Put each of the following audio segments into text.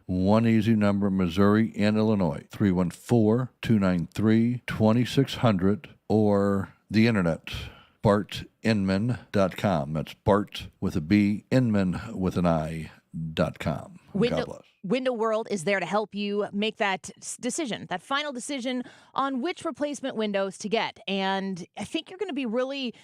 one easy number, Missouri and Illinois, 314-293-2600, or the internet, bartinman.com. That's Bart with a B, Inman with an I.com. God bless. Window World is there to help you make that decision, that final decision on which replacement windows to get. And I think you're going to be really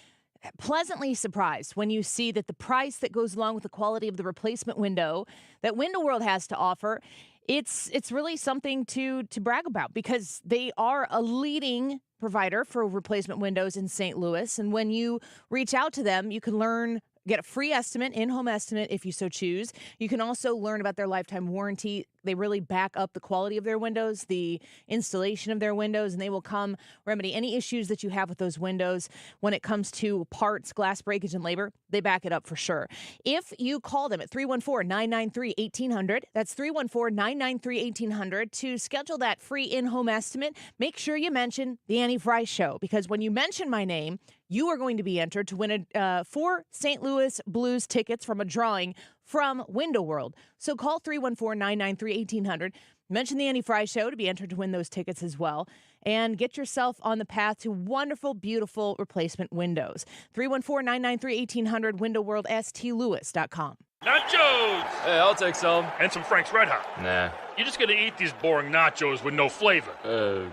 pleasantly surprised when you see that the price that goes along with the quality of the replacement window that Window World has to offer, it's really something to brag about, because they are a leading provider for replacement windows in St. Louis. And when you reach out to them, you can get a free estimate, in-home estimate, if you so choose. You can also learn about their lifetime warranty. They really back up the quality of their windows, the installation of their windows, and they will come remedy any issues that you have with those windows. When it comes to parts, glass breakage, and labor, they back it up for sure. If you call them at 314-993-1800, that's 314-993-1800, to schedule that free in-home estimate, make sure you mention the Annie Fry Show, because when you mention my name, you are going to be entered to win 4 St. Louis Blues tickets from a drawing from Window World. So call 314-993-1800. Mention the Annie Fry Show to be entered to win those tickets as well. And get yourself on the path to wonderful, beautiful replacement windows. 314-993-1800, windowworldstlouis.com. Nachos! Hey, I'll take some. And some Frank's Red Hot. Nah. You're just gonna eat these boring nachos with no flavor.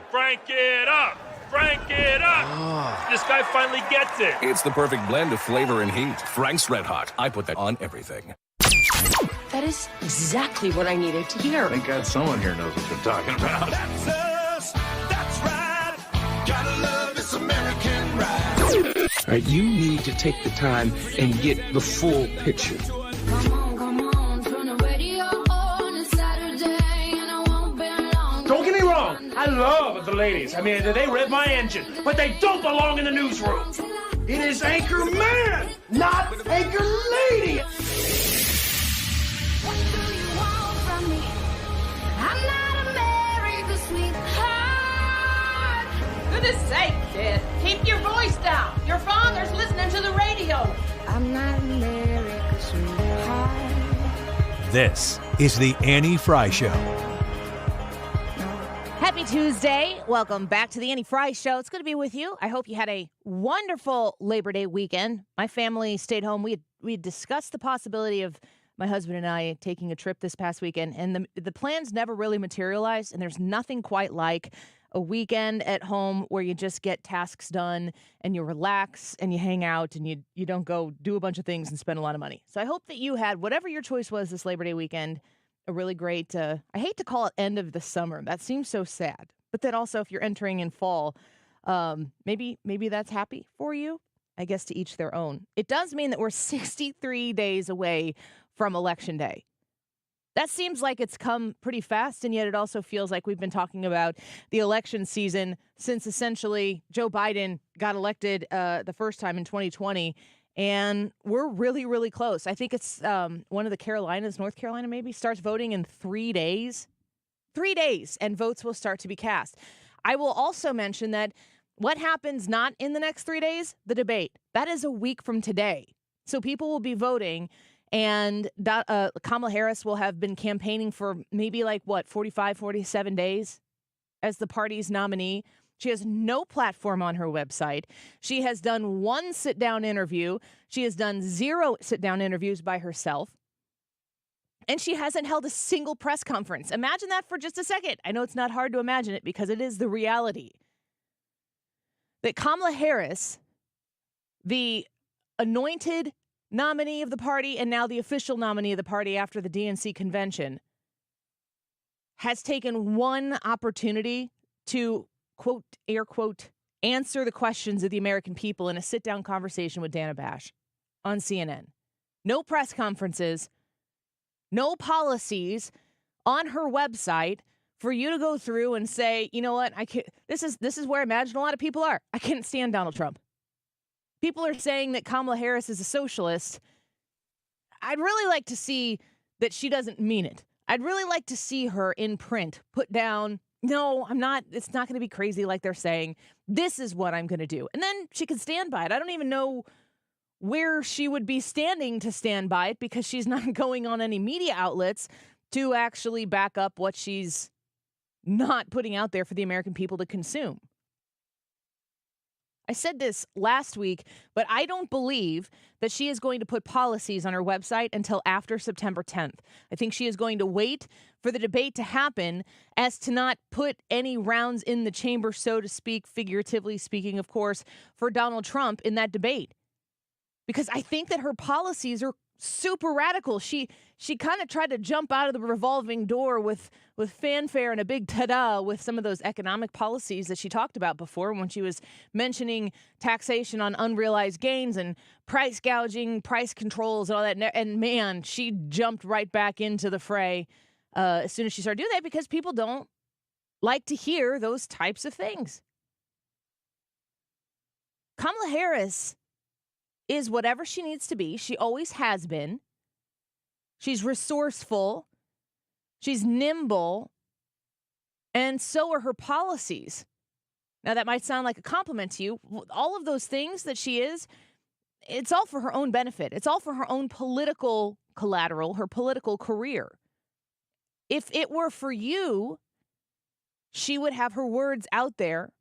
Frank it up! Frank it up! This guy finally gets it. It's the perfect blend of flavor and heat. Frank's Red Hot. I put that on everything. That is exactly what I needed to hear. Thank God someone here knows what they're talking about. That's us. That's right. Gotta love this American ride. All right, you need to take the time and get the full picture. Come on, turn the radio on. It's Saturday and I won't be long. Don't get me wrong. I love the ladies. I mean, they rev my engine, but they don't belong in the newsroom. It is Anchor Man, not Anchor Lady. What do you want from me? I'm not America's sweetheart. Goodness sake, kid. Keep your voice down. Your father's listening to the radio. I'm not America's sweetheart. This is the Annie Fry Show. Happy Tuesday. Welcome back to the Annie Fry Show. It's good to be with you. I hope you had a wonderful Labor Day weekend. My family stayed home. We had discussed the possibility of my husband and I taking a trip this past weekend, and the plans never really materialized, and there's nothing quite like a weekend at home where you just get tasks done and you relax and you hang out and you don't go do a bunch of things and spend a lot of money. So I hope that you had, whatever your choice was this Labor Day weekend, a really great, I hate to call it end of the summer. That seems so sad. But then also if you're entering in fall, maybe that's happy for you. I guess to each their own. It does mean that we're 63 days away from Election Day. That seems like it's come pretty fast, and yet it also feels like we've been talking about the election season since essentially Joe Biden got elected the first time in 2020, and we're really, really close. I think it's one of the Carolinas, North Carolina maybe, starts voting in 3 days. 3 days, and votes will start to be cast. I will also mention that what happens not in the next 3 days? The debate. That is a week from today. So people will be voting, and Kamala Harris will have been campaigning for maybe 45, 47 days as the party's nominee. She has no platform on her website. She has done one sit-down interview. She has done 0 sit-down interviews by herself. And she hasn't held a single press conference. Imagine that for just a second. I know it's not hard to imagine it because it is the reality. That Kamala Harris, the anointed nominee of the party and now the official nominee of the party after the DNC convention, has taken one opportunity to, quote, air quote, answer the questions of the American people in a sit-down conversation with Dana Bash on CNN. No press conferences, no policies on her website for you to go through and say, you know what, I can't, this is where I imagine a lot of people are. I can't stand Donald Trump. People are saying that Kamala Harris is a socialist. I'd really like to see that she doesn't mean it. I'd really like to see her in print put down, no, I'm not, it's not going to be crazy like they're saying. This is what I'm going to do. And then she can stand by it. I don't even know where she would be standing to stand by it because she's not going on any media outlets to actually back up what she's not putting out there for the American people to consume. I said this last week, but I don't believe that she is going to put policies on her website until after September 10th. I think she is going to wait for the debate to happen as to not put any rounds in the chamber, so to speak, figuratively speaking, of course, for Donald Trump in that debate. Because I think that her policies are super radical. She kind of tried to jump out of the revolving door with fanfare and a big ta-da with some of those economic policies that she talked about before when she was mentioning taxation on unrealized gains and price gouging, price controls, and all that. And man, she jumped right back into the fray as soon as she started doing that because people don't like to hear those types of things. Kamala Harris is whatever she needs to be. She always has been. She's resourceful. She's nimble. And so are her policies. Now, that might sound like a compliment to you. All of those things that she is, it's all for her own benefit. It's all for her own political collateral, her political career. If it were for you, she would have her words out there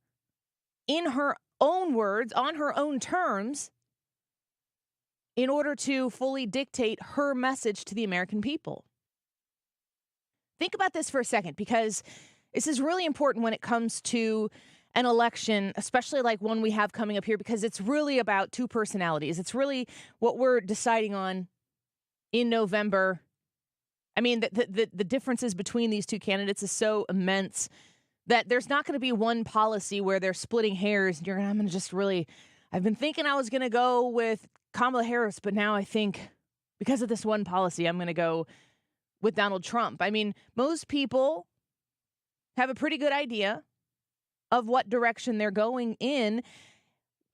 in her own words, on her own terms, in order to fully dictate her message to the American people. Think about this for a second, because this is really important when it comes to an election, especially like one we have coming up here, because it's really about two personalities. It's really what we're deciding on in November. I mean, the differences between these two candidates is so immense that there's not going to be one policy where they're splitting hairs. And I'm going to just really, I've been thinking I was going to go with Kamala Harris, but now I think because of this one policy, I'm going to go with Donald Trump. I mean, most people have a pretty good idea of what direction they're going in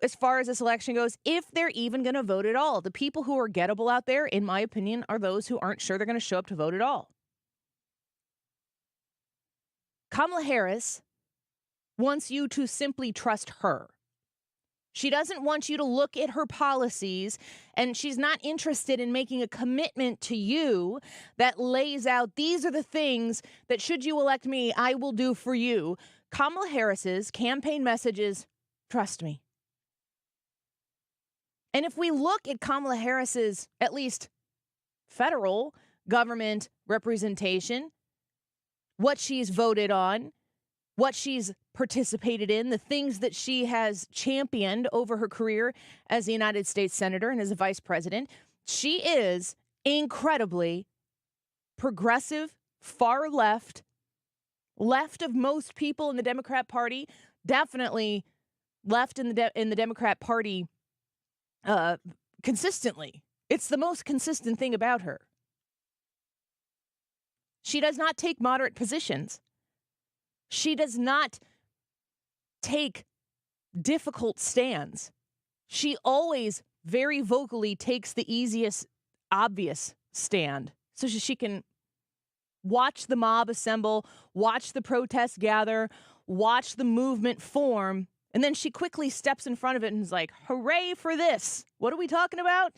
as far as this election goes, if they're even going to vote at all. The people who are gettable out there, in my opinion, are those who aren't sure they're going to show up to vote at all. Kamala Harris wants you to simply trust her. She doesn't want you to look at her policies, and she's not interested in making a commitment to you that lays out, these are the things that should you elect me, I will do for you. Kamala Harris's campaign message is, trust me. And if we look at Kamala Harris's, at least federal government representation, what she's voted on, what she's participated in, the things that she has championed over her career as a United States Senator and as a vice president, she is incredibly progressive, far left, left of most people in the Democrat Party, definitely left in the Democrat Party consistently. It's the most consistent thing about her. She does not take moderate positions. She does not take difficult stands. She always very vocally takes the easiest, obvious stand so she can watch the mob assemble, watch the protests gather, watch the movement form, and then she quickly steps in front of it and is like, hooray for this. What are we talking about?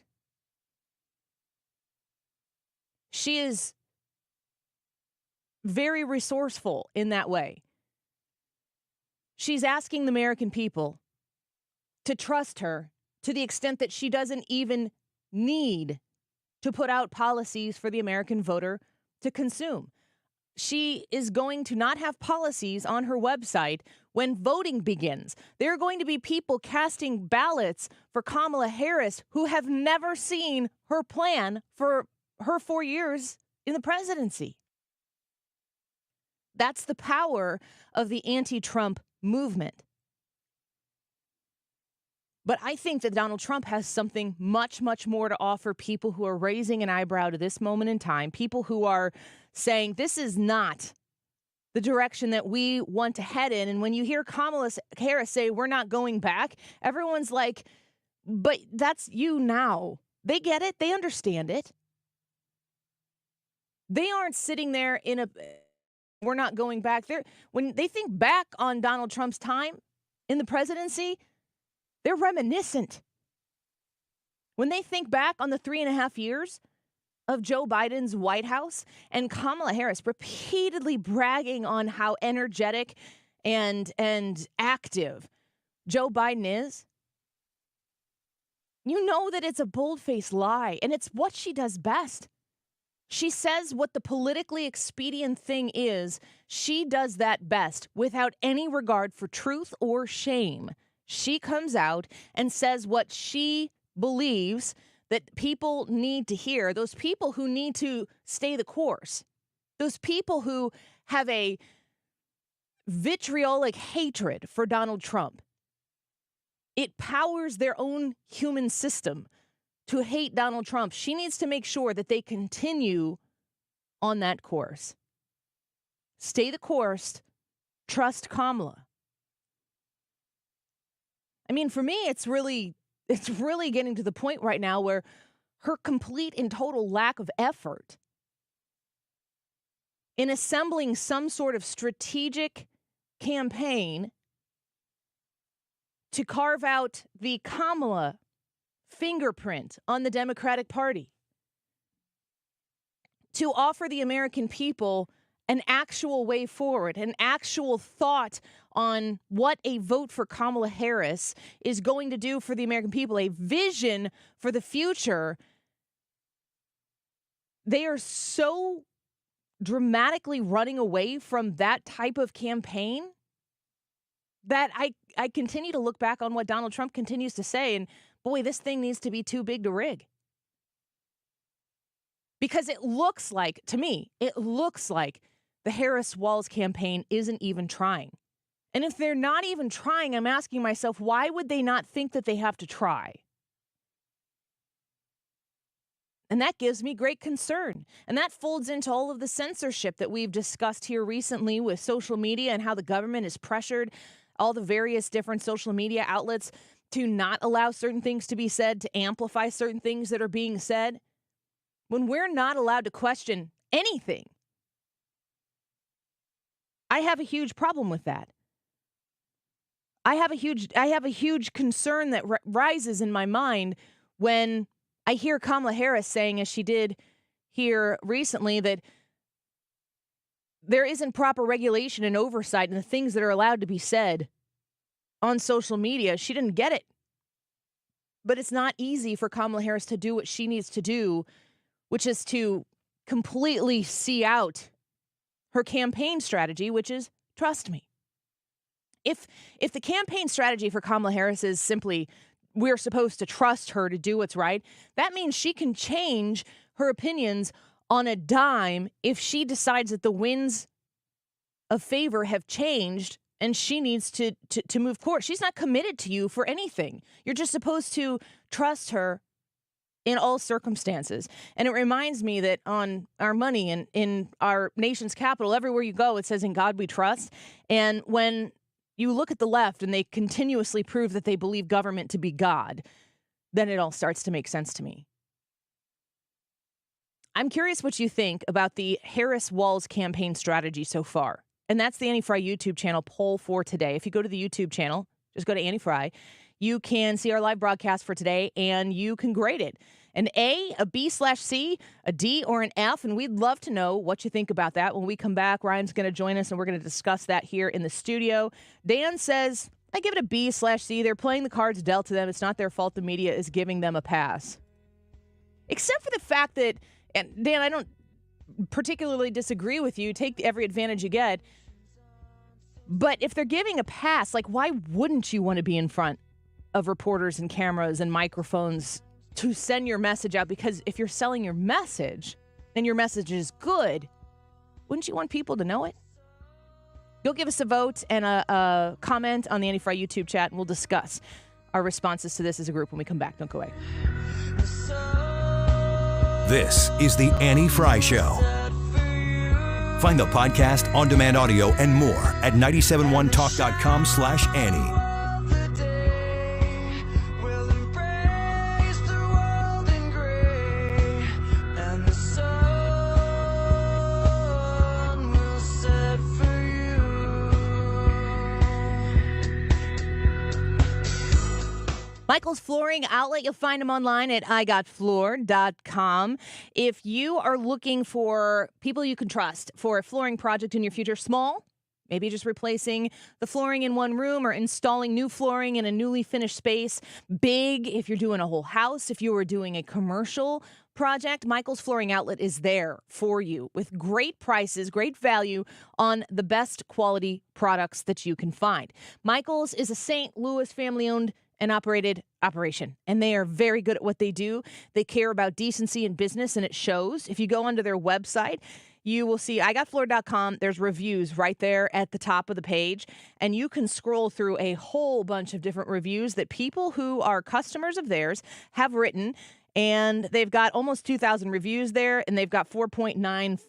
She is very resourceful in that way. She's asking the American people to trust her to the extent that she doesn't even need to put out policies for the American voter to consume. She is going to not have policies on her website when voting begins. There are going to be people casting ballots for Kamala Harris who have never seen her plan for her 4 years in the presidency. That's the power of the anti-Trump movement. But I think that Donald Trump has something much, much more to offer people who are raising an eyebrow to this moment in time, people who are saying this is not the direction that we want to head in. And when you hear Kamala Harris say we're not going back, everyone's like, but that's you now. They get it. They understand it. They aren't sitting there in a... We're not going back there. When they think back on Donald Trump's time in the presidency, they're reminiscent. When they think back on the 3.5 years of Joe Biden's White House and Kamala Harris repeatedly bragging on how energetic and active Joe Biden is, you know that it's a bold-faced lie, and it's what she does best. She says what the politically expedient thing is. She does that best without any regard for truth or shame. She comes out and says what she believes that people need to hear, those people who need to stay the course, those people who have a vitriolic hatred for Donald Trump. It powers their own human system to hate Donald Trump. She needs to make sure that they continue on that course. Stay the course. Trust Kamala. I mean, for me, it's really getting to the point right now where her complete and total lack of effort in assembling some sort of strategic campaign to carve out the Kamala fingerprint on the Democratic Party, to offer the American people an actual way forward, an actual thought on what a vote for Kamala Harris is going to do for the American people, a vision for the future. They are so dramatically running away from that type of campaign that I continue to look back on what Donald Trump continues to say, and boy, this thing needs to be too big to rig. Because it looks like, to me, the Harris-Walz campaign isn't even trying. And if they're not even trying, I'm asking myself, why would they not think that they have to try? And that gives me great concern. And that folds into all of the censorship that we've discussed here recently with social media and how the government has pressured all the various different social media outlets to not allow certain things to be said, to amplify certain things that are being said. When we're not allowed to question anything, I have a huge problem with that. I have a huge concern that rises in my mind when I hear Kamala Harris saying, as she did here recently, that there isn't proper regulation and oversight in the things that are allowed to be said on social media. She didn't get it. But it's not easy for Kamala Harris to do what she needs to do, which is to completely see out her campaign strategy, which is trust me. If the campaign strategy for Kamala Harris is simply we're supposed to trust her to do what's right, that means she can change her opinions on a dime if she decides that the winds of favor have changed and she needs to move course. She's not committed to you for anything. You're just supposed to trust her in all circumstances. And it reminds me that on our money and in our nation's capital, everywhere you go, it says, "In God we trust." And when you look at the left and they continuously prove that they believe government to be God, then it all starts to make sense to me. I'm curious what you think about the Harris-Walz campaign strategy so far. And that's the Annie Fry YouTube channel poll for today. If you go to the YouTube channel, just go to Annie Fry, you can see our live broadcast for today and you can grade it. An A, a B/C, a D, or an F. And we'd love to know what you think about that. When we come back, Ryan's going to join us and we're going to discuss that here in the studio. Dan says, I give it a B/C. They're playing the cards dealt to them. It's not their fault the media is giving them a pass. Except for the fact that, and Dan, I don't particularly disagree with you. Take every advantage you get. But if they're giving a pass, like, why wouldn't you want to be in front of reporters and cameras and microphones to send your message out? Because if you're selling your message and your message is good, wouldn't you want people to know it? You'll give us a vote and a comment on the Annie Fry YouTube chat, and we'll discuss our responses to this as a group when we come back. Don't go away. This is the Annie Fry Show. Find the podcast, on-demand audio, and more at 971talk.com/Annie. Michael's Flooring Outlet, you'll find them online at igotfloor.com. If you are looking for people you can trust for a flooring project in your future, small, maybe just replacing the flooring in one room or installing new flooring in a newly finished space. Big, if you're doing a whole house, if you were doing a commercial project, Michael's Flooring Outlet is there for you with great prices, great value on the best quality products that you can find. Michael's is a St. Louis family-owned and operated operation, and they are very good at what they do. They care about decency in business, and it shows. If you go onto their website, you will see igotfloor.com. There's reviews right there at the top of the page, and you can scroll through a whole bunch of different reviews that people who are customers of theirs have written, and they've got almost 2,000 reviews there, and they've got 4.9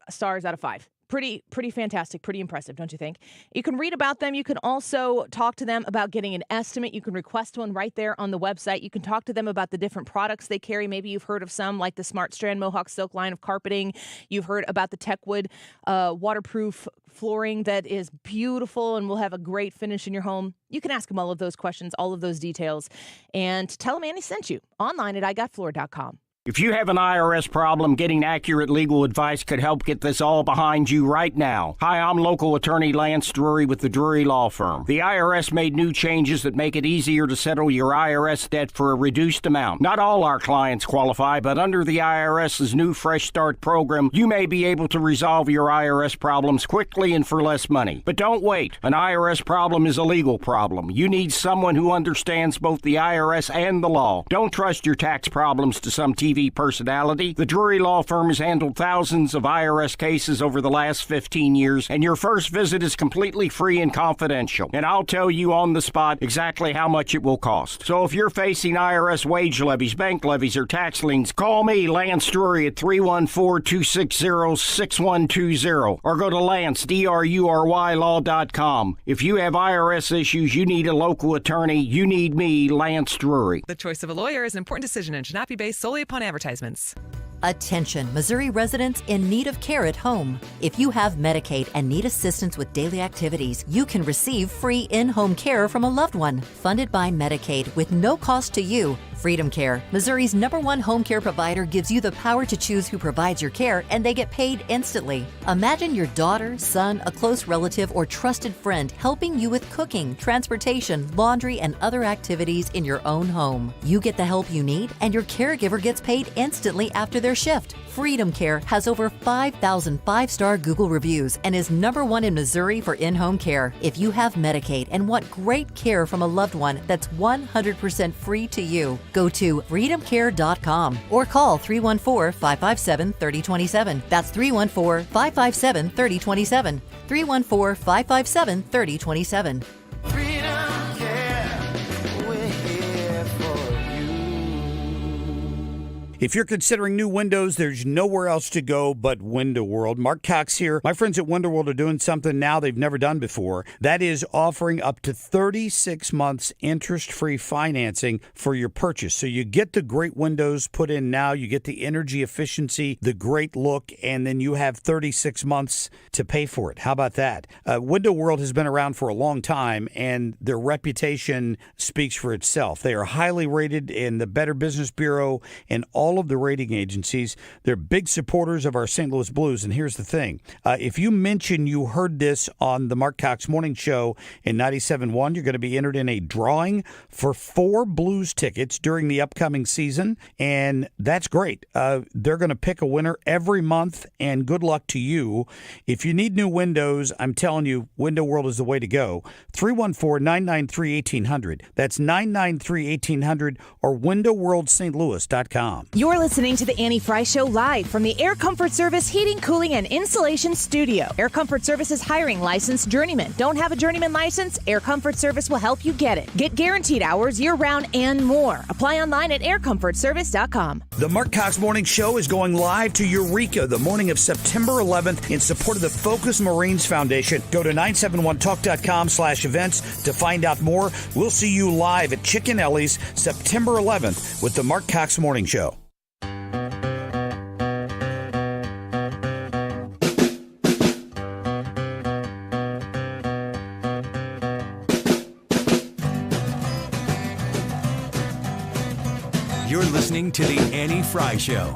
stars out of 5. Pretty fantastic, pretty impressive, don't you think? You can read about them. You can also talk to them about getting an estimate. You can request one right there on the website. You can talk to them about the different products they carry. Maybe you've heard of some, like the Smart Strand Mohawk Silk line of carpeting. You've heard about the Techwood waterproof flooring that is beautiful and will have a great finish in your home. You can ask them all of those questions, all of those details, and tell them Annie sent you online at igotfloor.com. If you have an IRS problem, getting accurate legal advice could help get this all behind you right now. Hi, I'm local attorney Lance Drury with the Drury Law Firm. The IRS made new changes that make it easier to settle your IRS debt for a reduced amount. Not all our clients qualify, but under the IRS's new Fresh Start program, you may be able to resolve your IRS problems quickly and for less money. But don't wait. An IRS problem is a legal problem. You need someone who understands both the IRS and the law. Don't trust your tax problems to some TV personality. The Drury Law Firm has handled thousands of IRS cases over the last 15 years, and your first visit is completely free and confidential. And I'll tell you on the spot exactly how much it will cost. So if you're facing IRS wage levies, bank levies, or tax liens, call me, Lance Drury, at 314-260-6120, or go to LanceDruryLaw.com. If you have IRS issues, you need a local attorney. You need me, Lance Drury. The choice of a lawyer is an important decision and should not be based solely upon advertisements. Attention, Missouri residents in need of care at home. If you have Medicaid and need assistance with daily activities, you can receive free in-home care from a loved one, funded by Medicaid with no cost to you. Freedom Care, Missouri's #1 home care provider, gives you the power to choose who provides your care, and they get paid instantly. Imagine your daughter, son, a close relative, or trusted friend helping you with cooking, transportation, laundry, and other activities in your own home. You get the help you need, and your caregiver gets paid instantly after their shift. Freedom Care has over 5,000 five-star Google reviews and is #1 in Missouri for in-home care. If you have Medicaid and want great care from a loved one that's 100% free to you, go to freedomcare.com or call 314-557-3027. That's 314-557-3027. 314-557-3027. If you're considering new windows, there's nowhere else to go but Window World. Mark Cox here. My friends at Window World are doing something now they've never done before. That is offering up to 36 months interest-free financing for your purchase. So you get the great windows put in now, you get the energy efficiency, the great look, and then you have 36 months to pay for it. How about that? Window World has been around for a long time, and their reputation speaks for itself. They are highly rated in the Better Business Bureau and all of the rating agencies. They're big supporters of our St. Louis Blues. And here's the thing. If you mention you heard this on the Mark Cox Morning Show in 97.1, you're going to be entered in a drawing for 4 Blues tickets during the upcoming season. And that's great. They're going to pick a winner every month, and good luck to you. If you need new windows, I'm telling you, Window World is the way to go. 314-993-1800. That's 993-1800 or windowworldstlouis.com. You're listening to the Annie Fry Show live from the Air Comfort Service Heating, Cooling, and Insulation Studio. Air Comfort Service is hiring licensed journeymen. Don't have a journeyman license? Air Comfort Service will help you get it. Get guaranteed hours year-round and more. Apply online at aircomfortservice.com. The Mark Cox Morning Show is going live to Eureka the morning of September 11th in support of the Focus Marines Foundation. Go to 971talk.com/events to find out more. We'll see you live at Chicken Ellie's September 11th with the Mark Cox Morning Show. You're listening to The Annie Fry Show.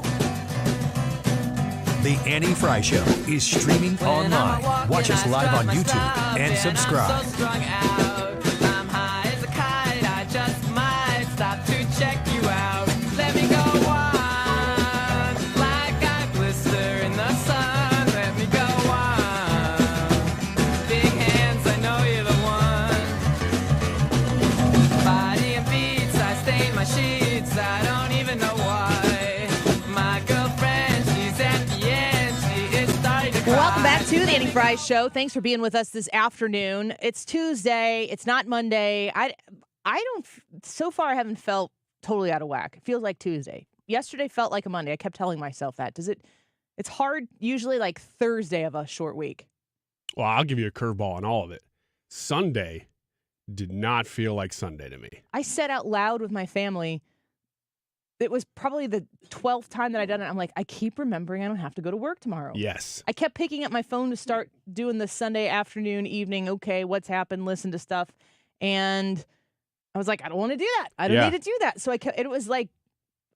The Annie Fry Show is streaming online. Watch us live on YouTube and subscribe. I'm high as a kite, I just might stop to check you out. Let me go on, like I blister in the sun. Let me go on, big hands, I know you're the one. Body and beats, I stain my sheets, I don't even know why. My girlfriend, she's at the end, she is starting to cry. Welcome back to the Annie Fry Show. Thanks for being with us this afternoon. It's Tuesday. It's not Monday. I don't, so far I haven't felt totally out of whack. It feels like Tuesday. Yesterday felt like a Monday. I kept telling myself that. It's hard, usually like Thursday of a short week. Well, I'll give you a curveball on all of it. Sunday did not feel like Sunday to me. I said out loud with my family, it was probably the 12th time that I'd done it. I'm like, I keep remembering I don't have to go to work tomorrow. Yes. I kept picking up my phone to start doing the Sunday afternoon, evening, okay, what's happened, listen to stuff. And I was like, I don't want to do that. I don't need to do that. So it was like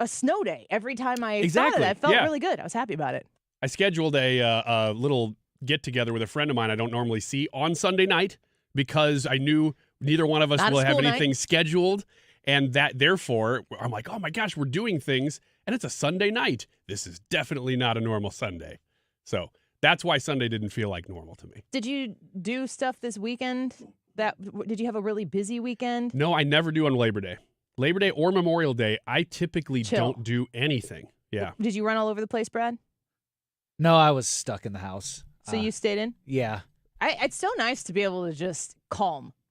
a snow day every time I thought of it. I felt really good. I was happy about it. I scheduled a little get-together with a friend of mine I don't normally see on Sunday night because I knew neither one of us will have anything scheduled. And that, therefore, I'm like, oh my gosh, we're doing things, and it's a Sunday night. This is definitely not a normal Sunday. So that's why Sunday didn't feel like normal to me. Did you do stuff this weekend? Did you have a really busy weekend? No, I never do on Labor Day. Labor Day or Memorial Day, I typically don't do anything. Yeah. Did you run all over the place, Brad? No, I was stuck in the house. So you stayed in? Yeah. It's so nice to be able to just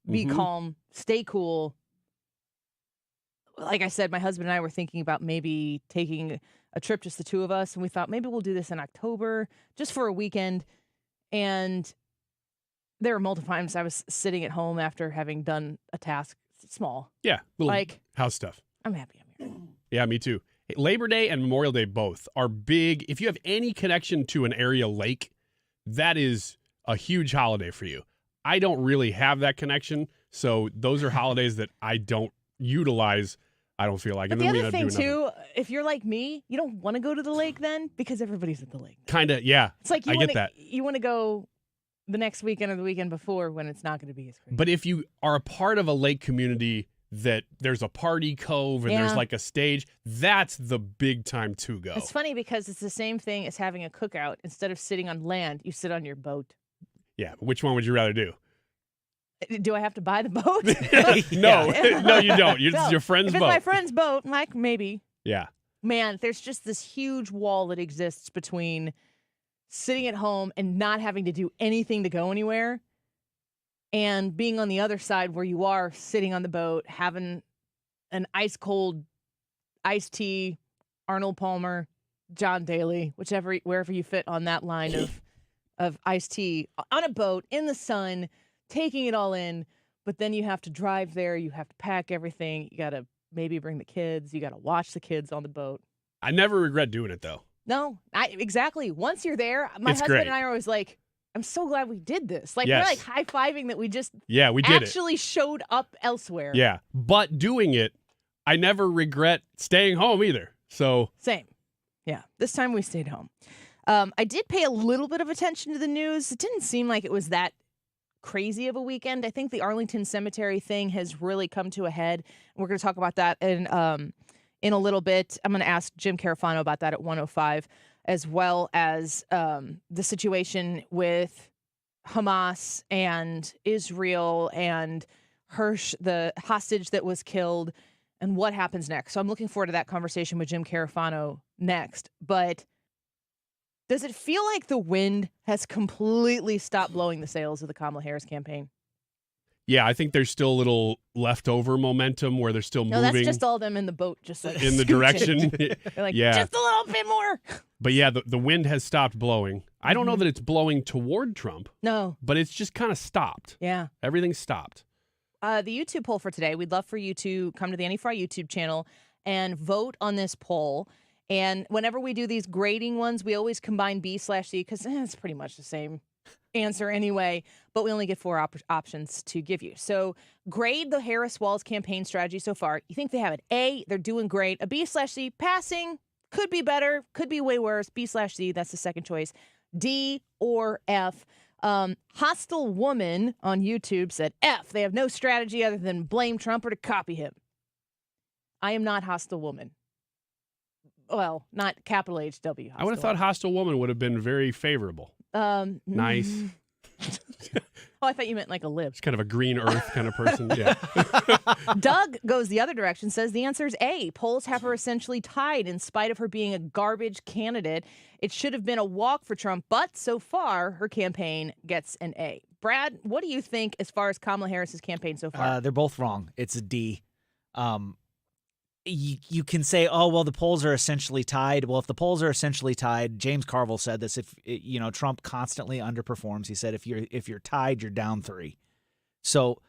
be calm, stay cool. Like I said, my husband and I were thinking about maybe taking a trip, just the two of us, and we thought maybe we'll do this in October, just for a weekend. And there were multiple times I was sitting at home after having done a task, small. Yeah, like house stuff. I'm happy I'm here. Yeah, me too. Labor Day and Memorial Day both are big. If you have any connection to an area lake, that is a huge holiday for you. I don't really have that connection, so those are holidays that I don't utilize. I don't feel like. But and the then other thing too, if you're like me, you don't want to go to the lake then because everybody's at the lake. Kind of, yeah. It's like I get that. You want to go the next weekend or the weekend before when it's not going to be as crazy. But if you are a part of a lake community that there's a party cove and there's like a stage, that's the big time to go. It's funny because it's the same thing as having a cookout. Instead of sitting on land, you sit on your boat. Yeah, but which one would you rather do? Do I have to buy the boat? No, no, you don't. It's your friend's boat. If boat. it's my friend's boat, like maybe. Yeah. Man, there's just this huge wall that exists between sitting at home and not having to do anything to go anywhere and being on the other side where you are sitting on the boat, having an ice cold iced tea, Arnold Palmer, John Daly, wherever you fit on that line of iced tea on a boat in the sun, taking it all in, but then you have to drive there, you have to pack everything, you got to maybe bring the kids, you got to watch the kids on the boat. I never regret doing it, though. No, exactly. Once you're there, my husband and I are always like, I'm so glad we did this. Like, we're like high-fiving that we just we did actually showed up elsewhere. Yeah, but doing it, I never regret staying home either. So Same. Yeah, this time we stayed home. I did pay a little bit of attention to the news. It didn't seem like it was that crazy of a weekend. I think the Arlington Cemetery thing has really come to a head. We're going to talk about that in a little bit. I'm going to ask Jim Carafano about that at 1:05, as well as the situation with Hamas and Israel and Hirsch, the hostage that was killed, and what happens next. So I'm looking forward to that conversation with Jim Carafano next. But does it feel like the wind has completely stopped blowing the sails of the Kamala Harris campaign? Yeah, I think there's still a little leftover momentum where they're still moving. No, that's just all them in the boat, just like in the direction. They're like, just a little bit more. But yeah, the wind has stopped blowing. I don't know that it's blowing toward Trump. No. But it's just kind of stopped. Yeah. Everything's stopped. The YouTube poll for today, we'd love for you to come to the Annie Fry YouTube channel and vote on this poll. And whenever we do these grading ones, we always combine B/C because it's pretty much the same answer anyway, but we only get 4 options to give you. So grade the Harris-Walz campaign strategy so far. You think they have an A, they're doing great. A B/C, passing, could be better, could be way worse. B/C, that's the second choice. D or F. Hostile Woman on YouTube said F. They have no strategy other than blame Trump or to copy him. I am not Hostile Woman. Well, not capital HW. I would have thought Hostile Woman would have been very favorable. Nice. Oh, I thought you meant like a lib. It's kind of a green earth kind of person. Yeah. Doug goes the other direction, says the answer is A. Polls have her essentially tied in spite of her being a garbage candidate. It should have been a walk for Trump, but so far her campaign gets an A. Brad, what do you think as far as Kamala Harris's campaign so far? They're both wrong. It's a D. You can say, oh, well, the polls are essentially tied. Well, if the polls are essentially tied, James Carville said this, if Trump constantly underperforms, he said, if you're tied, you're down 3. So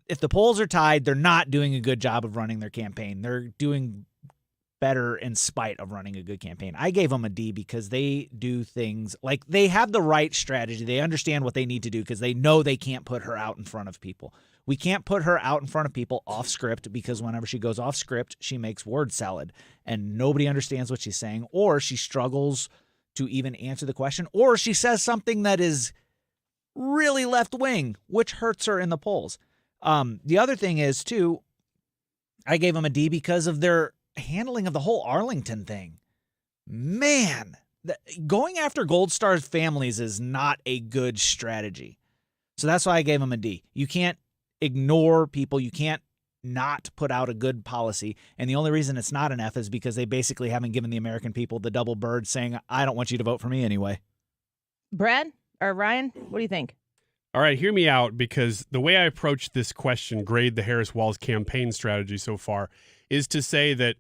if the polls are tied, they're not doing a good job of running their campaign. They're doing better in spite of running a good campaign. I gave them a D because they do things like they have the right strategy. They understand what they need to do because they know they can't put her out in front of people. We can't put her out in front of people off script because whenever she goes off script, she makes word salad and nobody understands what she's saying, or she struggles to even answer the question, or she says something that is really left wing, which hurts her in the polls. The other thing is, too, I gave them a D because of their handling of the whole Arlington thing. Man, going after Gold Star's families is not a good strategy. So that's why I gave them a D. You can't ignore people. You can't not put out a good policy. And the only reason it's not an F is because they basically haven't given the American people the double bird saying, I don't want you to vote for me anyway. Brad or Ryan, what do you think? All right, hear me out, because the way I approach this question, grade the Harris-Walz campaign strategy so far, is to say that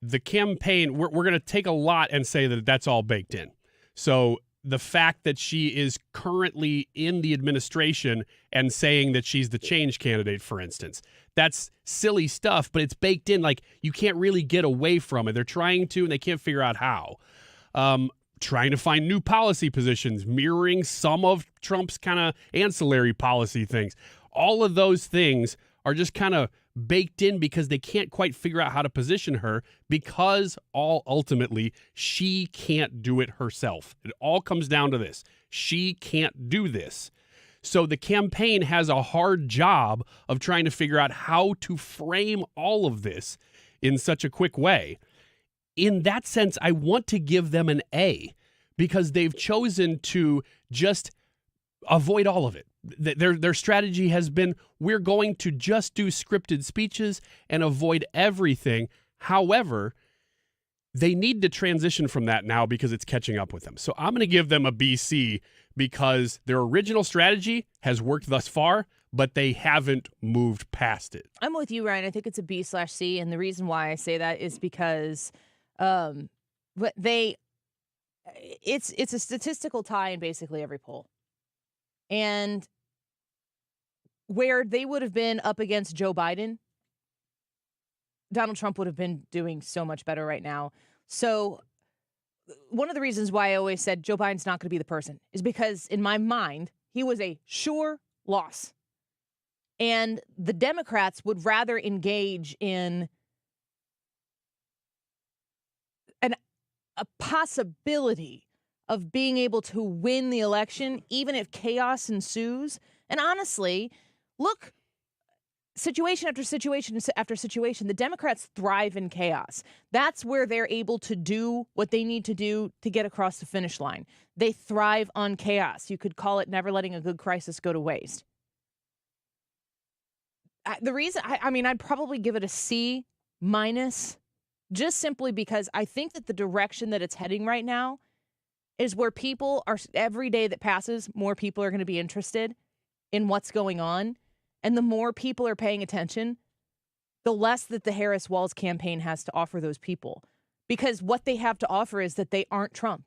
the campaign, we're going to take a lot and say that that's all baked in. So the fact that she is currently in the administration and saying that she's the change candidate, for instance, that's silly stuff, but it's baked in. Like, you can't really get away from it. They're trying to, and they can't figure out how. Trying to find new policy positions, mirroring some of Trump's kind of ancillary policy things. All of those things are just kind of baked in because they can't quite figure out how to position her, because ultimately she can't do it herself. It all comes down to this. She can't do this. So the campaign has a hard job of trying to figure out how to frame all of this in such a quick way. In that sense, I want to give them an A because they've chosen to just avoid all of it. Their strategy has been, we're going to just do scripted speeches and avoid everything. However, they need to transition from that now because it's catching up with them. So I'm going to give them a BC because their original strategy has worked thus far, but they haven't moved past it. I'm with you, Ryan. I think it's a B/C, and the reason why I say that is because it's a statistical tie in basically every poll. And where they would have been up against Joe Biden, Donald Trump would have been doing so much better right now. So one of the reasons why I always said Joe Biden's not going to be the person is because in my mind, he was a sure loss. And the Democrats would rather engage in a possibility of being able to win the election, even if chaos ensues. And honestly, look, situation after situation after situation, the Democrats thrive in chaos. That's where they're able to do what they need to do to get across the finish line. They thrive on chaos. You could call it never letting a good crisis go to waste. The reason, I'd probably give it a C-, just simply because I think that the direction that it's heading right now is where people are, every day that passes, more people are going to be interested in what's going on. And the more people are paying attention, the less that the Harris-Walz campaign has to offer those people. Because what they have to offer is that they aren't Trump.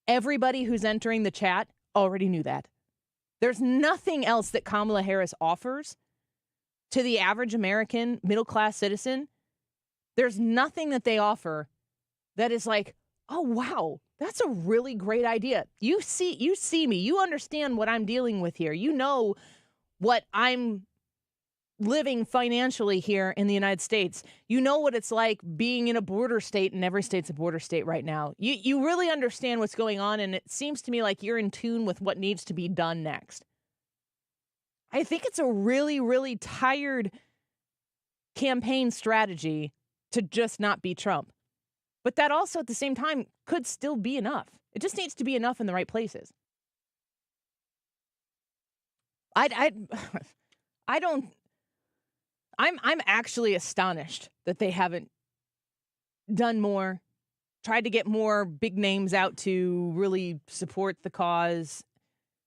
Everybody who's entering the chat already knew that. There's nothing else that Kamala Harris offers to the average American middle-class citizen. There's nothing that they offer that is like, oh, wow, that's a really great idea. You see me. You understand what I'm dealing with here. You know what I'm living financially here in the United States. You know what it's like being in a border state, and every state's a border state right now. You really understand what's going on, and it seems to me like you're in tune with what needs to be done next. I think it's a really, really tired campaign strategy to just not be Trump. But that also, at the same time, could still be enough. It just needs to be enough in the right places. I'm actually astonished that they haven't done more, tried to get more big names out to really support the cause.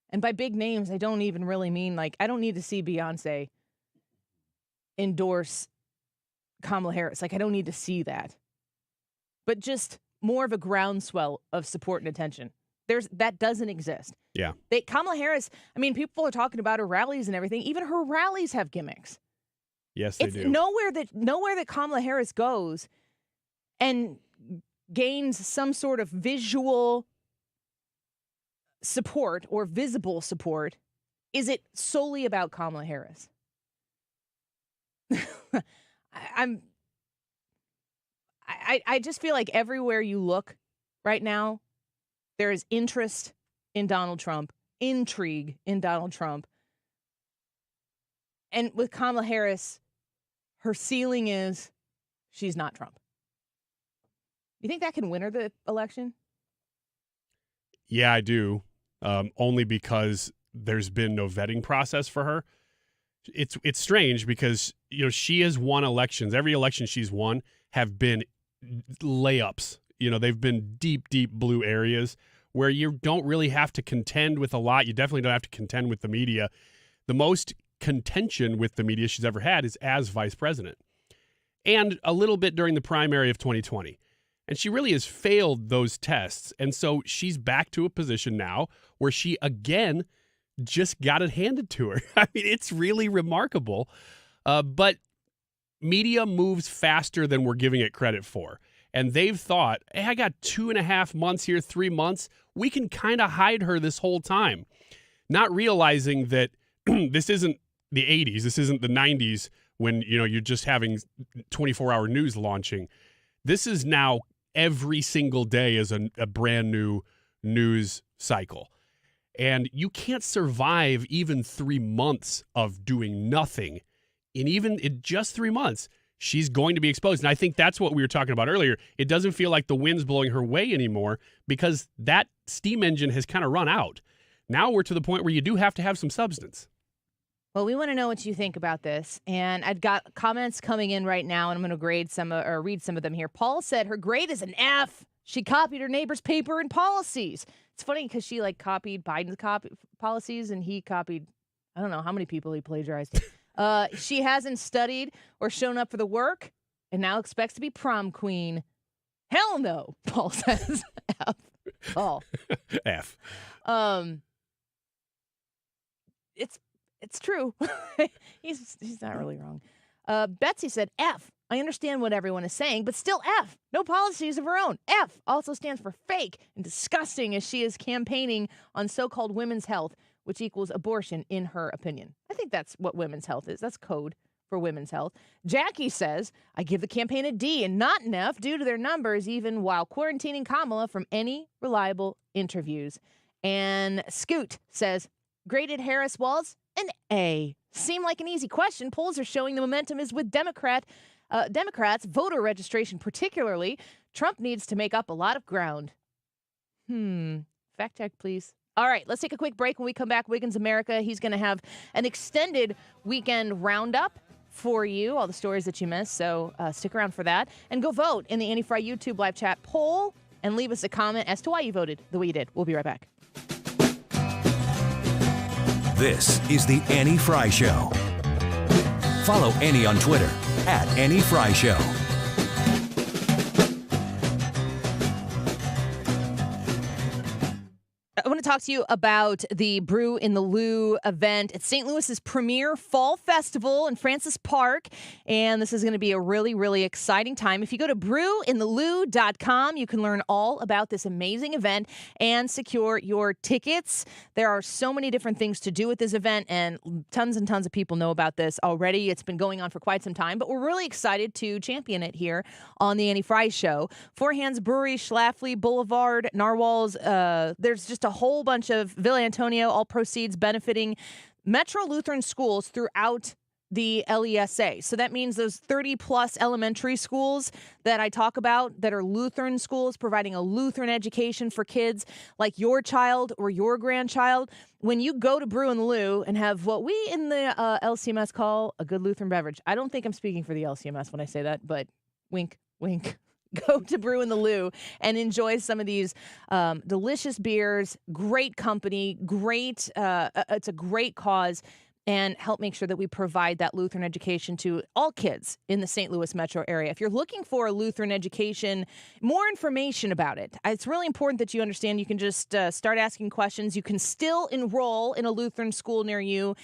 And by big names, I don't even really mean, like, I don't need to see Beyonce endorse Kamala Harris. Like, I don't need to see that. But just more of a groundswell of support and attention. That doesn't exist. Yeah. Kamala Harris, I mean, people are talking about her rallies and everything. Even her rallies have gimmicks. Yes, they do. Nowhere that Kamala Harris goes and gains some sort of visual support or visible support is it solely about Kamala Harris. I just feel like everywhere you look right now, there is interest in Donald Trump, intrigue in Donald Trump. And with Kamala Harris, her ceiling is she's not Trump. You think that can win her the election? Yeah, I do. Only because there's been no vetting process for her. It's strange because, she has won elections. Every election she's won have been layups. They've been deep, deep blue areas where you don't really have to contend with a lot. You definitely don't have to contend with the media. The most contention with the media she's ever had is as vice president, and a little bit during the primary of 2020. And she really has failed those tests. And so she's back to a position now where she, again, just got it handed to her. I mean, it's really remarkable. But media moves faster than we're giving it credit for. And they've thought, hey, I got 2.5 months here, 3 months. We can kind of hide her this whole time. Not realizing that this isn't the 80s. This isn't the 90s when, you're just having 24-hour news launching. This is now every single day is a brand new news cycle. And you can't survive even 3 months of doing nothing. And even in just 3 months, she's going to be exposed. And I think that's what we were talking about earlier. It doesn't feel like the wind's blowing her way anymore because that steam engine has kind of run out. Now we're to the point where you do have to have some substance. Well, we want to know what you think about this. And I've got comments coming in right now, and I'm going to read some of them here. Paul said her grade is an F. She copied her neighbor's paper and policies. It's funny because she copied Biden's policies, and he copied, I don't know how many people he plagiarized. She hasn't studied or shown up for the work and now expects to be prom queen. Hell no, Paul says. F. Paul. F. It's true. He's not really wrong. Betsy said F. I understand what everyone is saying, but still F. No policies of her own. F also stands for fake and disgusting as she is campaigning on so-called women's health, which equals abortion in her opinion. I think that's what women's health is. That's code for women's health. Jackie says, I give the campaign a D and not an F due to their numbers, even while quarantining Kamala from any reliable interviews. And Scoot says, graded Harris Walz an A. Seemed like an easy question. Polls are showing the momentum is with Democrats, voter registration particularly. Trump needs to make up a lot of ground. Fact check, please. All right, let's take a quick break. When we come back, Wiggins America, he's going to have an extended weekend roundup for you, all the stories that you missed. So stick around for that. And go vote in the Annie Fry YouTube live chat poll and leave us a comment as to why you voted the way you did. We'll be right back. This is the Annie Fry Show. Follow Annie on Twitter @AnnieFryShow. I want to talk to you about the Brew in the Lou event. It's St. Louis's premier fall festival in Francis Park, and this is going to be a really, really exciting time. If you go to brewinthelou.com, you can learn all about this amazing event and secure your tickets. There are so many different things to do at this event, and tons of people know about this already. It's been going on for quite some time, but we're really excited to champion it here on the Annie Fry Show. Four Hands Brewery, Schlafly Boulevard, Narwhals. There's just a whole bunch of Villa Antonio, all proceeds benefiting Metro Lutheran schools throughout the LESA. So that means those 30-plus elementary schools that I talk about that are Lutheran schools, providing a Lutheran education for kids like your child or your grandchild. When you go to Brew in the Lou and have what we in the LCMS call a good Lutheran beverage, I don't think I'm speaking for the LCMS when I say that, but wink, wink. Go to Brew in the Lou and enjoy some of these delicious beers, great company, great. It's a great cause, and help make sure that we provide that Lutheran education to all kids in the St. Louis metro area. If you're looking for a Lutheran education, more information about it, it's really important that you understand you can just start asking questions. You can still enroll in a Lutheran school near you.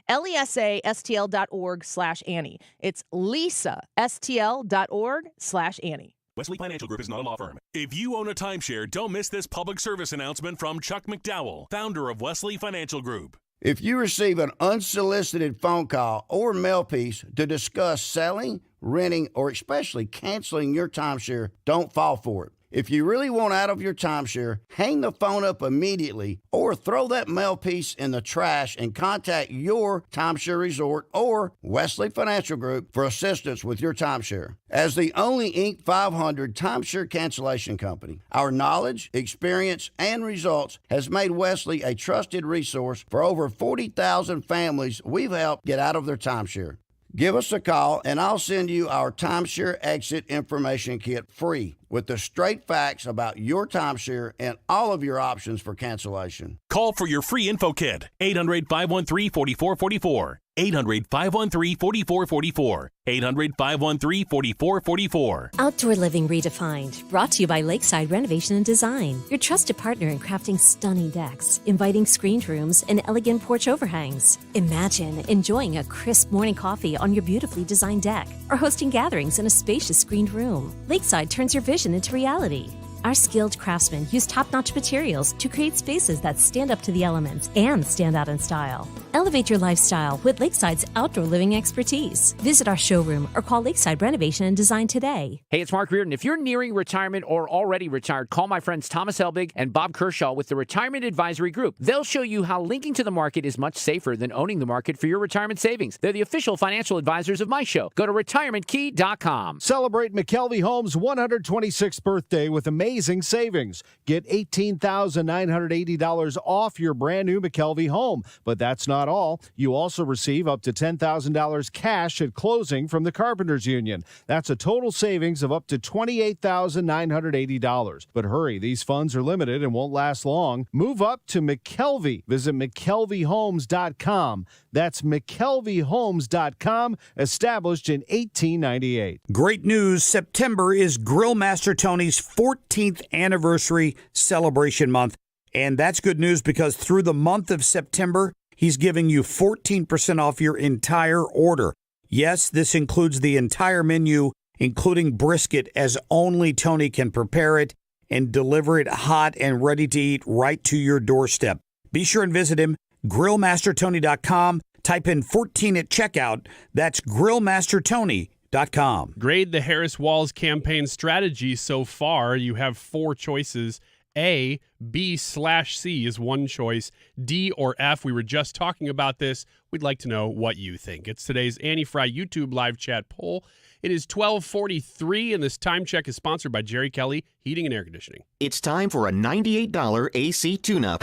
LESASTL.org/Annie. It's LisaSTL.org/Annie. Wesley Financial Group is not a law firm. If you own a timeshare, don't miss this public service announcement from Chuck McDowell, founder of Wesley Financial Group. If you receive an unsolicited phone call or mail piece to discuss selling, renting, or especially canceling your timeshare, don't fall for it. If you really want out of your timeshare, hang the phone up immediately or throw that mail piece in the trash and contact your timeshare resort or Wesley Financial Group for assistance with your timeshare. As the only Inc. 500 timeshare cancellation company, our knowledge, experience, and results has made Wesley a trusted resource for over 40,000 families we've helped get out of their timeshare. Give us a call, and I'll send you our timeshare exit information kit free with the straight facts about your timeshare and all of your options for cancellation. Call for your free info kit, 800-513-4444. 800-513-4444. 800-513-4444. Outdoor Living Redefined, brought to you by Lakeside Renovation and Design, your trusted partner in crafting stunning decks, inviting screened rooms, and elegant porch overhangs. Imagine enjoying a crisp morning coffee on your beautifully designed deck, or hosting gatherings in a spacious screened room. Lakeside turns your vision into reality. Our skilled craftsmen use top-notch materials to create spaces that stand up to the elements and stand out in style. Elevate your lifestyle with Lakeside's outdoor living expertise. Visit our showroom or call Lakeside Renovation and Design today. Hey, it's Mark Reardon. If you're nearing retirement or already retired, call my friends Thomas Helbig and Bob Kershaw with the Retirement Advisory Group. They'll show you how linking to the market is much safer than owning the market for your retirement savings. They're the official financial advisors of my show. Go to retirementkey.com. Celebrate McKelvey Homes' 126th birthday with amazing savings. Get $18,980 off your brand new McKelvey home. But that's not all. You also receive up to $10,000 cash at closing from the Carpenters Union. That's a total savings of up to $28,980. But hurry, these funds are limited and won't last long. Move up to McKelvey. Visit McKelveyhomes.com. That's McKelveyhomes.com, established in 1898. Great news. September is Grill Master Tony's 14th anniversary celebration month. And that's good news because through the month of September, he's giving you 14% off your entire order. Yes, this includes the entire menu, including brisket, as only Tony can prepare it and deliver it hot and ready to eat right to your doorstep. Be sure and visit him, grillmastertony.com. Type in 14 at checkout. That's grillmastertony.com. Grade the Harris Walz campaign strategy so far. You have four choices. A, B/C is one choice. D or F. We were just talking about this. We'd like to know what you think. It's today's Annie Fry YouTube live chat poll. It is 12:43, and this time check is sponsored by Jerry Kelly Heating and Air Conditioning. It's time for a $98 AC tune-up.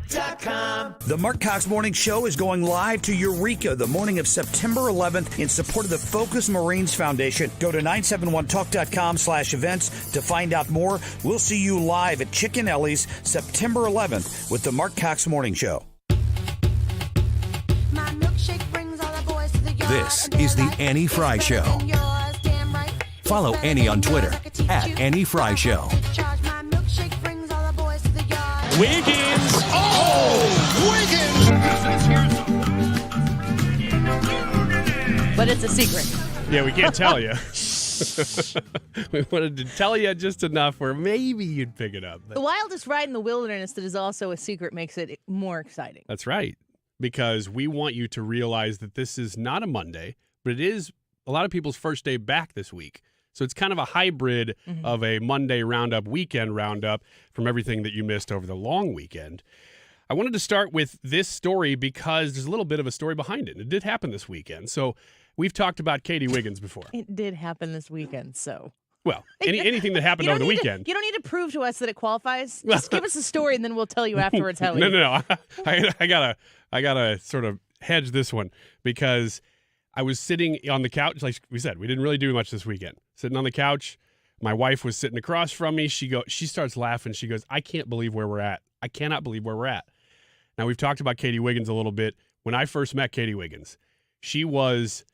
The Mark Cox Morning Show is going live to Eureka the morning of September 11th in support of the Focus Marines Foundation. Go to 971talk.com/events to find out more. We'll see you live at Chicken Ellie's September 11th with the Mark Cox Morning Show. This is the Annie Fry Show. Follow Annie on Twitter @Annie Fry Show. Wiggins. Oh, But it's a secret. Yeah, we can't tell you. We wanted to tell you just enough where maybe you'd pick it up. The wildest ride in the wilderness that is also a secret makes it more exciting. That's right. Because we want you to realize that this is not a Monday, but it is a lot of people's first day back this week. So it's kind of a hybrid of a Monday roundup, weekend roundup from everything that you missed over the long weekend. I wanted to start with this story because there's a little bit of a story behind it. It did happen this weekend. So we've talked about Katie Wiggins before. It did happen this weekend, so. Well, anything that happened over the weekend. You don't need to prove to us that it qualifies. Just give us a story, and then we'll tell you afterwards how. No. I gotta sort of hedge this one because I was sitting on the couch. Like we said, we didn't really do much this weekend. Sitting on the couch, my wife was sitting across from me. She starts laughing. She goes, "I can't believe where we're at. I cannot believe where we're at." Now we've talked about Katie Wiggins a little bit. When I first met Katie Wiggins, she was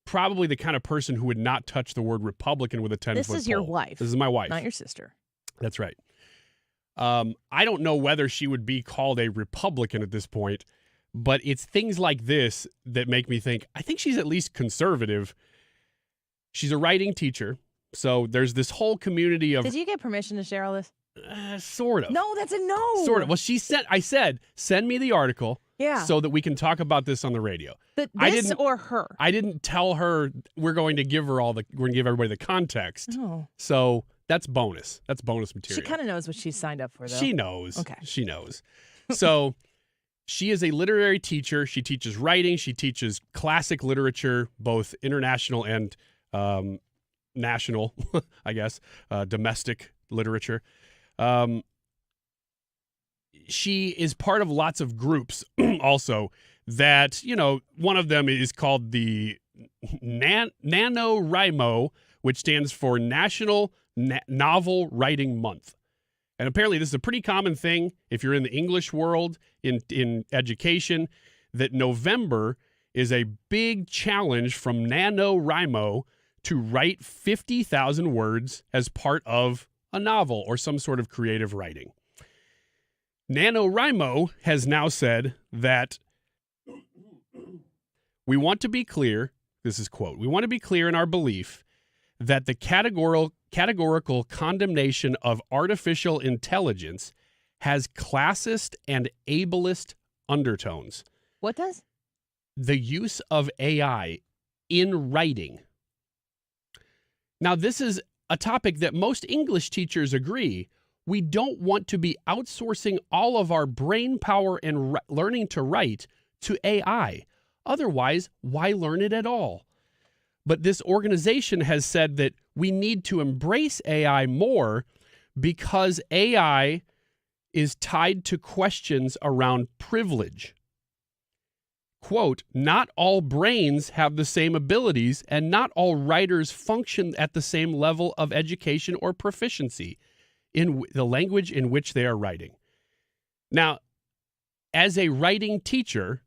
probably the kind of person who would not touch the word Republican with a 10-foot pole. This is your wife. This is my wife. Not your sister. That's right. I don't know whether she would be called a Republican at this point, but it's things like this that make me think, I think she's at least conservative. She's a writing teacher, so there's this whole community of... Did you get permission to share all this? Sort of. No, that's a no. Sort of. Well, I said, send me the article so that we can talk about this on the radio. This or her? I didn't tell her we're going to give everybody the context. Oh. So that's bonus. That's bonus material. She kind of knows what she's signed up for, though. She knows. Okay. She knows. So she is a literary teacher. She teaches writing. She teaches classic literature, both international and national, I guess, domestic literature. She is part of lots of groups also that, one of them is called the NaNoWriMo, which stands for National Novel Writing Month. And apparently this is a pretty common thing if you're in the English world, in education, that November is a big challenge from NaNoWriMo to write 50,000 words as part of a novel or some sort of creative writing. NaNoWriMo has now said that we want to be clear, this is quote, we want to be clear in our belief that the categorical condemnation of artificial intelligence has classist and ableist undertones. What does? The use of AI in writing. Now, this is a topic that most English teachers agree. We don't want to be outsourcing all of our brain power and learning to write to AI. Otherwise, why learn it at all? But this organization has said that we need to embrace AI more because AI is tied to questions around privilege. Quote, not all brains have the same abilities and not all writers function at the same level of education or proficiency in the language in which they are writing. Now, as a writing teacher,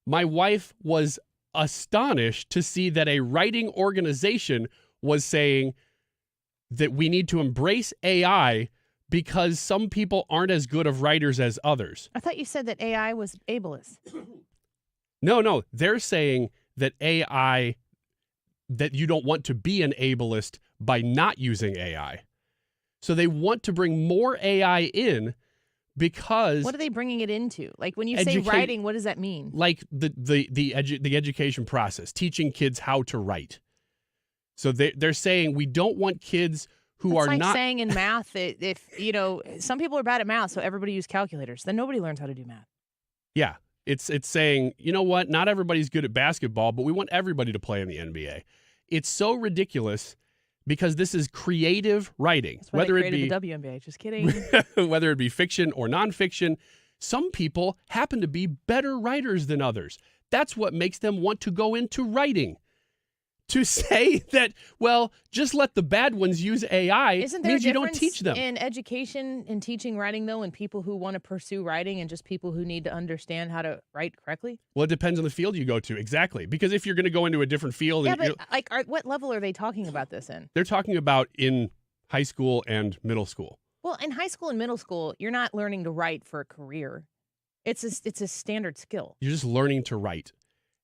my wife was astonished to see that a writing organization was saying that we need to embrace AI because some people aren't as good of writers as others. I thought you said that AI was ableist. No, they're saying that AI, that you don't want to be an ableist by not using AI. So they want to bring more AI in because... What are they bringing it into? Like when you say writing, what does that mean? Like the education process, teaching kids how to write. So they're saying we don't want kids who are like not... saying in math that if, some people are bad at math, so everybody use calculators. Then nobody learns how to do math. Yeah. It's saying, you know what? Not everybody's good at basketball, but we want everybody to play in the NBA. It's so ridiculous because this is creative writing. That's why whether they it be the WNBA. Just kidding. Whether it be fiction or nonfiction, some people happen to be better writers than others. That's what makes them want to go into writing. To say that, well, just let the bad ones use AI Isn't there means a you don't difference teach them. in education and teaching writing, though, and people who want to pursue writing and just people who need to understand how to write correctly? Well, it depends on the field you go to. Exactly. Because if you're going to go into a different field... Yeah, but what level are they talking about this in? They're talking about in high school and middle school. Well, in high school and middle school, you're not learning to write for a career. It's a standard skill. You're just learning to write.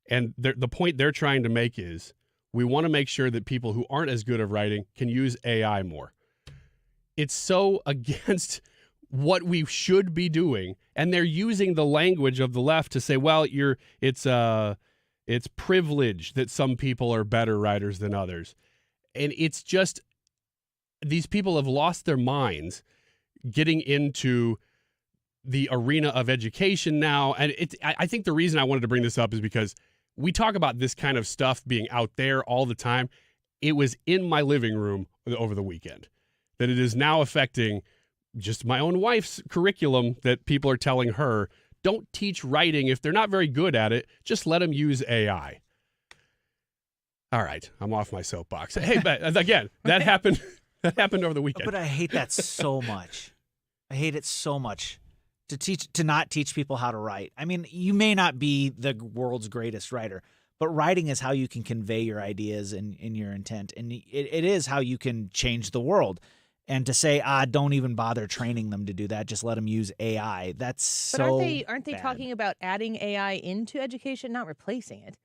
And the point they're trying to make is we want to make sure that people who aren't as good at writing can use AI more. It's so against what we should be doing, and they're using the language of the left to say, well, it's privilege that some people are better writers than others. And it's just these people have lost their minds getting into the arena of education now. And I think the reason I wanted to bring this up is because we talk about this kind of stuff being out there all the time. It was in my living room over the weekend that it is now affecting just my own wife's curriculum, that people are telling her, don't teach writing. If they're not very good at it, just let them use AI. All right, I'm off my soapbox. Hey, but again, that happened over the weekend. But I hate that so much. I hate it so much to not teach people how to write. I mean, you may not be the world's greatest writer, but writing is how you can convey your ideas and your intent. And it is how you can change the world. And to say, don't even bother training them to do that, just let them use AI. That's so aren't they bad. talking about adding AI into education, not replacing it?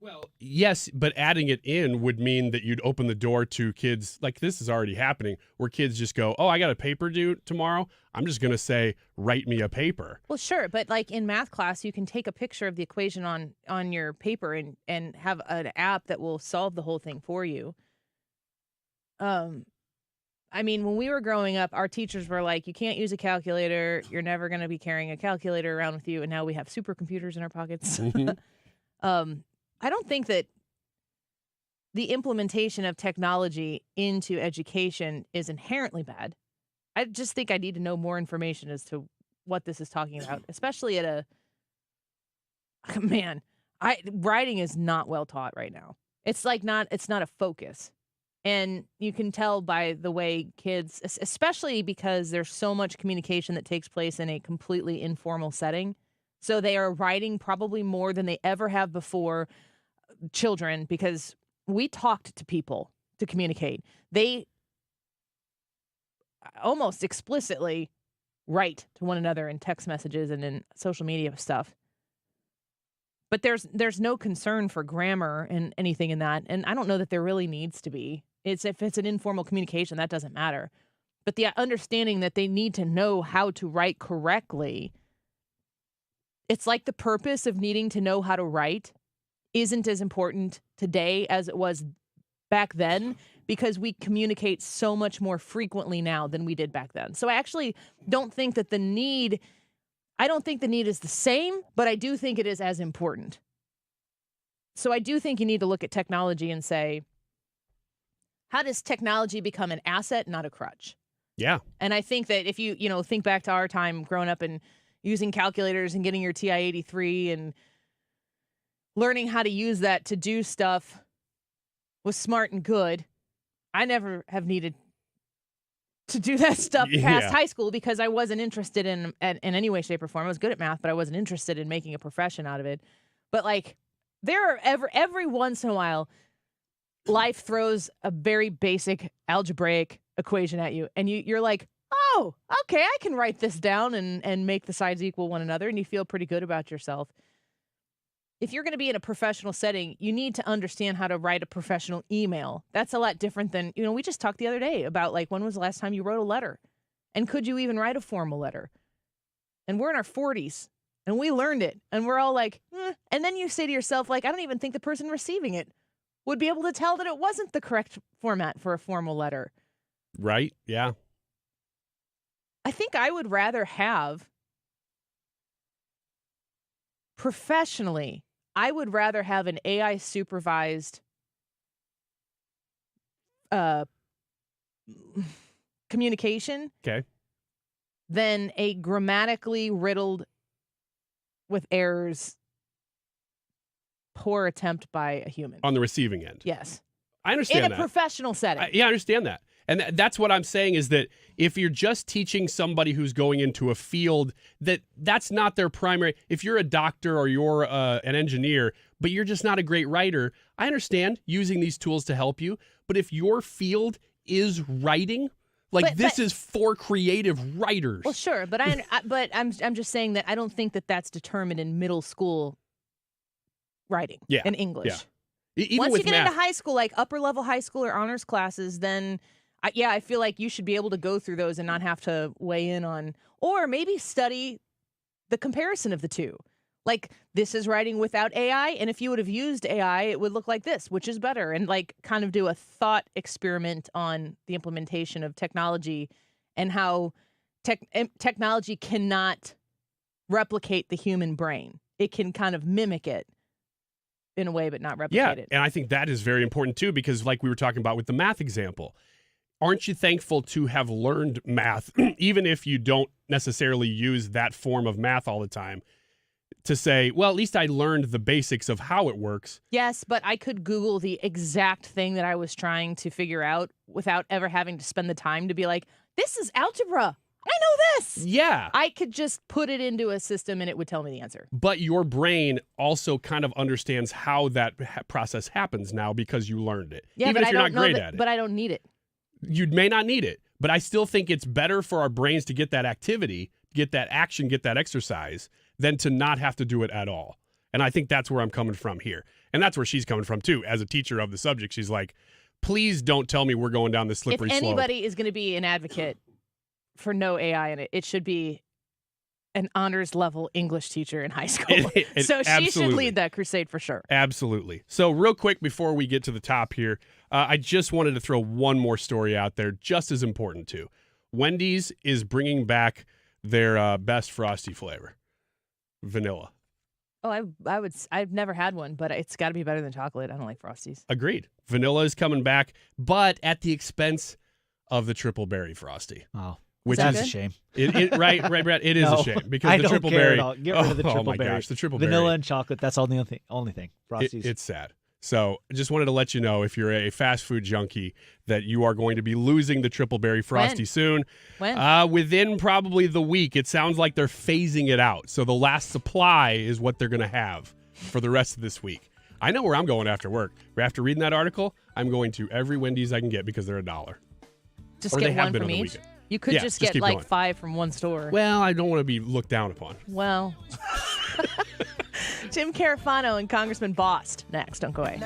Well, yes, but adding it in would mean that you'd open the door to kids, like this is already happening, where kids just go, oh, I got a paper due tomorrow. I'm just going to say, write me a paper. Well, sure, but like in math class, you can take a picture of the equation on your paper and have an app that will solve the whole thing for you. I mean, when we were growing up, our teachers were like, you can't use a calculator. You're never going to be carrying a calculator around with you. And now we have supercomputers in our pockets. I don't think that the implementation of technology into education is inherently bad. I just think I need to know more information as to what this is talking about, especially at writing is not well taught right now. It's not a focus. And you can tell by the way kids, especially because there's so much communication that takes place in a completely informal setting. So they are writing probably more than they ever have before, children, because we talked to people to communicate. They almost explicitly write to one another in text messages and in social media stuff. But there's no concern for grammar and anything in that. And I don't know that there really needs to be. If it's an informal communication, that doesn't matter. But the understanding that they need to know how to write correctly, it's like the purpose of needing to know how to write isn't as important today as it was back then, because we communicate so much more frequently now than we did back then. So I actually don't think that the need is the same, but I do think it is as important. So I do think you need to look at technology and say, how does technology become an asset, not a crutch? Yeah. And I think that if you think back to our time growing up and using calculators and getting your TI-83 and learning how to use that to do stuff was smart and good. I never have needed to do that stuff past high school because I wasn't interested in any way, shape, or form. I was good at math, but I wasn't interested in making a profession out of it. But like, there are every once in a while, life throws a very basic algebraic equation at you, and you're like, oh, okay, I can write this down and make the sides equal one another, and you feel pretty good about yourself. If you're going to be in a professional setting, you need to understand how to write a professional email. That's a lot different than, we just talked the other day about, like, when was the last time you wrote a letter? And could you even write a formal letter? And we're in our 40s, and we learned it, and we're all like, And then you say to yourself, like, I don't even think the person receiving it would be able to tell that it wasn't the correct format for a formal letter. Right? Yeah. I think I would rather have, professionally, I would rather have an AI supervised communication than a grammatically riddled with errors poor attempt by a human. On the receiving end. Yes. I understand that. In a professional setting. I understand that. And that's what I'm saying is that if you're just teaching somebody who's going into a field that's not their primary, if you're a doctor or you're an engineer, but you're just not a great writer, I understand using these tools to help you. But if your field is writing, Like, this is for creative writers. Well, sure, but I'm just saying that I don't think that that's determined in middle school writing and English. Yeah. Even Once with you get math, into high school, like upper level high school or honors classes, then I feel like you should be able to go through those and not have to weigh in on, or maybe study the comparison of the two. Like, this is writing without AI, and if you would have used AI, it would look like this, which is better, and like kind of do a thought experiment on the implementation of technology and how technology cannot replicate the human brain. It can kind of mimic it in a way, but not replicate it. And I think that is very important too, because like we were talking about with the math example, aren't you thankful to have learned math, even if you don't necessarily use that form of math all the time, to say, well, at least I learned the basics of how it works. Yes, but I could Google the exact thing that I was trying to figure out without ever having to spend the time to be like, this is algebra. I know this. Yeah. I could just put it into a system and it would tell me the answer. But your brain also kind of understands how that process happens now because you learned it. Yeah, even but if you're not great at it. But I don't need it. You may not need it, but I still think it's better for our brains to get that activity, get that action, get that exercise, than to not have to do it at all. And I think that's where I'm coming from here. And that's where she's coming from, too. As a teacher of the subject, she's like, please don't tell me we're going down this slippery slope. If anybody is going to be an advocate for no AI in it, it should be an honors level English teacher in high school. So she should lead that crusade for sure. Absolutely. So real quick before we get to the top here, I just wanted to throw one more story out there, just as important too. Wendy's is bringing back their best Frosty flavor, vanilla. Oh, I've never had one, but it's got to be better than chocolate. I don't like Frosties. Agreed. Vanilla is coming back, but at the expense of the triple berry Frosty. Oh. Which is a shame. Right, Brett. It is a shame because I the don't triple care berry. at all. Get rid of the triple oh my berry. gosh, the triple vanilla berry. and chocolate. That's all the only thing. Frosties. It's sad. So I just wanted to let you know, if you're a fast food junkie, that you are going to be losing the triple berry Frosty soon. When? Within probably the week. It sounds like they're phasing it out. So the last supply is what they're going to have for the rest of this week. I know where I'm going after work. After reading that article, I'm going to every Wendy's I can get because they're $1. Just Or get they have one been from on the each? weekend. You could Yeah, just get keep like going. 5 from one store. Well, I don't want to be looked down upon. Well. Tim Carafano and Congressman Bost next. Don't go away.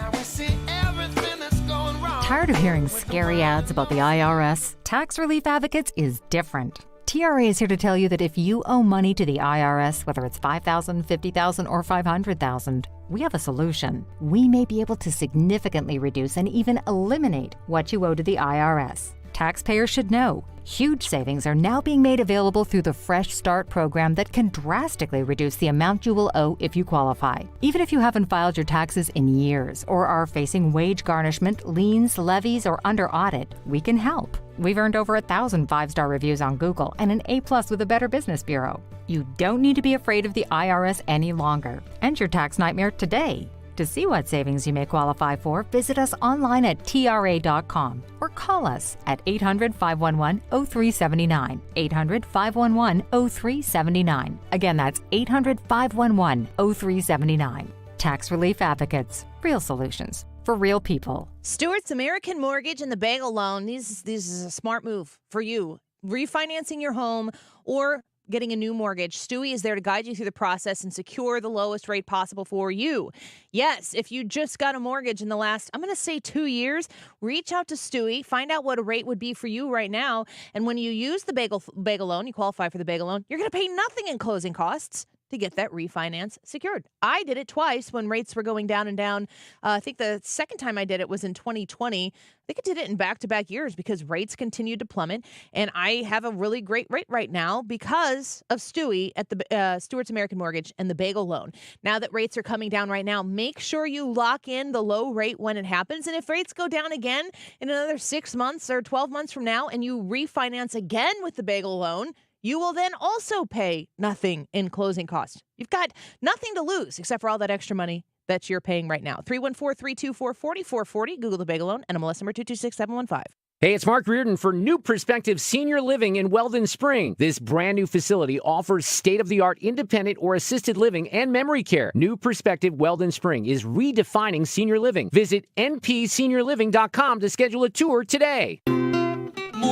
Tired of hearing scary ads about the IRS? Tax Relief Advocates is different. TRA is here to tell you that if you owe money to the IRS, whether it's $5,000, $50,000, or $500,000, we have a solution. We may be able to significantly reduce and even eliminate what you owe to the IRS. Taxpayers should know. Huge savings are now being made available through the Fresh Start program that can drastically reduce the amount you will owe if you qualify. Even if you haven't filed your taxes in years or are facing wage garnishment, liens, levies, or under audit, we can help. We've earned over 1,000 5-star reviews on Google and an A+ with the Better Business Bureau. You don't need to be afraid of the IRS any longer. End your tax nightmare today. To see what savings you may qualify for, visit us online at TRA.com or call us at 800-511-0379. 800-511-0379. Again, that's 800-511-0379. Tax Relief Advocates. Real solutions for real people. Stewart's American Mortgage and the Bagel Loan. This is a smart move for you. Refinancing your home or getting a new mortgage, Stewie is there to guide you through the process and secure the lowest rate possible for you. Yes, if you just got a mortgage in the last, I'm going to say 2 years, reach out to Stewie, find out what a rate would be for you right now. And when you use the bagel loan, you qualify for the bagel loan, you're going to pay nothing in closing costs to get that refinance secured. I did it twice when rates were going down and down. I think the second time I did it was in 2020. I think I did it in back-to-back years because rates continued to plummet. And I have a really great rate right now because of Stewie at the Stewart's American Mortgage and the Bagel Loan. Now that rates are coming down right now, make sure you lock in the low rate when it happens. And if rates go down again in another 6 months or 12 months from now and you refinance again with the Bagel Loan, you will then also pay nothing in closing costs. You've got nothing to lose except for all that extra money that you're paying right now. 314-324-4440. Google the Bagel Loan. NMLS number 226715. Hey, it's Mark Reardon for New Perspective Senior Living in Weldon Spring. This brand new facility offers state-of-the-art independent or assisted living and memory care. New Perspective Weldon Spring is redefining senior living. Visit npseniorliving.com to schedule a tour today.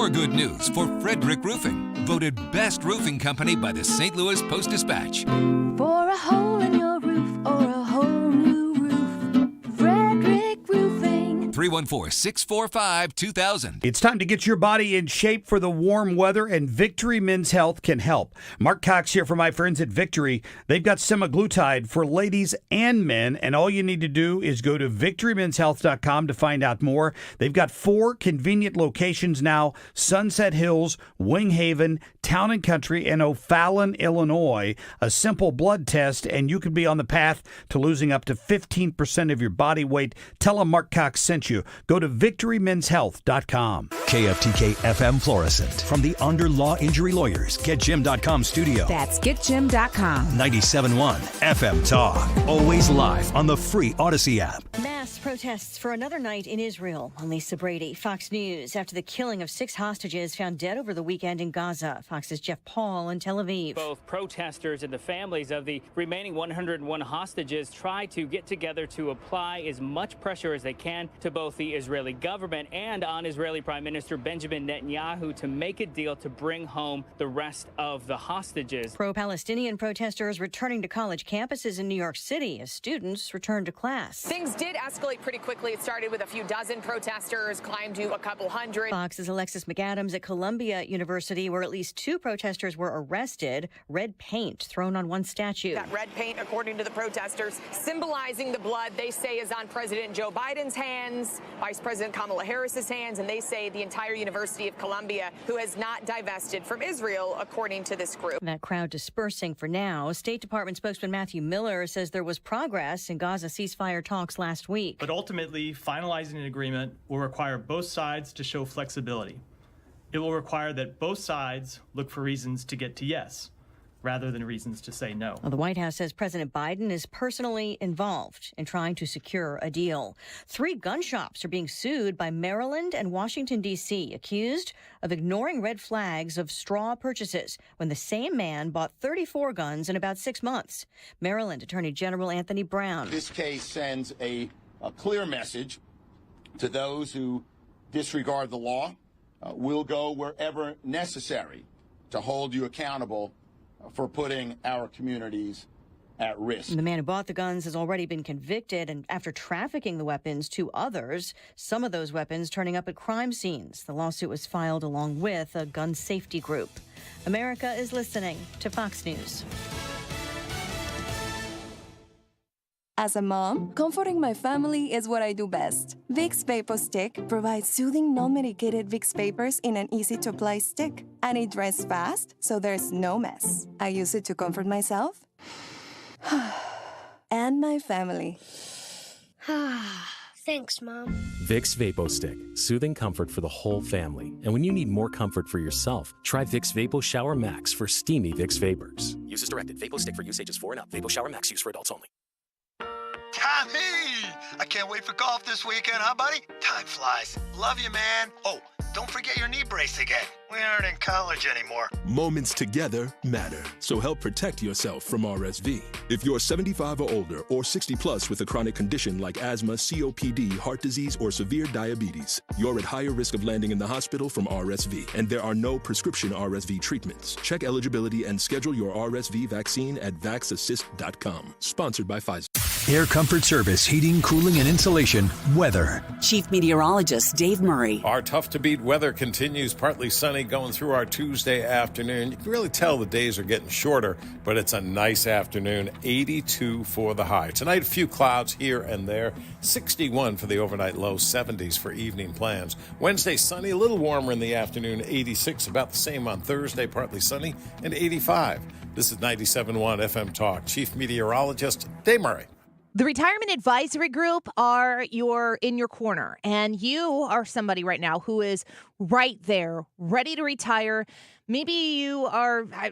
More good news for Frederick Roofing, voted best roofing company by the St. Louis Post-Dispatch. For a hole in your roof or a whole new roof, Frederick Roofing. 314-645-2000. It's time to get your body in shape for the warm weather, and Victory Men's Health can help. Mark Cox here for my friends at Victory. They've got semaglutide for ladies and men, and all you need to do is go to victorymenshealth.com to find out more. They've got 4 convenient locations now: Sunset Hills, Wing Haven, Town and Country, and O'Fallon, Illinois. A simple blood test, and you could be on the path to losing up to 15% of your body weight. Tell them Mark Cox sent you. Go to victorymenshealth.com. KFTK FM Florissant. From the Under Law Injury Lawyers, GetJim.com studio. That's GetJim.com. 97.1 FM Talk. Always live on the free Odyssey app. Mass protests for another night in Israel. I'm Lisa Brady, Fox News. After the killing of 6 hostages found dead over the weekend in Gaza. Fox's Jeff Paul in Tel Aviv. Both protesters and the families of the remaining 101 hostages try to get together to apply as much pressure as they can to both the Israeli government and on Israeli Prime Minister Benjamin Netanyahu to make a deal to bring home the rest of the hostages. Pro-Palestinian protesters returning to college campuses in New York City as students return to class. Things did escalate pretty quickly. It started with a few dozen protesters, climbed to a couple hundred. Fox's Alexis McAdams at Columbia University, where at least 2 protesters were arrested. Red paint thrown on one statue. That red paint, according to the protesters, symbolizing the blood they say is on President Joe Biden's hands, Vice President Kamala Harris's hands, and they say the entire University of Columbia, who has not divested from Israel, according to this group. That crowd dispersing for now. State Department spokesman Matthew Miller says there was progress in Gaza ceasefire talks last week. But ultimately, finalizing an agreement will require both sides to show flexibility. It will require that both sides look for reasons to get to yes, rather than reasons to say no. Well, the White House says President Biden is personally involved in trying to secure a deal. 3 gun shops are being sued by Maryland and Washington, D.C., accused of ignoring red flags of straw purchases when the same man bought 34 guns in about 6 months. Maryland Attorney General Anthony Brown. This case sends a clear message to those who disregard the law. We'll go wherever necessary to hold you accountable for putting our communities at risk. The man who bought the guns has already been convicted, and after trafficking the weapons to others, some of those weapons turning up at crime scenes. The lawsuit was filed along with a gun safety group. America is listening to Fox News. As a mom, comforting my family is what I do best. Vicks Vapor Stick provides soothing, non-medicated Vicks vapors in an easy-to-apply stick. And it dries fast, so there's no mess. I use it to comfort myself and my family. Thanks, Mom. Vicks Vapo Stick, soothing comfort for the whole family. And when you need more comfort for yourself, try Vicks Vapo Shower Max for steamy Vicks vapors. Use as directed. Vapo Stick for use ages 4 and up. Vapo Shower Max use for adults only. Tommy! I can't wait for golf this weekend, huh, buddy? Time flies. Love you, man. Oh, don't forget your knee brace again. We aren't in college anymore. Moments together matter, so help protect yourself from RSV. If you're 75 or older or 60 plus with a chronic condition like asthma, COPD, heart disease, or severe diabetes, you're at higher risk of landing in the hospital from RSV, and there are no prescription RSV treatments. Check eligibility and schedule your RSV vaccine at vaxassist.com. Sponsored by Pfizer. Air Comfort Service, heating, cooling, and insulation. Weather. Chief Meteorologist Dave Murray. Our tough-to-beat weather continues, partly sunny going through our Tuesday afternoon. You can really tell the days are getting shorter, but it's a nice afternoon. 82 for the high. Tonight, a few clouds here and there. 61 for the overnight low, 70s for evening plans. Wednesday, sunny, a little warmer in the afternoon, 86. About the same on Thursday, partly sunny, and 85. This is 97.1 FM Talk. Chief Meteorologist Dave Murray. The Retirement Advisory Group are in your corner, and you are somebody right now who is right there, ready to retire. Maybe you are, I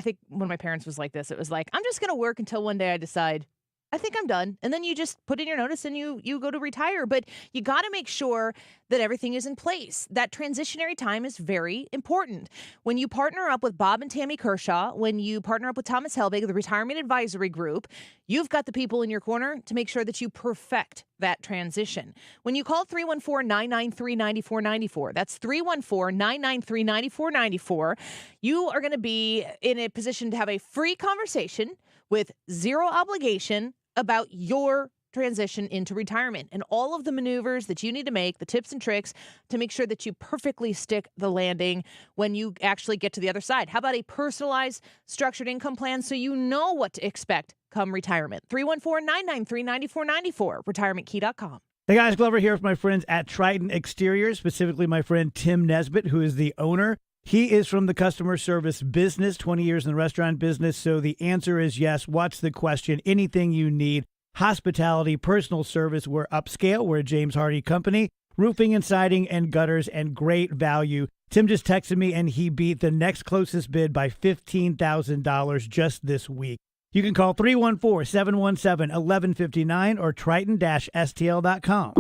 think when my parents was like this, it was like, I'm just going to work until one day I decide I think I'm done. And then you just put in your notice and you go to retire. But you got to make sure that everything is in place. That transitionary time is very important. When you partner up with Bob and Tammy Kershaw, when you partner up with Thomas Helbig, the Retirement Advisory Group, you've got the people in your corner to make sure that you perfect that transition. When you call 314-993-9494, that's 314-993-9494, you are going to be in a position to have a free conversation with zero obligation about your transition into retirement and all of the maneuvers that you need to make, the tips and tricks to make sure that you perfectly stick the landing when you actually get to the other side. How about a personalized structured income plan so you know what to expect come retirement? 314-993-9494, retirementkey.com. Hey guys, Glover here with my friends at Triton Exteriors, specifically my friend Tim Nesbitt, who is the owner. He is from the customer service business, 20 years in the restaurant business. So the answer is yes. What's the question? Anything you need. Hospitality, personal service. We're upscale. We're a James Hardy company. Roofing and siding and gutters and great value. Tim just texted me and he beat the next closest bid by $15,000 just this week. You can call 314-717-1159 or triton-stl.com.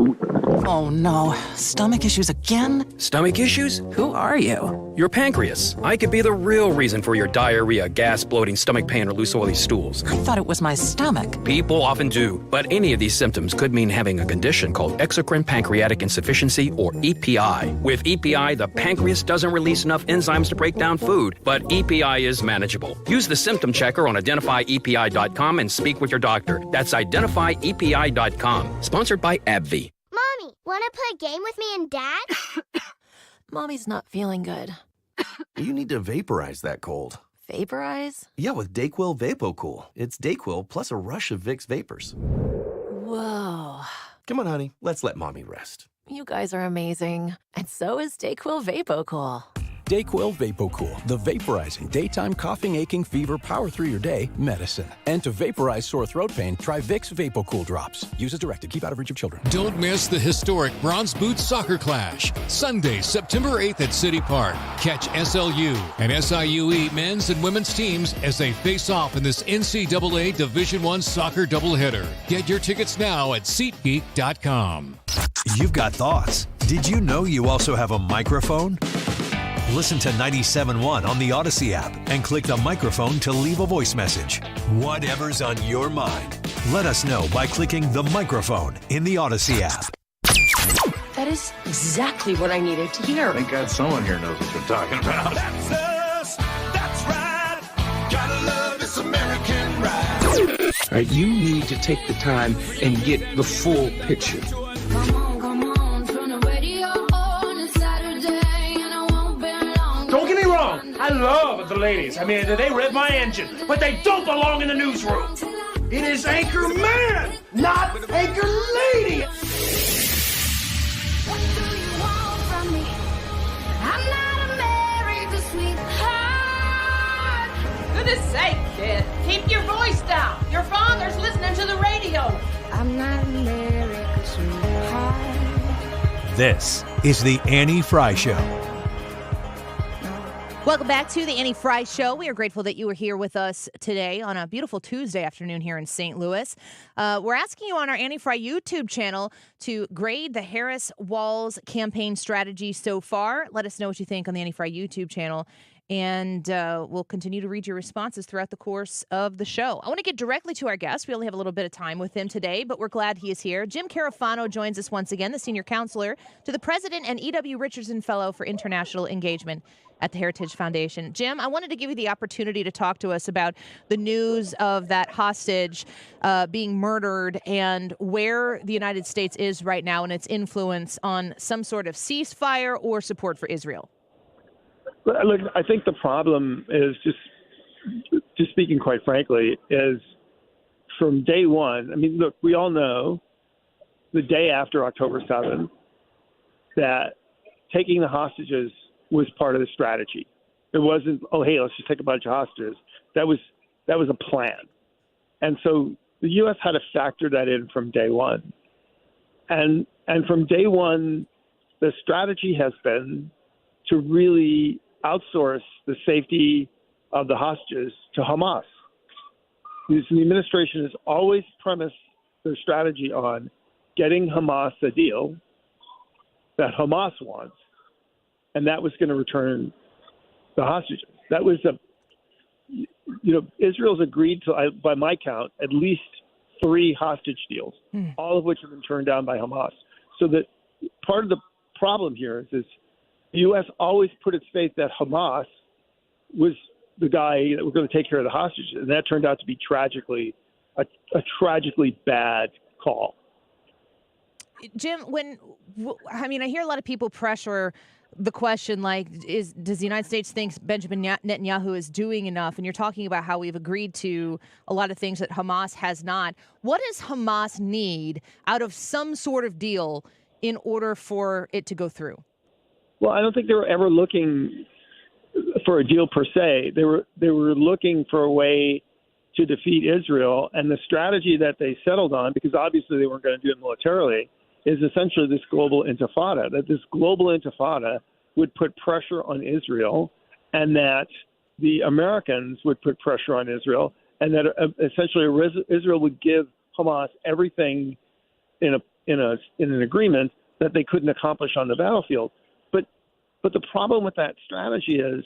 Oh no, stomach issues again? Stomach issues? Who are you? Your pancreas. I could be the real reason for your diarrhea, gas, bloating, stomach pain, or loose oily stools. I thought it was my stomach. People often do, but any of these symptoms could mean having a condition called exocrine pancreatic insufficiency, or EPI. With EPI, the pancreas doesn't release enough enzymes to break down food, but EPI is manageable. Use the symptom checker on identifyepi.com and speak with your doctor. That's identifyepi.com. Sponsored by AbbVie. Mommy, want to play a game with me and Dad? Mommy's not feeling good. You need to vaporize that cold. Vaporize? Yeah, with DayQuil VapoCool. It's DayQuil plus a rush of Vicks vapors. Whoa. Come on, honey. Let's let Mommy rest. You guys are amazing. And so is DayQuil VapoCool. DayQuil VapoCool, the vaporizing daytime coughing, aching, fever, power through your day medicine. And to vaporize sore throat pain, try Vicks VapoCool drops. Use as directed. Keep out of reach of children. Don't miss the historic Bronze Boots Soccer Clash, Sunday, September 8th at City Park. Catch SLU and SIUE men's and women's teams as they face off in this NCAA Division I soccer doubleheader. Get your tickets now at SeatGeek.com. You've got thoughts. Did you know you also have a microphone? Listen to 97.1 on the Odyssey app and click the microphone to leave a voice message. Whatever's on your mind, let us know by clicking the microphone in the Odyssey app. That is exactly what I needed to hear. Thank God someone here knows what you're talking about. That's us. That's right. Gotta love this American ride. All right, you need to take the time and get the full picture. Don't get me wrong, I love the ladies. I mean, they rev my engine, but they don't belong in the newsroom. It is Anchor Man, not Anchor Lady. What do you want from me? I'm not a married to sweetheart. Goodness sake, kid, keep your voice down. Your father's listening to the radio. I'm not a married to sweetheart. This is the Annie Fry Show. Welcome back to the Annie Fry Show. We are grateful that you are here with us today on a beautiful Tuesday afternoon here in St. Louis. We're asking you on our Annie Fry YouTube channel to grade the Harris-Walz campaign strategy so far. Let us know what you think on the Annie Fry YouTube channel, and we'll continue to read your responses throughout the course of the show. I want to get directly to our guest. We only have a little bit of time with him today, but we're glad he is here. Jim Carafano joins us once again, the senior counselor to the president and E.W. Richardson Fellow for International Engagement at the Heritage Foundation. Jim, I wanted to give you the opportunity to talk to us about the news of that hostage being murdered and where the United States is right now and its influence on some sort of ceasefire or support for Israel. Look, I think the problem is just speaking quite frankly, is from day one. I mean, look, we all know the day after October 7th that taking the hostages was part of the strategy. It wasn't, oh, hey, let's just take a bunch of hostages. That was a plan. And so the U.S. had to factor that in from day one. And from day one, the strategy has been to really outsource the safety of the hostages to Hamas. The administration has always premised their strategy on getting Hamas a deal that Hamas wants, and that was going to return the hostages. That was Israel's agreed to, by my count, at least 3 hostage deals, all of which have been turned down by Hamas. So that part of the problem here is the U.S. always put its faith that Hamas was the guy that was going to take care of the hostages, and that turned out to be a tragically bad call. Jim, I hear a lot of people pressure the question, like, does the United States think Benjamin Netanyahu is doing enough? And you're talking about how we've agreed to a lot of things that Hamas has not. What does Hamas need out of some sort of deal in order for it to go through? Well, I don't think they were ever looking for a deal per se. They were looking for a way to defeat Israel, and the strategy that they settled on, because obviously they weren't going to do it militarily, is essentially this global intifada, that this global intifada would put pressure on Israel, and that the Americans would put pressure on Israel, and that essentially Israel would give Hamas everything in an agreement that they couldn't accomplish on the battlefield. But the problem with that strategy is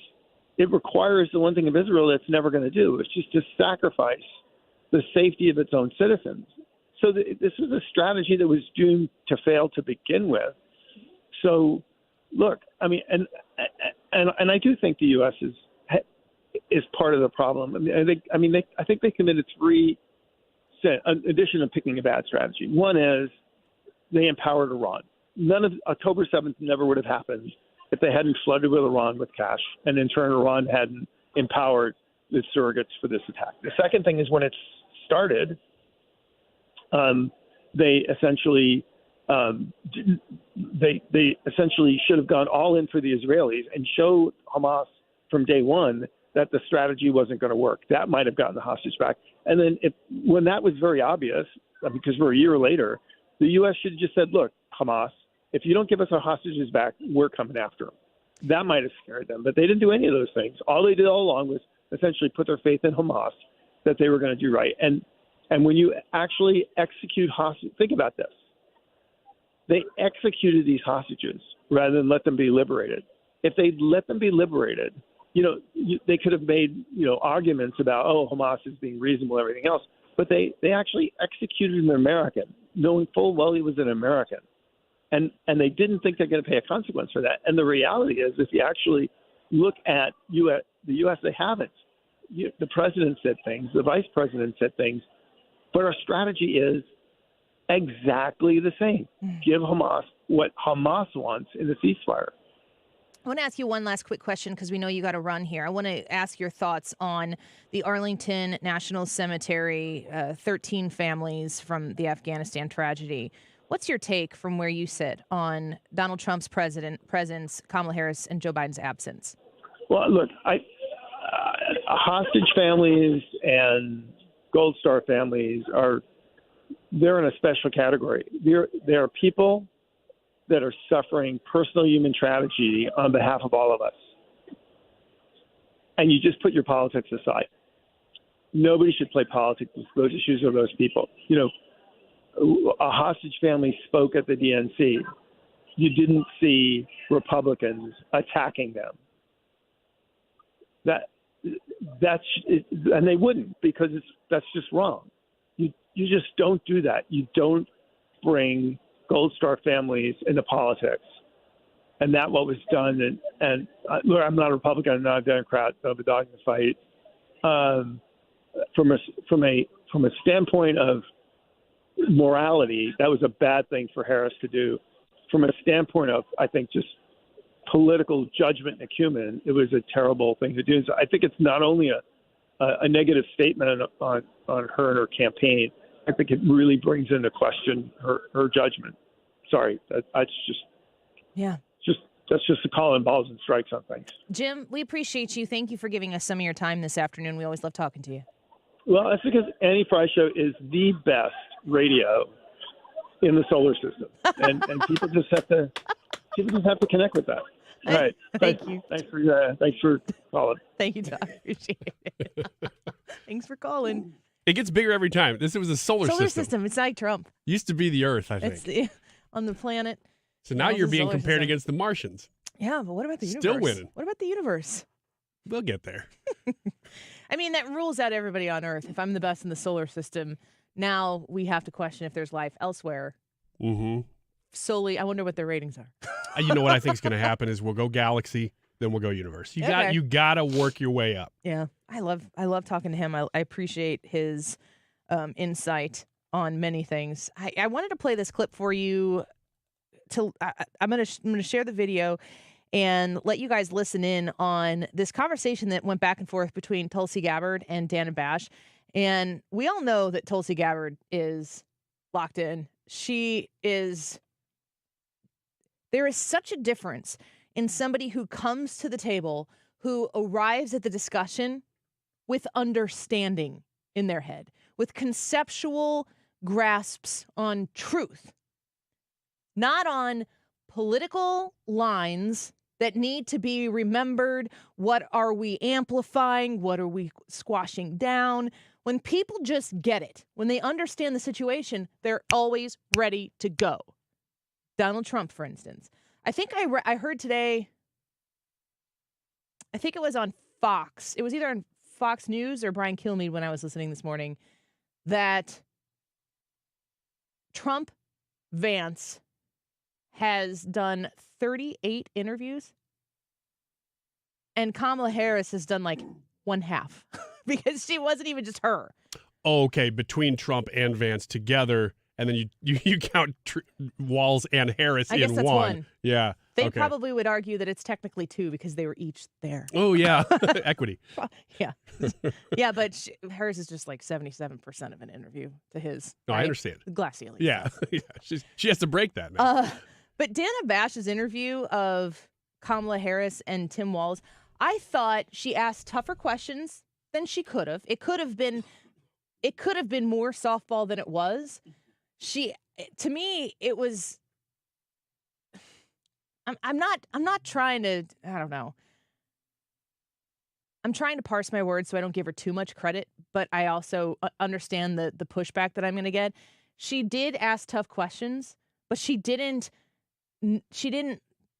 it requires the one thing of Israel that's never going to do, it's just to sacrifice the safety of its own citizens. So this was a strategy that was doomed to fail to begin with. So, look, I mean, and I do think the U.S. is part of the problem. I think they committed 3 sins, in addition to picking a bad strategy. One is they empowered Iran. None of October 7th never would have happened if they hadn't flooded with Iran with cash, and in turn Iran hadn't empowered the surrogates for this attack. The second thing is when it started, they essentially should have gone all in for the Israelis and showed Hamas from day one that the strategy wasn't going to work. That might have gotten the hostage back. And then when that was very obvious, because we're a year later, the U.S. should have just said, look, Hamas, if you don't give us our hostages back, we're coming after them. That might have scared them, but they didn't do any of those things. All they did all along was essentially put their faith in Hamas that they were going to do right. And when you actually execute hostages, think about this. They executed these hostages rather than let them be liberated. If they'd let them be liberated, they could have made, arguments about, Hamas is being reasonable, everything else. But they actually executed an American, knowing full well he was an American. And they didn't think they're going to pay a consequence for that. And the reality is, if you actually look at the U.S., they haven't. The president said things, the vice president said things, but our strategy is exactly the same. Give Hamas what Hamas wants in the ceasefire. I want to ask you one last quick question because we know you got to run here. I want to ask your thoughts on the Arlington National Cemetery, 13 families from the Afghanistan tragedy. What's your take from where you sit on Donald Trump's presence, Kamala Harris, and Joe Biden's absence? Well, look, hostage families and Gold Star families they're in a special category. They are people that are suffering personal human tragedy on behalf of all of us. And you just put your politics aside. Nobody should play politics with those issues or those people. A hostage family spoke at the DNC. You didn't see Republicans attacking them. And they wouldn't, because that's just wrong. You just don't do that. You don't bring Gold Star families into politics. And that's what was done. And look, I'm not a Republican, I'm not a Democrat, so I'm a dog in the fight. From a standpoint of morality, that was a bad thing for Harris to do. From a standpoint of, I think, just political judgment and acumen, it was a terrible thing to do. So I think it's not only a negative statement on her and her campaign. I think it really brings into question her judgment. Sorry, that's just a call in balls and strikes on things. Jim, we appreciate you. Thank you for giving us some of your time this afternoon. We always love talking to you. Well, that's because Annie Fry Show is the best radio in the solar system, and people just have to connect with that. All right. Thank you. Thanks for calling. Thank you, Doc. Appreciate it. Thanks for calling. It gets bigger every time. This was a solar system. It's like Trump. Used to be the Earth, I think. It's on the planet. So now you're being compared against the Martians. Yeah, but what about the universe? Still winning. What about the universe? We'll get there. I mean, that rules out everybody on Earth. If I'm the best in the solar system, now we have to question if there's life elsewhere. Mm-hmm. Solely, I wonder what their ratings are. You know what I think is going to happen is we'll go galaxy, then we'll go universe. You got to work your way up. Yeah, I love talking to him. I appreciate his insight on many things. I wanted to play this clip for you. I'm gonna share the video and let you guys listen in on this conversation that went back and forth between Tulsi Gabbard and Dana Bash. And we all know that Tulsi Gabbard is locked in. There is such a difference in somebody who comes to the table, who arrives at the discussion with understanding in their head, with conceptual grasps on truth, not on political lines that need to be remembered. What are we amplifying? What are we squashing down? When people just get it, when they understand the situation, they're always ready to go. Donald Trump, for instance. I think I heard today, I think it was on Fox. It was either on Fox News or Brian Kilmeade when I was listening this morning, that Trump Vance has done 38 interviews and Kamala Harris has done like one half because she wasn't even just her. Oh, okay, between Trump and Vance together, and then you count Walz and Harris I guess in that's one. Yeah. They probably would argue that it's technically two because they were each there. Oh, yeah. Equity. Yeah. Yeah, but hers is just like 77% of an interview to his. No, right? I understand. Glass ceiling. Yeah. Yeah. She has to break that now. But Dana Bash's interview of Kamala Harris and Tim Walz, I thought she asked tougher questions than she could have. It could have been more softball than it was. To me, it was. I'm not trying to. I don't know. I'm trying to parse my words so I don't give her too much credit, but I also understand the pushback that I'm going to get. She did ask tough questions, but she didn't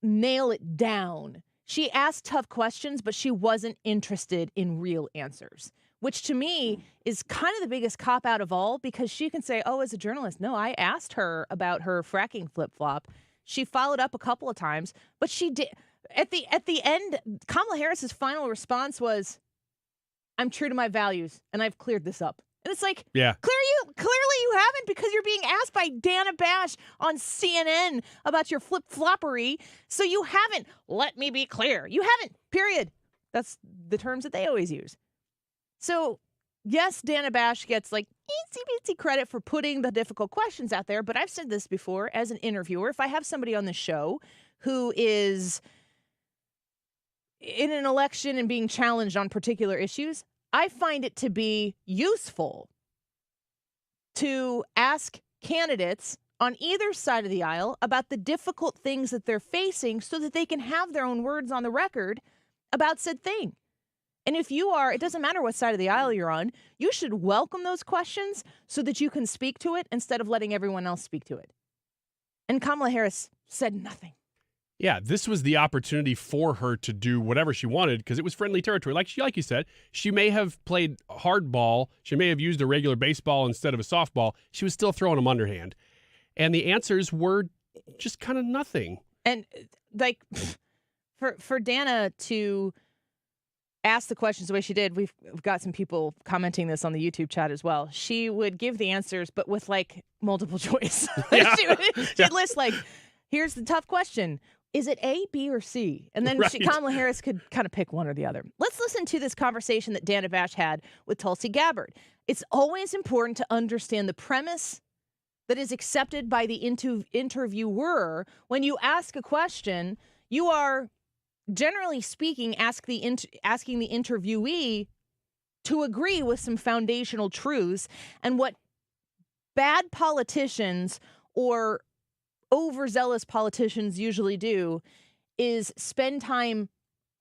nail it down. She asked tough questions, but she wasn't interested in real answers, which to me is kind of the biggest cop-out of all, because she can say, oh, as a journalist, no, I asked her about her fracking flip-flop. She followed up a couple of times, but she did. At the end, Kamala Harris's final response was, I'm true to my values, and I've cleared this up. And it's like, yeah. Clearly you haven't, because you're being asked by Dana Bash on CNN about your flip-floppery, so you haven't. Let me be clear. You haven't, period. That's the terms that they always use. So, yes, Dana Bash gets like itsy-bitsy credit for putting the difficult questions out there, but I've said this before as an interviewer. If I have somebody on the show who is in an election and being challenged on particular issues, I find it to be useful to ask candidates on either side of the aisle about the difficult things that they're facing so that they can have their own words on the record about said thing. And if you are, it doesn't matter what side of the aisle you're on, you should welcome those questions so that you can speak to it instead of letting everyone else speak to it. And Kamala Harris said nothing. Yeah, this was the opportunity for her to do whatever she wanted because it was friendly territory. Like you said, she may have played hardball. She may have used a regular baseball instead of a softball. She was still throwing them underhand. And the answers were just kind of nothing. And like for Dana to ask the questions the way she did, we've got some people commenting this on the YouTube chat as well. She would give the answers, but with like multiple choice. Yeah. She'd list like, here's the tough question. Is it A, B, or C? And then Right. Kamala Harris could kind of pick one or the other. Let's listen to this conversation that Dana Bash had with Tulsi Gabbard. It's always important to understand the premise that is accepted by the interviewer. When you ask a question, you are, generally speaking, asking the interviewee to agree with some foundational truths. And what bad politicians or overzealous politicians usually do is spend time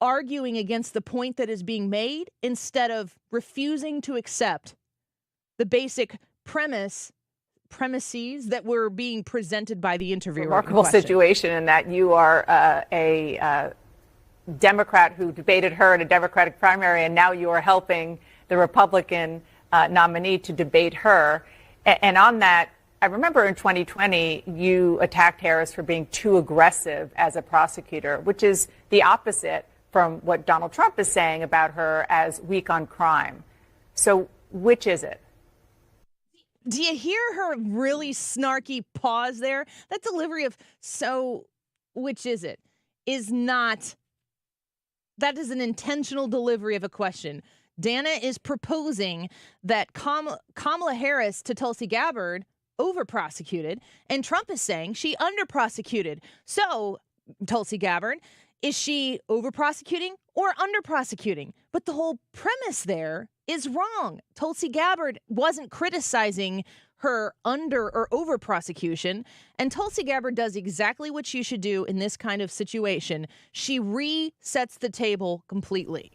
arguing against the point that is being made instead of refusing to accept the basic premises that were being presented by the interviewer. Remarkable situation in that you are a Democrat who debated her in a Democratic primary, and now you are helping the Republican nominee to debate her. And on that, I remember in 2020, you attacked Harris for being too aggressive as a prosecutor, which is the opposite from what Donald Trump is saying about her as weak on crime. So which is it? Do you hear her really snarky pause there? That delivery of, so which is it? That is an intentional delivery of a question. Dana is proposing that Kamala Harris to Tulsi Gabbard over-prosecuted, and Trump is saying she under-prosecuted. So, Tulsi Gabbard, is she over-prosecuting or under-prosecuting? But the whole premise there is wrong. Tulsi Gabbard wasn't criticizing her under or over prosecution, and Tulsi Gabbard does exactly what she should do in this kind of situation. She resets the table completely.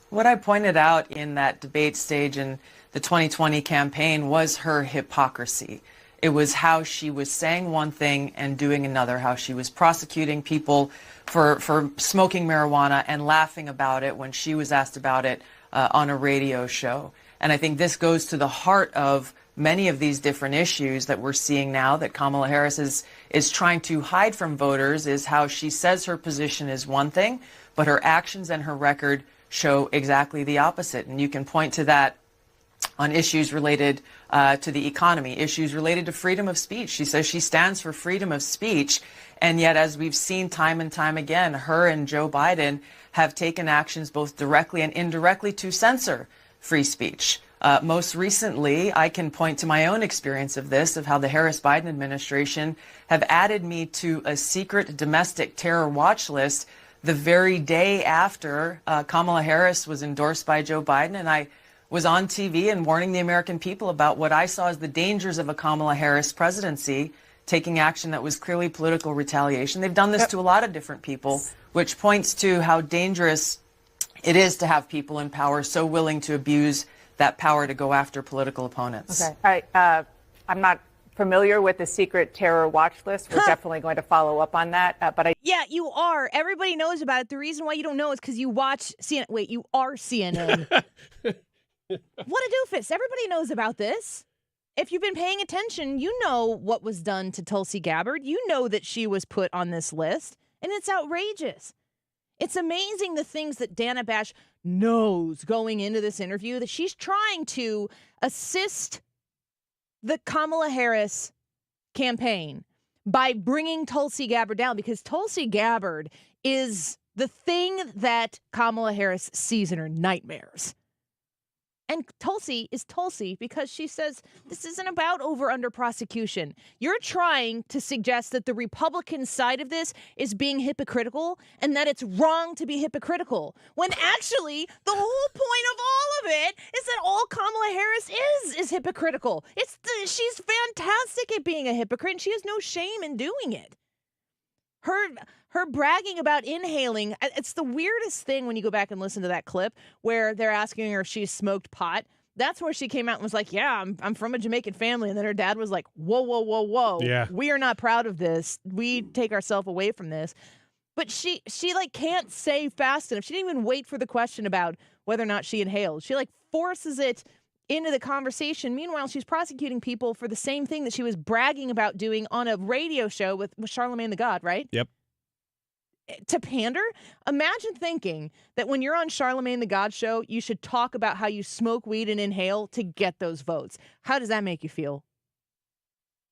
What I pointed out in that debate stage in the 2020 campaign was her hypocrisy. It was how she was saying one thing and doing another, how she was prosecuting people for smoking marijuana and laughing about it when she was asked about it on a radio show. And I think this goes to the heart of many of these different issues that we're seeing now that Kamala Harris is trying to hide from voters, is how she says her position is one thing, but her actions and her record show exactly the opposite. And you can point to that on issues related to the economy, issues related to freedom of speech. She says she stands for freedom of speech. And yet, as we've seen time and time again, her and Joe Biden have taken actions both directly and indirectly to censor free speech. Most recently, I can point to my own experience of this, of how the Harris-Biden administration have added me to a secret domestic terror watch list the very day after Kamala Harris was endorsed by Joe Biden. And I was on TV and warning the American people about what I saw as the dangers of a Kamala Harris presidency, taking action that was clearly political retaliation. They've done this to a lot of different people, which points to how dangerous it is to have people in power so willing to abuse that power to go after political opponents. Okay. I'm not familiar with the secret terror watch list. We're definitely going to follow up on that. Yeah, you are. Everybody knows about it. The reason why you don't know is because you watch CNN. Wait, you are CNN. What a doofus. Everybody knows about this. If you've been paying attention, you know what was done to Tulsi Gabbard. You know that she was put on this list, and it's outrageous. It's amazing the things that Dana Bash knows going into this interview, that she's trying to assist the Kamala Harris campaign by bringing Tulsi Gabbard down, because Tulsi Gabbard is the thing that Kamala Harris sees in her nightmares. And Tulsi is Tulsi because she says this isn't about over-under prosecution. You're trying to suggest that the Republican side of this is being hypocritical and that it's wrong to be hypocritical, when actually the whole point of all of it is that all Kamala Harris is hypocritical. She's fantastic at being a hypocrite, and she has no shame in doing it. Her bragging about inhaling, it's the weirdest thing when you go back and listen to that clip where they're asking her if she's smoked pot. That's where she came out and was like, yeah, I'm from a Jamaican family. And then her dad was like, whoa. Yeah. We are not proud of this. We take ourselves away from this. But she like can't say fast enough. She didn't even wait for the question about whether or not she inhaled. She like forces it into the conversation. Meanwhile, she's prosecuting people for the same thing that she was bragging about doing on a radio show with Charlamagne the God, right? Yep. To pander? Imagine thinking that when you're on Charlamagne the God show, you should talk about how you smoke weed and inhale to get those votes. How does that make you feel,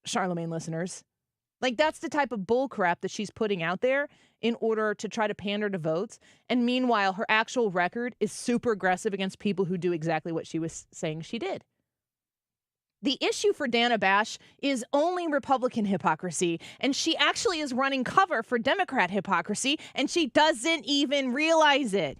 Charlamagne listeners? Like, that's the type of bull crap that she's putting out there in order to try to pander to votes. And meanwhile, her actual record is super aggressive against people who do exactly what she was saying she did. The issue for Dana Bash is only Republican hypocrisy, and she actually is running cover for Democrat hypocrisy, and she doesn't even realize it.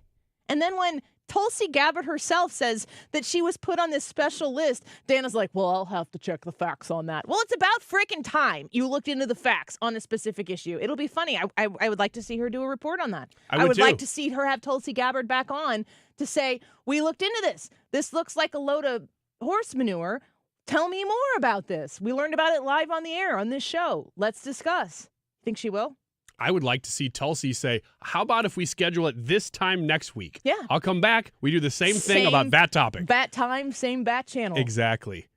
And then when Tulsi Gabbard herself says that she was put on this special list, Dana's like, well, I'll have to check the facts on that. Well, it's about frickin' time you looked into the facts on a specific issue. It'll be funny. I would like to see her do a report on that. I would like to see her have Tulsi Gabbard back on to say, we looked into this. This looks like a load of horse manure. Tell me more about this. We learned about it live on the air on this show. Let's discuss. Think she will? I would like to see Tulsi say, how about if we schedule it this time next week? Yeah. I'll come back. We do the same thing about that topic. Bat time, same bat channel. Exactly.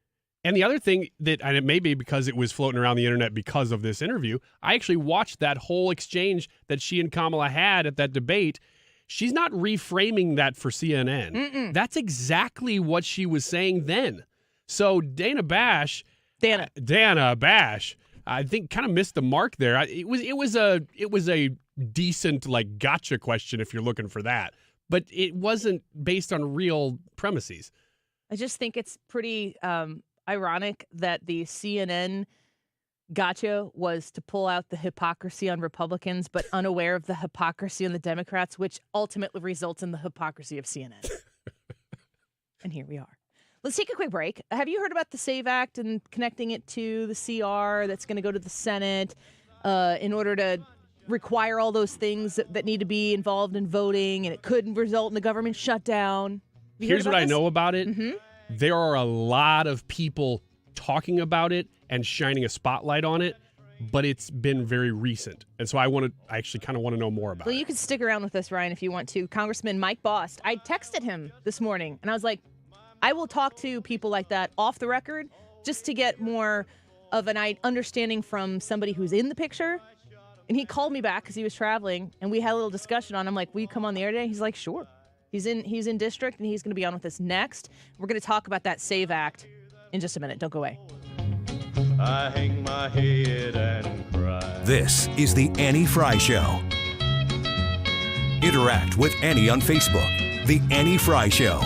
And the other thing and it may be because it was floating around the internet because of this interview, I actually watched that whole exchange that she and Kamala had at that debate. She's not reframing that for CNN. That's exactly what she was saying then. So Dana Bash, I think kind of missed the mark there. It was a decent like gotcha question if you're looking for that, but it wasn't based on real premises. I just think it's pretty ironic that the CNN gotcha was to pull out the hypocrisy on Republicans, but unaware of the hypocrisy on the Democrats, which ultimately results in the hypocrisy of CNN. And here we are. Let's take a quick break. Have you heard about the SAVE Act and connecting it to the CR that's going to go to the Senate in order to require all those things that need to be involved in voting, and it could result in the government shutdown? Here's what I know about it. Mm-hmm. There are a lot of people talking about it and shining a spotlight on it, but it's been very recent. And so I actually kind of want to know more about it. Well, you can stick around with us, Ryan, if you want to. Congressman Mike Bost, I texted him this morning, and I was like, I will talk to people like that off the record just to get more of an understanding from somebody who's in the picture. And he called me back because he was traveling, and we had a little discussion on. I'm like, will you come on the air today? He's like, sure. He's in district, and he's going to be on with us next. We're going to talk about that SAVE Act in just a minute. Don't go away. I hang my head and cry. This is the Annie Fry Show. Interact with Annie on Facebook. The Annie Fry Show.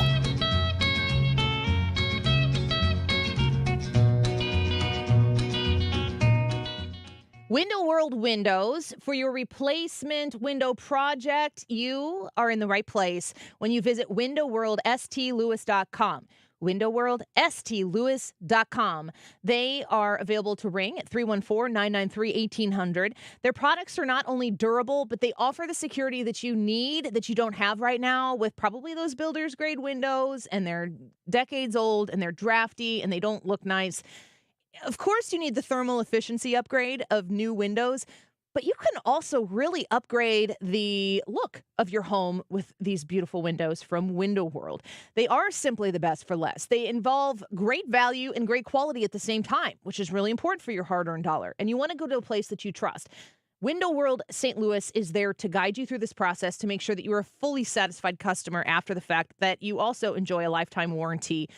Window World Windows. For your replacement window project, you are in the right place when you visit windowworldstlewis.com. windowworldstlewis.com. They are available to ring at 314-993-1800. Their products are not only durable, but they offer the security that you need that you don't have right now with probably those builder's grade windows, and they're decades old and they're drafty and they don't look nice. Of course, you need the thermal efficiency upgrade of new windows, but you can also really upgrade the look of your home with these beautiful windows from Window World. They are simply the best for less. They involve great value and great quality at the same time, which is really important for your hard-earned dollar. And you want to go to a place that you trust. Window World St. Louis is there to guide you through this process to make sure that you're a fully satisfied customer after the fact, that you also enjoy a lifetime warranty.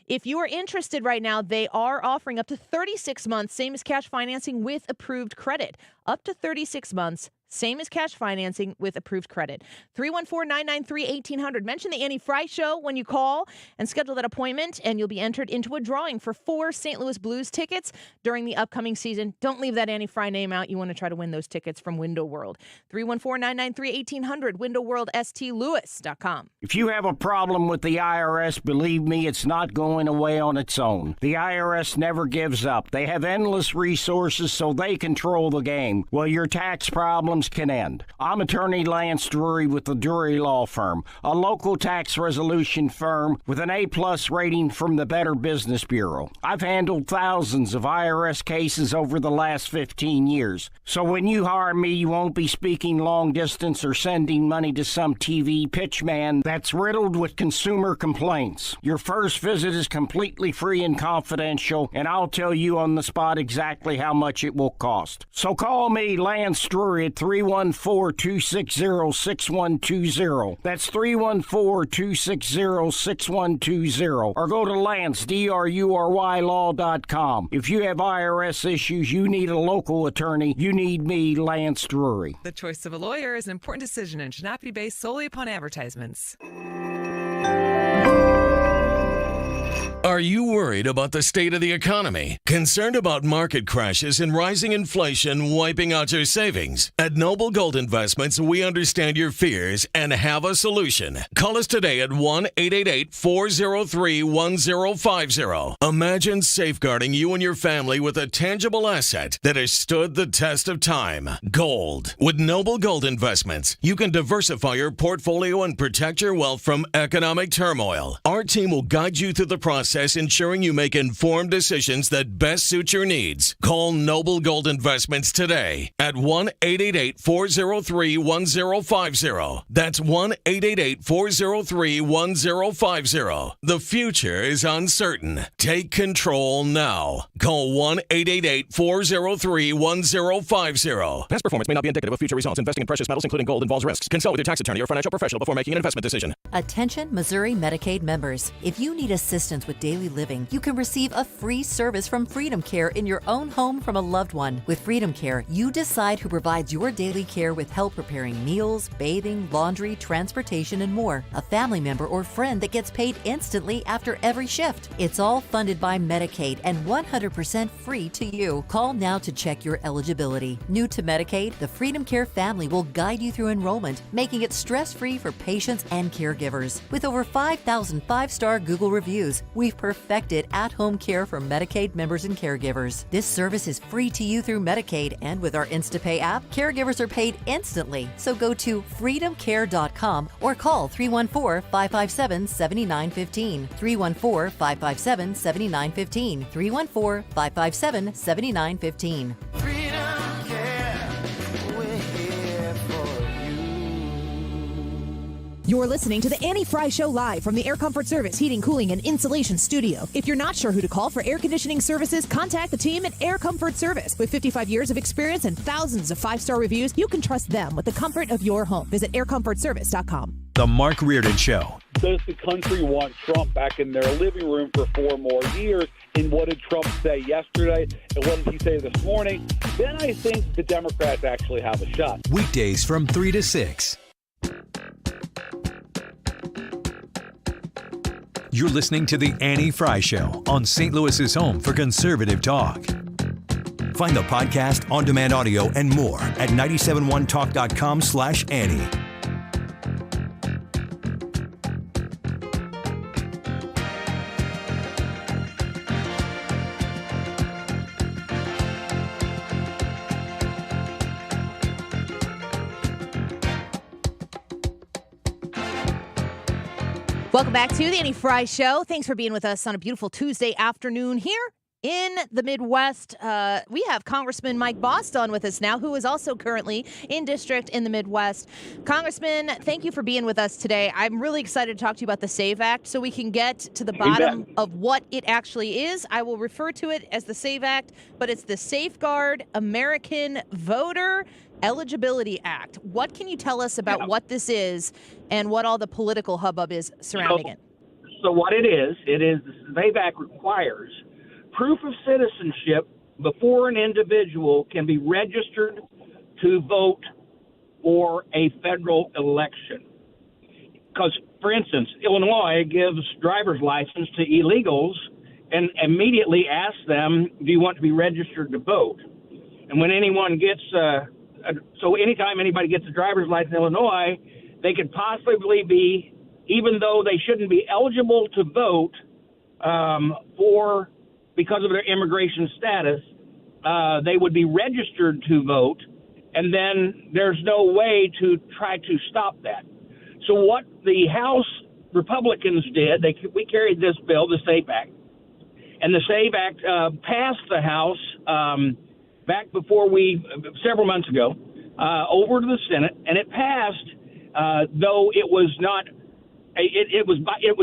If you are interested right now, they are offering up to 36 months, same as cash financing with approved credit. Up to 36 months, same as cash financing with approved credit. 314-993-1800. Mention the Annie Fry Show when you call and schedule that appointment, and you'll be entered into a drawing for 4 St. Louis Blues tickets during the upcoming season. Don't leave that Annie Fry name out. You want to try to win those tickets from Window World. 314-993-1800, windowworldstlewis.com. If you have a problem with the IRS, believe me, it's not going away on its own. The IRS never gives up. They have endless resources, so they control the game. Well, your tax problems can end. I'm attorney Lance Drury with the Drury Law Firm, a local tax resolution firm with an A+ rating from the Better Business Bureau. I've handled thousands of IRS cases over the last 15 years. So when you hire me, you won't be speaking long distance or sending money to some TV pitchman that's riddled with consumer complaints. Your first visit is completely free and confidential, and I'll tell you on the spot exactly how much it will cost. So call me, Lance Drury, at 314-260-6120. That's 314-260-6120. Or go to Lance, DRURY law.com. If you have IRS issues, you need a local attorney. You need me, Lance Drury. The choice of a lawyer is an important decision and should not be based solely upon advertisements. Are you worried about the state of the economy? Concerned about market crashes and rising inflation wiping out your savings? At Noble Gold Investments, we understand your fears and have a solution. Call us today at 1-888-403-1050. Imagine safeguarding you and your family with a tangible asset that has stood the test of time. Gold. With Noble Gold Investments, you can diversify your portfolio and protect your wealth from economic turmoil. Our team will guide you through the process process, ensuring you make informed decisions that best suit your needs. Call Noble Gold Investments today at 1-888-403-1050. That's 1-888-403-1050. The future is uncertain. Take control now. Call 1-888-403-1050. Past performance may not be indicative of future results. Investing in precious metals, including gold, involves risks. Consult with your tax attorney or financial professional before making an investment decision. Attention Missouri Medicaid members. If you need assistance with daily living, you can receive a free service from Freedom Care in your own home from a loved one. With Freedom Care, you decide who provides your daily care with help preparing meals, bathing, laundry, transportation, and more. A family member or friend that gets paid instantly after every shift. It's all funded by Medicaid and 100% free to you. Call now to check your eligibility. New to Medicaid, the Freedom Care family will guide you through enrollment, making it stress-free for patients and caregivers. With over 5,000 five-star Google reviews, we've perfected at-home care for Medicaid members and caregivers. This service is free to you through Medicaid, and with our InstaPay app, caregivers are paid instantly. So go to freedomcare.com or call 314-557-7915. 314-557-7915. 314-557-7915. You're listening to the Annie Fry Show live from the Air Comfort Service Heating, Cooling, and Insulation Studio. If you're not sure who to call for air conditioning services, contact the team at Air Comfort Service. With 55 years of experience and thousands of five-star reviews, you can trust them with the comfort of your home. Visit aircomfortservice.com. The Mark Reardon Show. Does the country want Trump back in their living room for 4 more years? And what did Trump say yesterday? And what did he say this morning? Then I think the Democrats actually have a shot. Weekdays from 3 to 6. You're listening to The Annie Fry Show on St. Louis's home for conservative talk. Find the podcast, on-demand audio, and more at 971talk.com/Annie. Welcome back to the Annie Fry Show. Thanks for being with us on a beautiful Tuesday afternoon here in the Midwest. We have Congressman Mike Bost on with us now, who is also currently in district in the Midwest. Congressman, thank you for being with us today. I'm really excited to talk to you about the SAVE Act so we can get to the bottom of what it actually is. I will refer to it as the SAVE Act, but it's the Safeguard American Voter Eligibility Act. What can you tell us about what this is and what all the political hubbub is surrounding it? So what it is the SAVE Act requires proof of citizenship before an individual can be registered to vote for a federal election. Because, for instance, Illinois gives driver's license to illegals and immediately asks them, do you want to be registered to vote? And when anyone gets so anytime anybody gets a driver's license in Illinois, they could possibly be, even though they shouldn't be eligible to vote because of their immigration status, they would be registered to vote, and then there's no way to try to stop that. So what the House Republicans did, we carried this bill, the SAVE Act, and the SAVE Act passed the House back before several months ago, over to the Senate, and it passed, though it was not, it was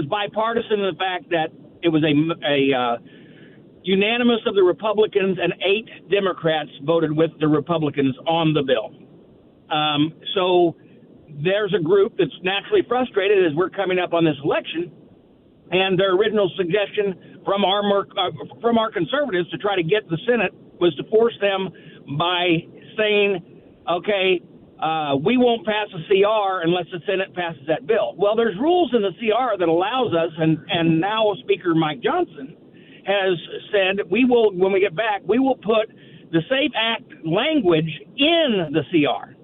bipartisan in the fact that it was a unanimous of the Republicans and 8 Democrats voted with the Republicans on the bill. So there's a group that's naturally frustrated as we're coming up on this election, and their original suggestion from our conservatives to try to get the Senate was to force them by saying, okay, we won't pass a CR unless the Senate passes that bill. Well, there's rules in the CR that allows us, and now Speaker Mike Johnson has said we will, when we get back, we will put the SAVE Act language in the CR.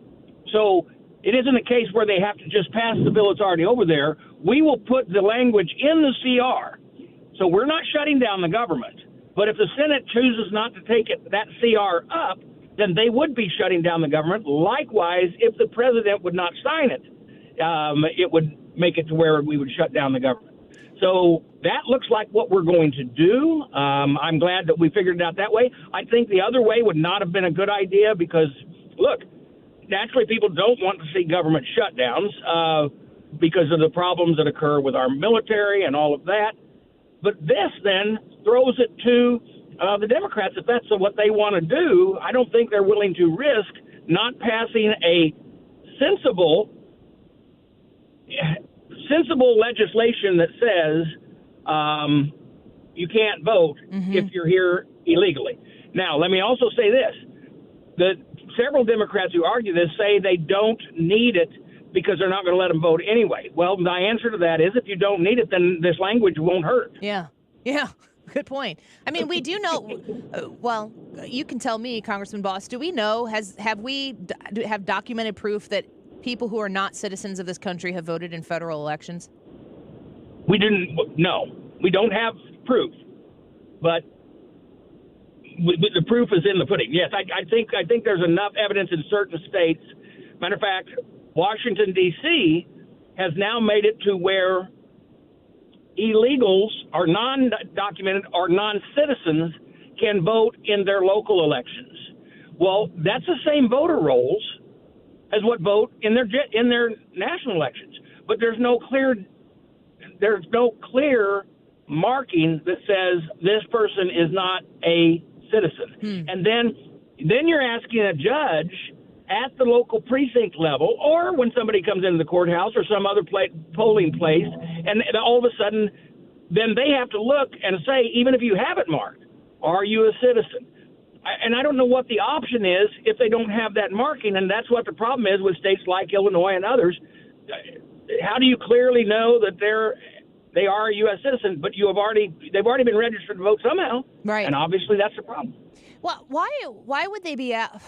So it isn't a case where they have to just pass the bill that's already over there. We will put the language in the CR. So we're not shutting down the government. But if the Senate chooses not to take that CR up, then they would be shutting down the government. Likewise, if the president would not sign it, it would make it to where we would shut down the government. So that looks like what we're going to do. I'm glad that we figured it out that way. I think the other way would not have been a good idea because, look, naturally people don't want to see government shutdowns because of the problems that occur with our military and all of that. But this then throws it to the Democrats. If that's what they want to do, I don't think they're willing to risk not passing a sensible legislation that says you can't vote if you're here illegally. Now, let me also say this. That several Democrats who argue this say they don't need it because they're not going to let them vote anyway. Well, my answer to that is if you don't need it, then this language won't hurt. Yeah. Good point. I mean, we do know, well, you can tell me, Congressman Bost, do we know, have documented proof that people who are not citizens of this country have voted in federal elections? We didn't, no. We don't have proof, but the proof is in the pudding. Yes, I think there's enough evidence in certain states. Matter of fact, Washington, D.C. has now made it to where illegals or non-documented or non-citizens can vote in their local elections. Well, that's the same voter rolls as what vote in their national elections, but there's no clear marking that says this person is not a citizen. And then you're asking a judge at the local precinct level, or when somebody comes into the courthouse or some other polling place, and all of a sudden, then they have to look and say, even if you have it marked, are you a citizen? And I don't know what the option is if they don't have that marking, and that's what the problem is with states like Illinois and others. How do you clearly know that they are a U.S. citizen, but they've already been registered to vote somehow? Right. And obviously that's the problem. Well, why would they be at?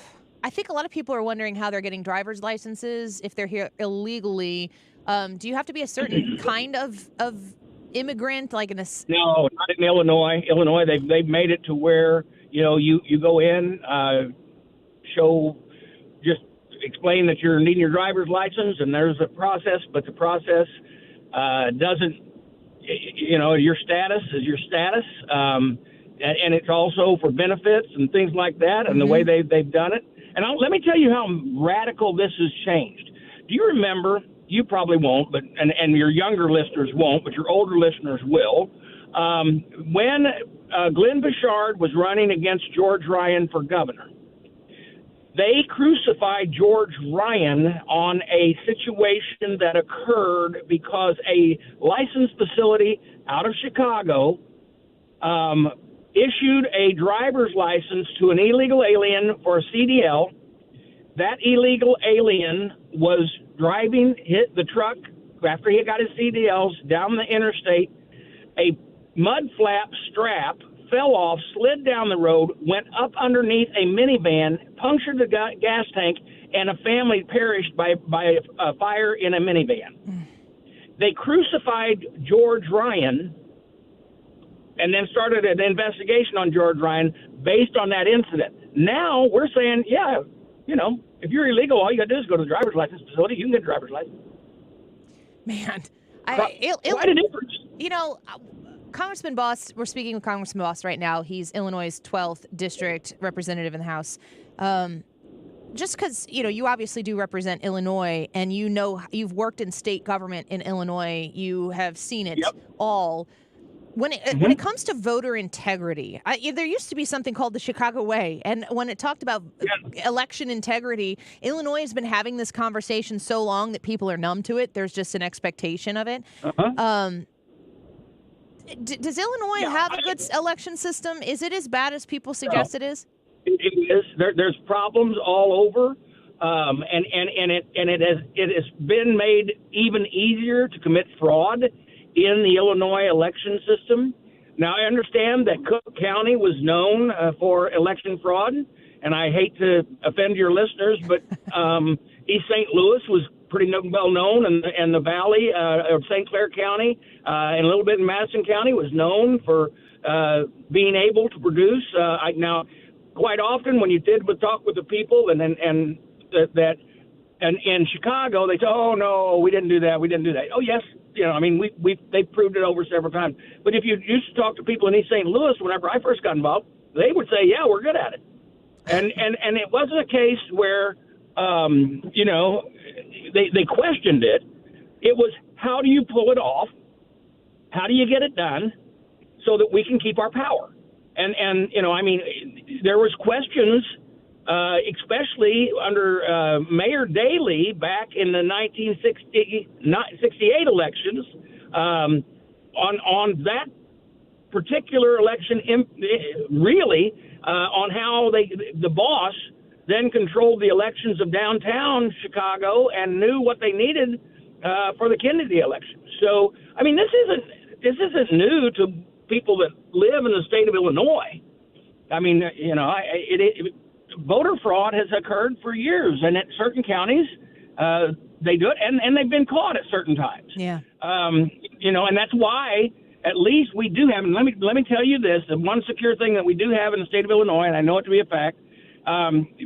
I think a lot of people are wondering how they're getting driver's licenses if they're here illegally. Do you have to be a certain kind of immigrant, like No, not in Illinois. Illinois, they've made it to where you go in, explain that you're needing your driver's license, and there's a process, but the process doesn't. Your status is your status, and it's also for benefits and things like that, and the way they've done it. And let me tell you how radical this has changed. Do you remember? You probably won't, but and your younger listeners won't, but your older listeners will. When Glenn Bouchard was running against George Ryan for governor, they crucified George Ryan on a situation that occurred because a licensed facility out of Chicago issued a driver's license to an illegal alien for a CDL. That illegal alien was hit the truck after he got his CDLs down the interstate. A mud flap strap fell off, slid down the road, went up underneath a minivan, punctured the gas tank, and a family perished by a fire in a minivan. They crucified George Ryan and then started an investigation on George Ryan based on that incident. Now we're saying, if you're illegal, all you got to do is go to the driver's license facility. You can get a driver's license. Man, quite a difference. Congressman Bost, we're speaking with Congressman Bost right now. He's Illinois' 12th district representative in the House. Just because, you obviously do represent Illinois and you've worked in state government in Illinois, you have seen it all. When it comes to voter integrity, there used to be something called the Chicago Way. And when it talked about election integrity, Illinois has been having this conversation so long that people are numb to it. There's just an expectation of it. Does Illinois have a good election system? Is it as bad as people suggest it is? It is. There's problems all over, and it has been made even easier to commit fraud in the Illinois election system. Now, I understand that Cook County was known for election fraud, and I hate to offend your listeners, but East St. Louis was pretty well known, and the Valley of St. Clair County and a little bit in Madison County was known for being able to produce. Now, quite often when you talk with the people and in Chicago, they say, "Oh no, we didn't do that. We didn't do that." Oh yes, I mean, they've proved it over several times. But if you used to talk to people in East St. Louis, whenever I first got involved, they would say, yeah, we're good at it. And it wasn't a case where, they questioned it. It was, how do you pull it off? How do you get it done so that we can keep our power? And there was questions, especially under Mayor Daley back in the 1968 elections, on that particular election, really, on how the boss then controlled the elections of downtown Chicago and knew what they needed for the Kennedy election. So, I mean, this isn't new to people that live in the state of Illinois. I mean, voter fraud has occurred for years, and at certain counties, they do it, and they've been caught at certain times. Yeah. And that's why at least we do have, and let me tell you this, the one secure thing that we do have in the state of Illinois, and I know it to be a fact,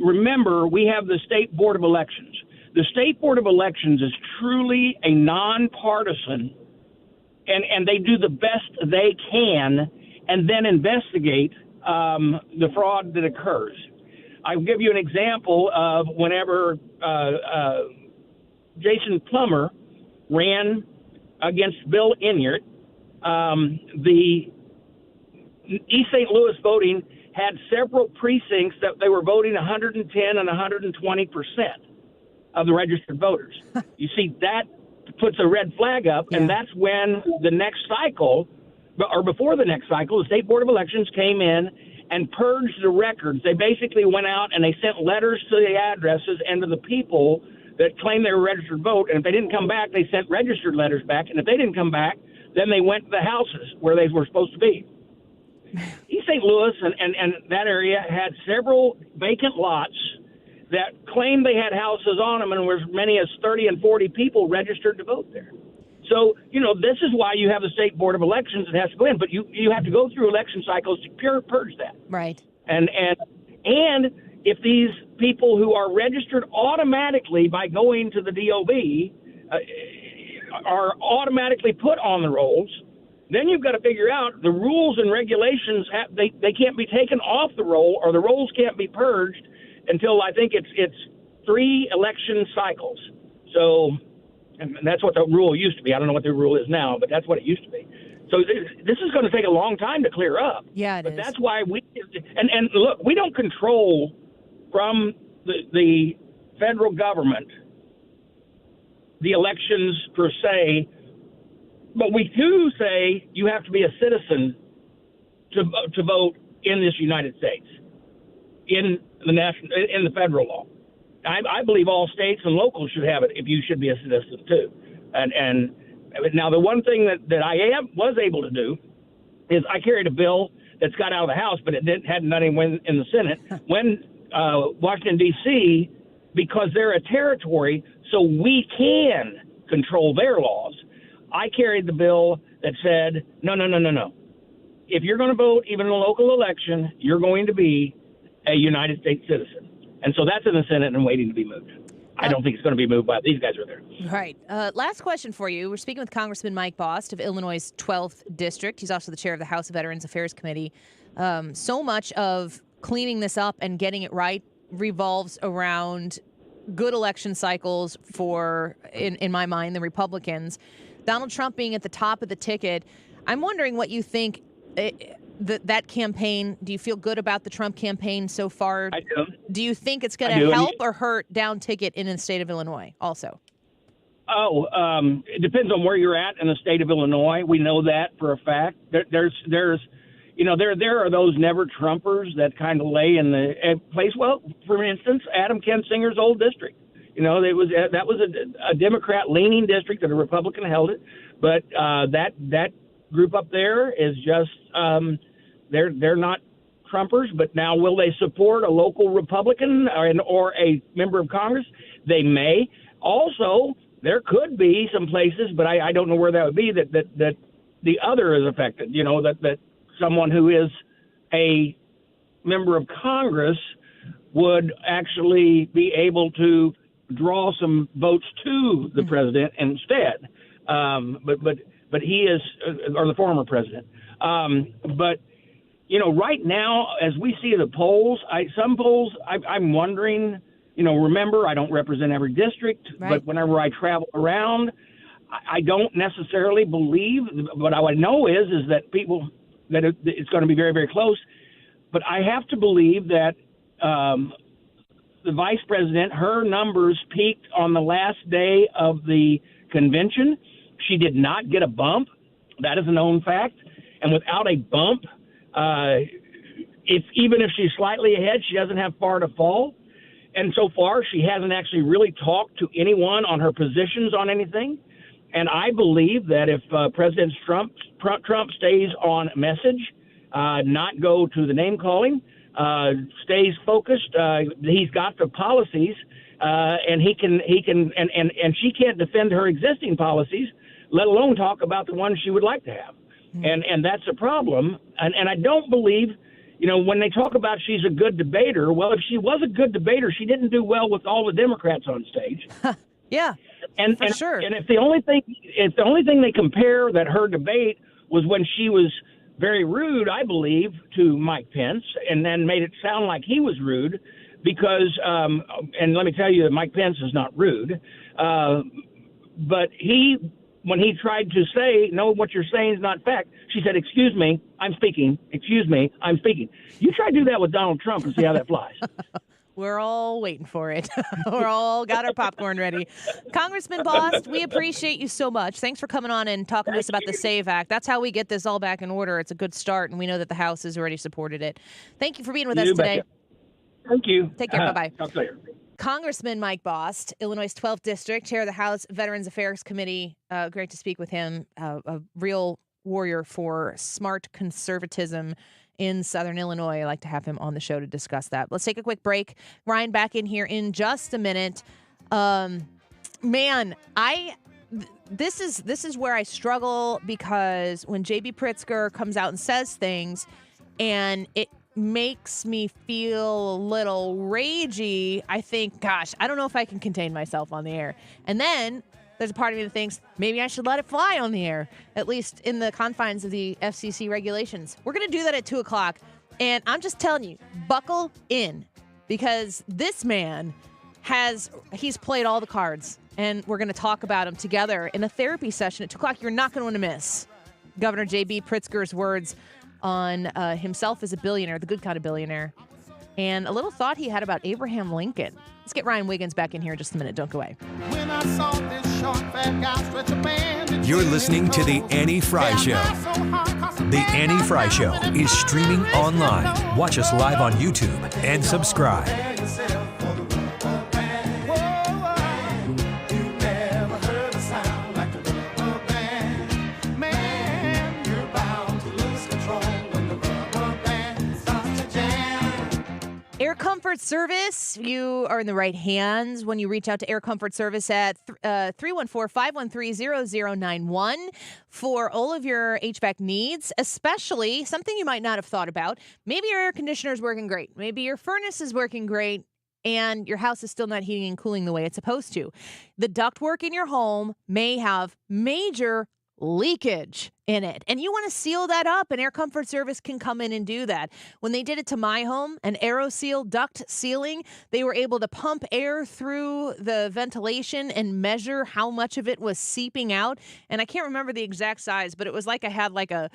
remember, we have the State Board of Elections. The State Board of Elections is truly a nonpartisan, and they do the best they can and then investigate the fraud that occurs. I'll give you an example of whenever Jason Plummer ran against Bill Enyart, the East St. Louis voting had several precincts that they were voting 110 and 120% of the registered voters. You see, that puts a red flag up, and that's when the next cycle, or before the next cycle, the State Board of Elections came in and purged the records. They basically went out and they sent letters to the addresses and to the people that claimed they were registered vote, and if they didn't come back, they sent registered letters back, and if they didn't come back, then they went to the houses where they were supposed to be. East St. Louis and that area had several vacant lots that claimed they had houses on them, and there was as many as 30 and 40 people registered to vote there. So, this is why you have the State Board of Elections that has to go in, but you have to go through election cycles to purge that. Right. And if these people who are registered automatically by going to the DOB are automatically put on the rolls, then you've got to figure out the rules and regulations. They can't be taken off the roll, or the rolls can't be purged until I think it's 3 election cycles. So, and that's what the rule used to be. I don't know what the rule is now, but that's what it used to be. So this is going to take a long time to clear up. Yeah, but that's why and look, we don't control from the federal government the elections per se, but we do say you have to be a citizen to vote in this United States, in the federal law. I believe all states and locals should have it. If you should be a citizen too. And now the one thing that I was able to do is I carried a bill that's got out of the House, but it hadn't done anything in the Senate. When Washington D.C., because they're a territory, so we can control their laws. I carried the bill that said, no. If you're going to vote, even in a local election, you're going to be a United States citizen. And so that's in the Senate and waiting to be moved. I don't think it's going to be moved, but these guys are there. Right. Last question for you. We're speaking with Congressman Mike Bost of Illinois' 12th District. He's also the chair of the House Veterans Affairs Committee. So much of cleaning this up and getting it right revolves around good election cycles for, in my mind, the Republicans. Donald Trump being at the top of the ticket, I'm wondering what you think that campaign. Do you feel good about the Trump campaign so far? I do. Do you think it's going to help or hurt down ticket in the state of Illinois also? It depends on where you're at in the state of Illinois. We know that for a fact. There are those never Trumpers that kind of lay in the place. Well, for instance, Adam Kinzinger's old district. That was a Democrat leaning district that a Republican held it, but that group up there is just they're not Trumpers. But now, will they support a local Republican or a member of Congress? They may. Also, there could be some places, but I don't know where that would be, that the other is affected. That someone who is a member of Congress would actually be able to draw some votes to the president instead. but he is, or the former president. But right now, as we see the polls, some polls, I'm wondering. Remember, I don't represent every district, but whenever I travel around, I don't necessarily believe. What I know is that it's going to be very, very close. But I have to believe that the vice president, her numbers peaked on the last day of the convention. She did not get a bump. That is a known fact. And without a bump, even if she's slightly ahead, she doesn't have far to fall. And so far, she hasn't actually really talked to anyone on her positions on anything. And I believe that if President Trump stays on message, not go to the name calling, stays focused, he's got the policies, and he can, and she can't defend her existing policies, let alone talk about the ones she would like to have. And that's a problem. And I don't believe, when they talk about she's a good debater, well, if she was a good debater, she didn't do well with all the Democrats on stage. Yeah, for sure. And if the only thing they compare that her debate was when she was very rude, I believe, to Mike Pence, and then made it sound like he was rude, because, and let me tell you that Mike Pence is not rude, but when he tried to say, no, what you're saying is not fact, she said, excuse me, I'm speaking. Excuse me, I'm speaking. You try to do that with Donald Trump and see how that flies. We're all waiting for it. We're all got our popcorn ready. Congressman Bost, we appreciate you so much. Thanks for coming on and talking to us about the SAVE Act. That's how we get this all back in order. It's a good start, and we know that the House has already supported it. Thank you for being with us today. Thank you. Take care. Bye-bye. Talk later. Congressman Mike Bost, Illinois' 12th District, Chair of the House Veterans Affairs Committee. Great to speak with him. A real warrior for smart conservatism in Southern Illinois. I like to have him on the show to discuss that. Let's take a quick break. Ryan, back in here in just a minute. This is where I struggle, because when J.B. Pritzker comes out and says things, and it makes me feel a little ragey, I think, gosh, I don't know if I can contain myself on the air. And then there's a part of me that thinks maybe I should let it fly on the air, at least in the confines of the FCC regulations. We're going to do that at 2 o'clock. And I'm just telling you, buckle in, because this man he's played all the cards, and we're going to talk about him together in a therapy session at 2 o'clock. You're not going to want to miss Governor J.B. Pritzker's words on himself as a billionaire, the good kind of billionaire, and a little thought he had about Abraham Lincoln. Let's get Ryan Wiggins back in here in just a minute. Don't go away. You're listening to The Annie Fry Show. The Annie Fry Show is streaming online. Watch us live on YouTube and subscribe. Air Comfort Service, you are in the right hands when you reach out to Air Comfort Service at 314-513-0091 for all of your HVAC needs, especially something you might not have thought about. Maybe your air conditioner is working great. Maybe your furnace is working great, and your house is still not heating and cooling the way it's supposed to. The ductwork in your home may have major leakage in it, and you want to seal that up, and Air Comfort Service can come in and do that. When they did it to my home, an AeroSeal duct sealing, they were able to pump air through the ventilation and measure how much of it was seeping out. And I can't remember the exact size, but it was like I had like a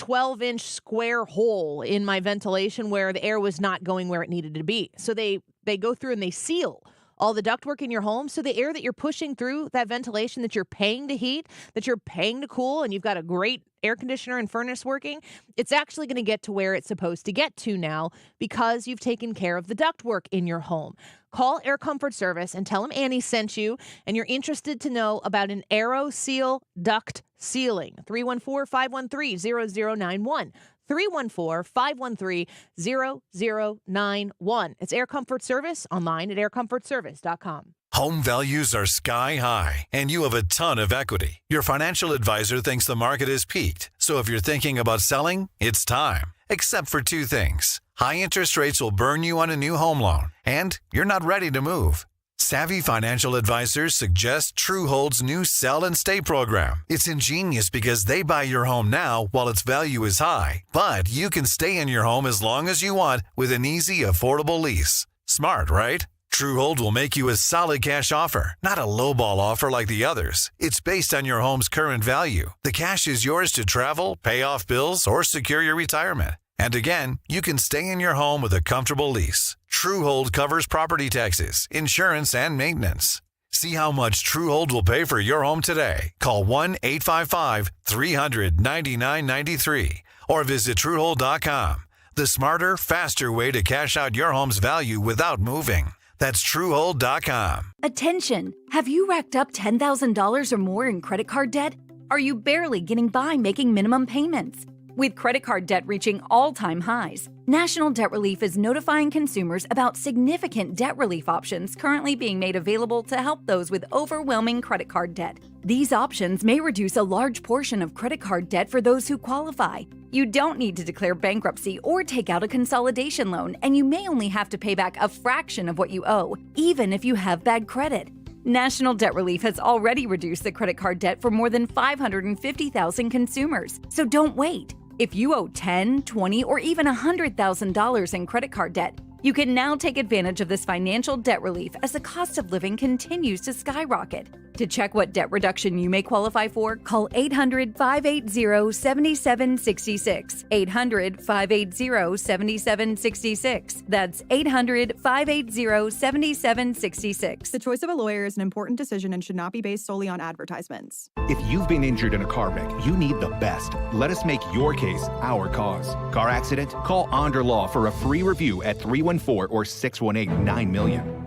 12-inch square hole in my ventilation where the air was not going where it needed to be. So they go through and they seal all the ductwork in your home, so the air that you're pushing through that ventilation that you're paying to heat, that you're paying to cool, and you've got a great air conditioner and furnace working, it's actually going to get to where it's supposed to get to now because you've taken care of the ductwork in your home. Call Air Comfort Service and tell them Annie sent you, and you're interested to know about an AeroSeal duct sealing. 314-513-0091. 314-513-0091. It's Air Comfort Service, online at aircomfortservice.com. Home values are sky high, and you have a ton of equity. Your financial advisor thinks the market is peaked. So if you're thinking about selling, it's time. Except for two things. High interest rates will burn you on a new home loan, and you're not ready to move. Savvy financial advisors suggest Truehold's new Sell and Stay program. It's ingenious because they buy your home now while its value is high, but you can stay in your home as long as you want with an easy, affordable lease. Smart, right? Truehold will make you a solid cash offer, not a lowball offer like the others. It's based on your home's current value. The cash is yours to travel, pay off bills, or secure your retirement. And again, you can stay in your home with a comfortable lease. Truehold covers property taxes, insurance, and maintenance. See how much Truehold will pay for your home today. Call 1-855-300-9993 or visit Truehold.com. The smarter, faster way to cash out your home's value without moving. That's Truehold.com. Attention! Have you racked up $10,000 or more in credit card debt? Are you barely getting by making minimum payments? With credit card debt reaching all-time highs, National Debt Relief is notifying consumers about significant debt relief options currently being made available to help those with overwhelming credit card debt. These options may reduce a large portion of credit card debt for those who qualify. You don't need to declare bankruptcy or take out a consolidation loan, and you may only have to pay back a fraction of what you owe, even if you have bad credit. National Debt Relief has already reduced the credit card debt for more than 550,000 consumers, so don't wait. If you owe $10,000, $20,000, or even $100,000 in credit card debt, you can now take advantage of this financial debt relief as the cost of living continues to skyrocket. To check what debt reduction you may qualify for, call 800-580-7766. 800-580-7766. That's 800-580-7766. The choice of a lawyer is an important decision and should not be based solely on advertisements. If you've been injured in a car wreck, you need the best. Let us make your case our cause. Car accident? Call Onder Law for a free review at 314 or 618-9000000.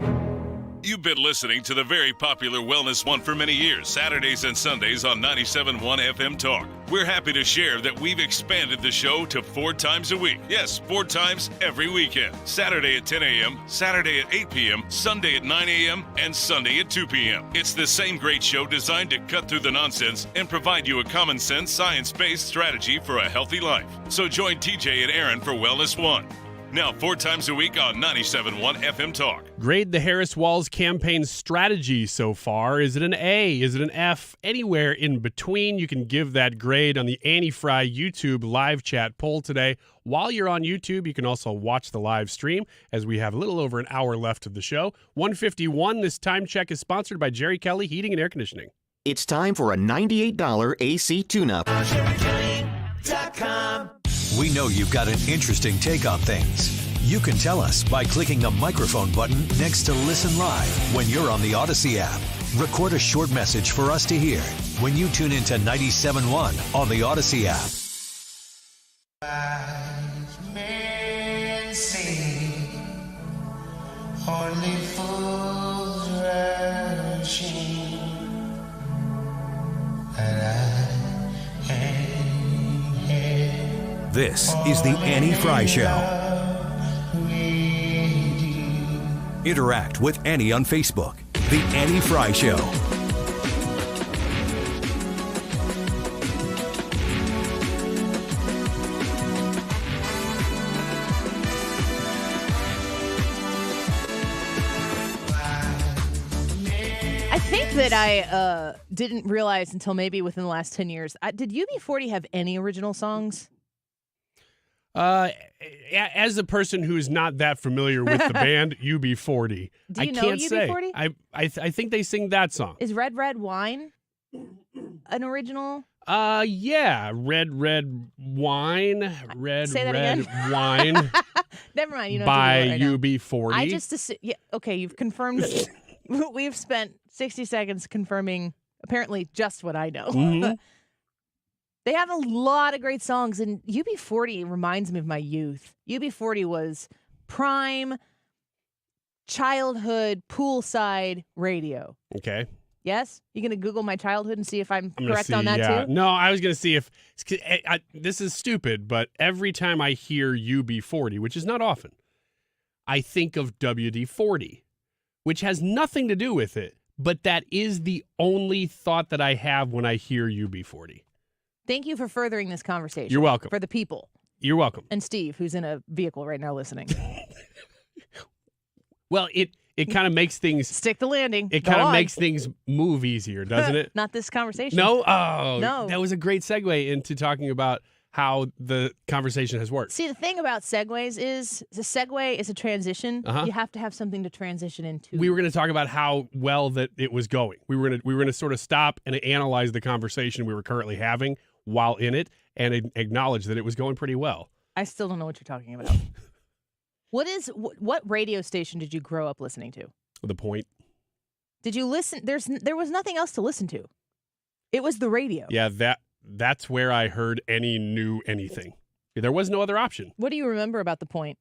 You've been listening to the very popular Wellness One for many years, Saturdays and Sundays on 97.1 FM Talk. We're happy to share that we've expanded the show to 4 times a week. Yes, 4 times every weekend. Saturday at 10 a.m., Saturday at 8 p.m., Sunday at 9 a.m., and Sunday at 2 p.m. It's the same great show designed to cut through the nonsense and provide you a common sense, science-based strategy for a healthy life. So join TJ and Aaron for Wellness One. Now 4 times a week on 97.1 FM Talk. Grade the Harris-Walz campaign strategy so far. Is it an A? Is it an F? Anywhere in between, you can give that grade on the Annie Fry YouTube live chat poll today. While you're on YouTube, you can also watch the live stream as we have a little over an hour left of the show. 151, this time check is sponsored by Jerry Kelly Heating and Air Conditioning. It's time for a $98 AC tune-up. We know you've got an interesting take on things. You can tell us by clicking the microphone button next to Listen Live when you're on the Odyssey app. Record a short message for us to hear when you tune into 97.1 on the Odyssey app. Only fools rushing, This is the Annie Fry Show. Interact with Annie on Facebook. The Annie Fry Show. I think that I didn't realize until maybe within the last 10 years. Did UB40 have any original songs? As a person who's not that familiar with the band UB40, Do you I know can't UB40? say. I think they sing that song. Is Red Red Wine an original? Yeah, Red Wine, Red Say that Red again. Wine Never mind. You don't by have to do it right now. UB40. I just okay. You've confirmed. We've spent 60 seconds confirming apparently just what I know. Mhm. They have a lot of great songs, and UB40 reminds me of my youth. UB40 was prime childhood poolside radio. Okay. Yes? You going to Google my childhood and see if I'm I'm gonna correct see, on that yeah. too? No, I was going to see if this is stupid, but every time I hear UB40, which is not often, I think of WD-40, which has nothing to do with it, but that is the only thought that I have when I hear UB40. Thank you for furthering this conversation. You're welcome. For the people. You're welcome. And Steve, who's in a vehicle right now listening. Well, it kind of makes things Stick the landing. It Go kind of on. makes things move easier, doesn't it? Not this conversation. No? Oh, No. that was a great segue into talking about how the conversation has worked. See, the thing about segues is the segue is a transition. Uh-huh. You have to have something to transition into. We were going to talk about how well that it was going. We were going to sort of stop and analyze the conversation we were currently having while in it and acknowledge that it was going pretty well. I still don't know what you're talking about. What radio station did you grow up listening to? The Point. Did you listen? There was nothing else to listen to. It was the radio. Yeah, that's where I heard any new anything. There was no other option. What do you remember about The Point?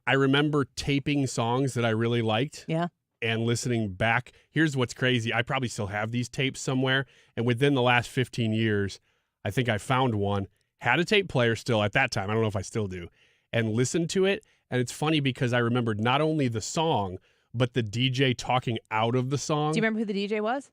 I remember taping songs that I really liked. Yeah. And listening back. Here's what's crazy. I probably still have these tapes somewhere. And within the last 15 years, I think I found one. Had a tape player still at that time. I don't know if I still do. And listened to it. And it's funny because I remembered not only the song, but the DJ talking out of the song. Do you remember who the DJ was?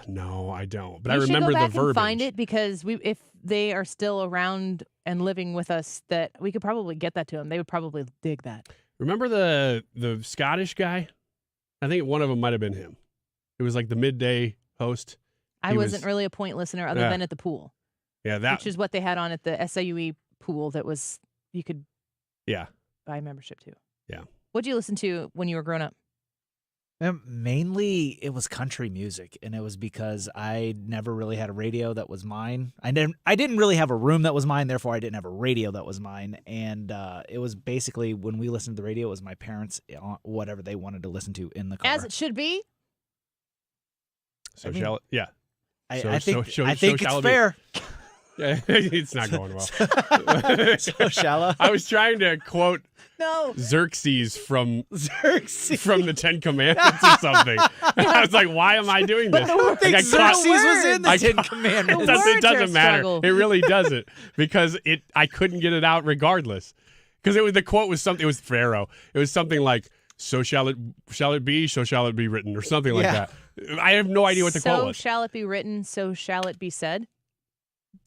No, I don't. But You I should remember go back the verbiage. and find it because if they are still around and living with us, that we could probably get that to them. They would probably dig that. Remember the Scottish guy? I think one of them might have been him. It was like the midday host. I wasn't really a Point listener other than at the pool. Yeah, that. Which is what they had on at the SIUE pool that was, you could buy membership to. Yeah. What'd you listen to when you were growing up? Mainly, it was country music, and it was because I never really had a radio that was mine. I didn't really have a room that was mine, therefore I didn't have a radio that was mine. And it was basically, when we listened to the radio, it was my parents, whatever they wanted to listen to in the car. As it should be. So shall it? Yeah. I think shall it's it be? fair. It's not going well. So shallow. I was trying to quote No. Xerxes from the Ten Commandments or something. I was like, why am I doing this? I think Xerxes was in the Ten Commandments. It doesn't matter. It really doesn't because I couldn't get it out regardless. Because the quote was something. It was Pharaoh. It was something like, "So shall it be. So shall it be written," or something like that. I have no idea what the quote was. So shall it be written, so shall it be said?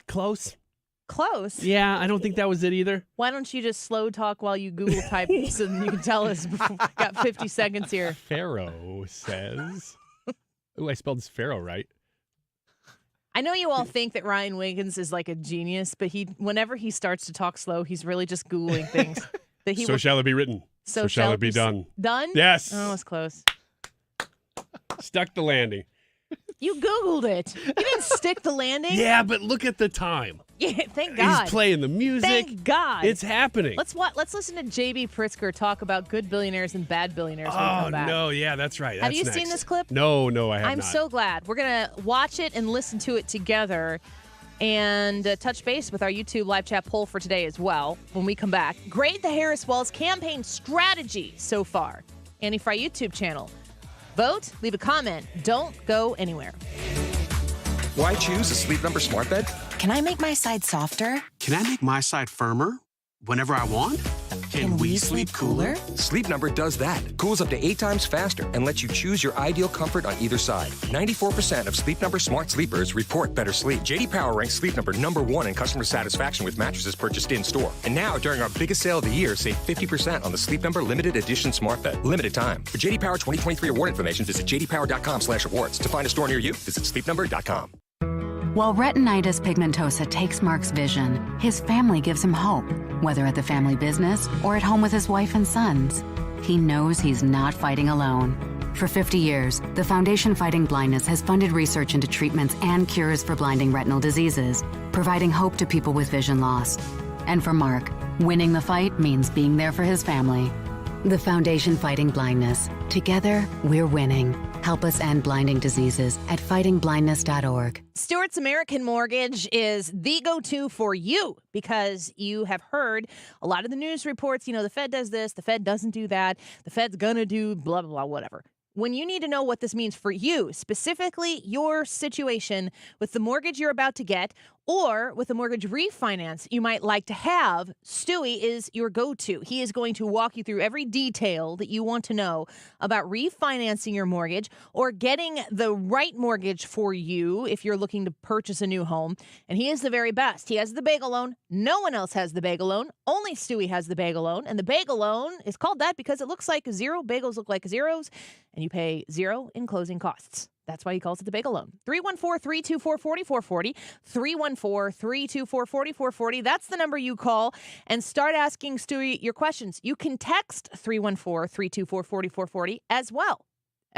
Close. Close? Yeah, I don't think that was it either. Why don't you just slow talk while you Google type so you can tell us? Got 50 seconds here. Pharaoh says. Oh, I spelled Pharaoh right. I know you all think that Ryan Wiggins is like a genius, but whenever he starts to talk slow, he's really just Googling things. So shall it be written. So shall it be done. Done? Yes. Oh, it's close. Stuck the landing. You Googled it. You didn't stick the landing. Yeah, but look at the time. Yeah, thank God. He's playing the music. Thank God. It's happening. Let's listen to J.B. Pritzker talk about good billionaires and bad billionaires when we come back. No, yeah, that's right. Have you That's seen next. this clip? No, I have I'm not. so glad. We're going to watch it and listen to it together and touch base with our YouTube live chat poll for today as well when we come back. Grade the Harris Walz campaign strategy so far. Annie Fry YouTube channel. Vote, leave a comment. Don't go anywhere. Why choose a Sleep Number smart bed? Can I make my side softer? Can I make my side firmer whenever I want? Can we sleep cooler? Sleep Number does that. Cools up to 8 times faster and lets you choose your ideal comfort on either side. 94% of Sleep Number smart sleepers report better sleep. JD Power ranks Sleep Number #1 in customer satisfaction with mattresses purchased in-store. And now, during our biggest sale of the year, save 50% on the Sleep Number Limited Edition smart bed. Limited time. For JD Power 2023 award information, visit jdpower.com/awards. To find a store near you, visit sleepnumber.com. While retinitis pigmentosa takes Mark's vision, his family gives him hope, whether at the family business or at home with his wife and sons. He knows he's not fighting alone. For 50 years, the Foundation Fighting Blindness has funded research into treatments and cures for blinding retinal diseases, providing hope to people with vision loss. And for Mark, winning the fight means being there for his family. The Foundation Fighting Blindness. Together, we're winning. Help us end blinding diseases at fightingblindness.org. Stewart's American Mortgage is the go-to for you because you have heard a lot of the news reports. You know, the Fed does this, the Fed doesn't do that, the Fed's going to do blah, blah, blah, whatever. When you need to know what this means for you, specifically your situation with the mortgage you're about to get or with a mortgage refinance you might like to have, Stewie is your go-to. He is going to walk you through every detail that you want to know about refinancing your mortgage or getting the right mortgage for you if you're looking to purchase a new home. And he is the very best. He has the bagel loan. No one else has the bagel loan. Only Stewie has the bagel loan. And the bagel loan is called that because it looks like a zero. Bagels look like zeros, and you pay zero in closing costs. That's why he calls it the bagel loan. 314-324-4440. 314-324-4440. That's the number you call and start asking Stewie your questions. You can text 314-324-4440 as well.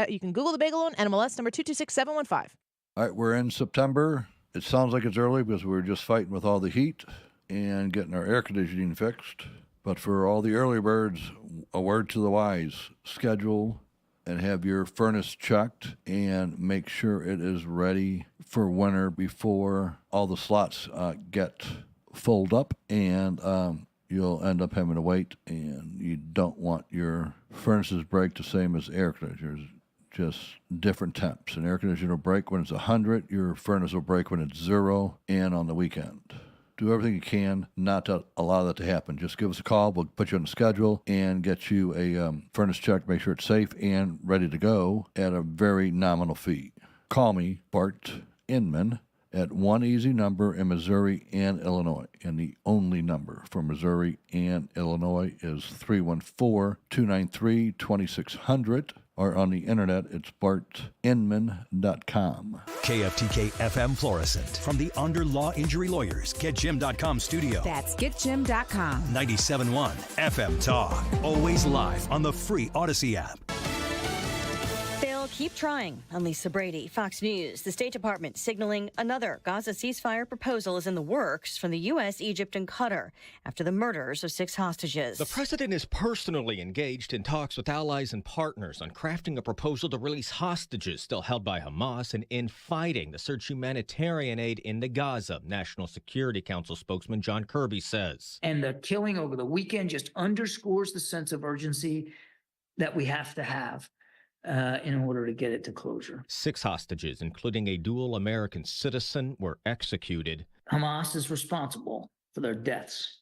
You can Google the bagel loan, NMLS number 226715. All right, we're in September. It sounds like it's early because we're just fighting with all the heat and getting our air conditioning fixed. But for all the early birds, a word to the wise: schedule and have your furnace checked and make sure it is ready for winter before all the slots get filled up, and you'll end up having to wait, and you don't want your furnaces break the same as air conditioners, just different temps. An air conditioner will break when it's 100, your furnace will break when it's 0, and on the weekend. Do everything you can not to allow that to happen. Just give us a call. We'll put you on the schedule and get you a furnace check, make sure it's safe and ready to go at a very nominal fee. Call me, Bart Inman, at one easy number in Missouri and Illinois. And the only number for Missouri and Illinois is 314-293-2600. Or on the internet, it's bartinman.com. KFTK FM Florissant. From the Under Law Injury Lawyers, GetJim.com studio. That's GetJim.com. 97.1 FM Talk. Always live on the free Odyssey app. They'll keep trying. I'm Lisa Brady, Fox News. The State Department signaling another Gaza ceasefire proposal is in the works from the U.S., Egypt, and Qatar after the murders of 6 hostages. The president is personally engaged in talks with allies and partners on crafting a proposal to release hostages still held by Hamas and in fighting the surge humanitarian aid into Gaza, National Security Council spokesman John Kirby says. And the killing over the weekend just underscores the sense of urgency that we have to have in order to get it to closure. 6 hostages, including a dual American citizen, were executed. Hamas is responsible for their deaths.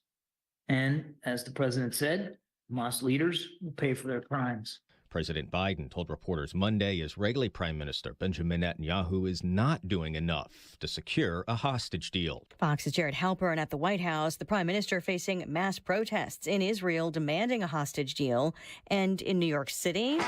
And as the president said, Hamas leaders will pay for their crimes. President Biden told reporters Monday Israeli Prime Minister Benjamin Netanyahu is not doing enough to secure a hostage deal. Fox's Jared Halpern at the White House, the prime minister facing mass protests in Israel demanding a hostage deal. And in New York City,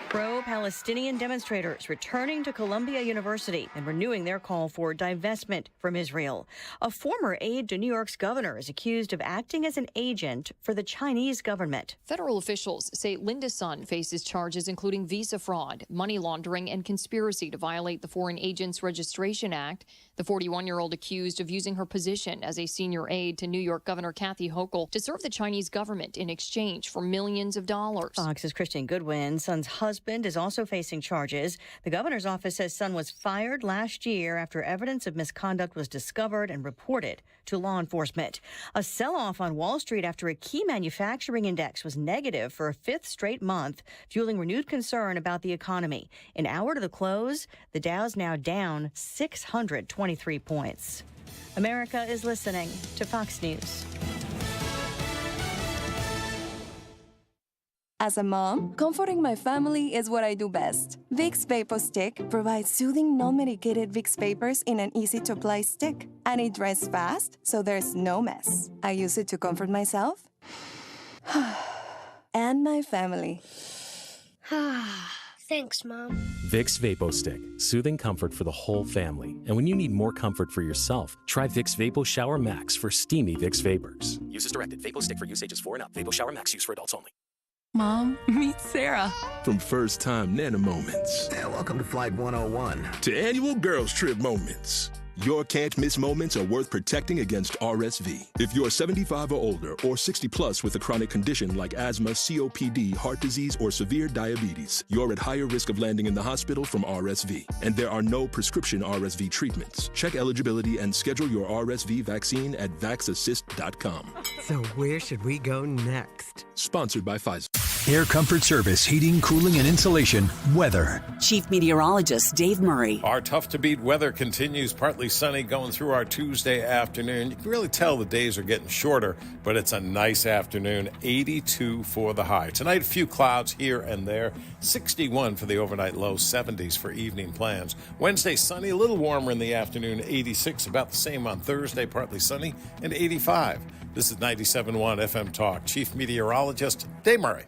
pro-Palestinian demonstrators returning to Columbia University and renewing their call for divestment from Israel. A former aide to New York's governor is accused of acting as an agent for the Chinese government. Federal officials say Linda's son faces charges including visa fraud, money laundering, and conspiracy to violate the Foreign Agents Registration Act. The 41-year-old accused of using her position as a senior aide to New York Governor Kathy Hochul to serve the Chinese government in exchange for millions of dollars. Fox's Christian Goodwin, son's husband, is also facing charges. The governor's office says son was fired last year after evidence of misconduct was discovered and reported to law enforcement. A sell-off on Wall Street after a key manufacturing index was negative for a 5th straight month, fueling renewed concern about the economy. An hour to the close, the Dow's now down 623 points. America is listening to Fox News. As a mom, comforting my family is what I do best. Vicks VapoStick provides soothing, non-medicated Vicks vapors in an easy-to-apply stick. And it dries fast, so there's no mess. I use it to comfort myself and my family. Thanks, Mom. Vicks VapoStick. Soothing comfort for the whole family. And when you need more comfort for yourself, try Vicks Vapo Shower Max for steamy Vicks vapors. Use as directed. VapoStick for use ages 4 and up. Vapo Shower Max use for adults only. Mom, meet Sarah. From first-time Nana moments. Yeah, welcome to Flight 101. To annual girls trip moments. Your can't-miss moments are worth protecting against RSV. If you're 75 or older or 60-plus with a chronic condition like asthma, COPD, heart disease, or severe diabetes, you're at higher risk of landing in the hospital from RSV. And there are no prescription RSV treatments. Check eligibility and schedule your RSV vaccine at vaxassist.com. So where should we go next? Sponsored by Pfizer. Air Comfort Service, heating, cooling, and insulation. Weather. Chief Meteorologist Dave Murray. Our tough-to-beat weather continues, partly sunny going through our Tuesday afternoon. You can really tell the days are getting shorter, but it's a nice afternoon. 82 for the high. Tonight, a few clouds here and there. 61 for the overnight low, 70s for evening plans. Wednesday, sunny, a little warmer in the afternoon, 86. About the same on Thursday, partly sunny, and 85. This is 97.1 FM Talk. Chief Meteorologist Dave Murray.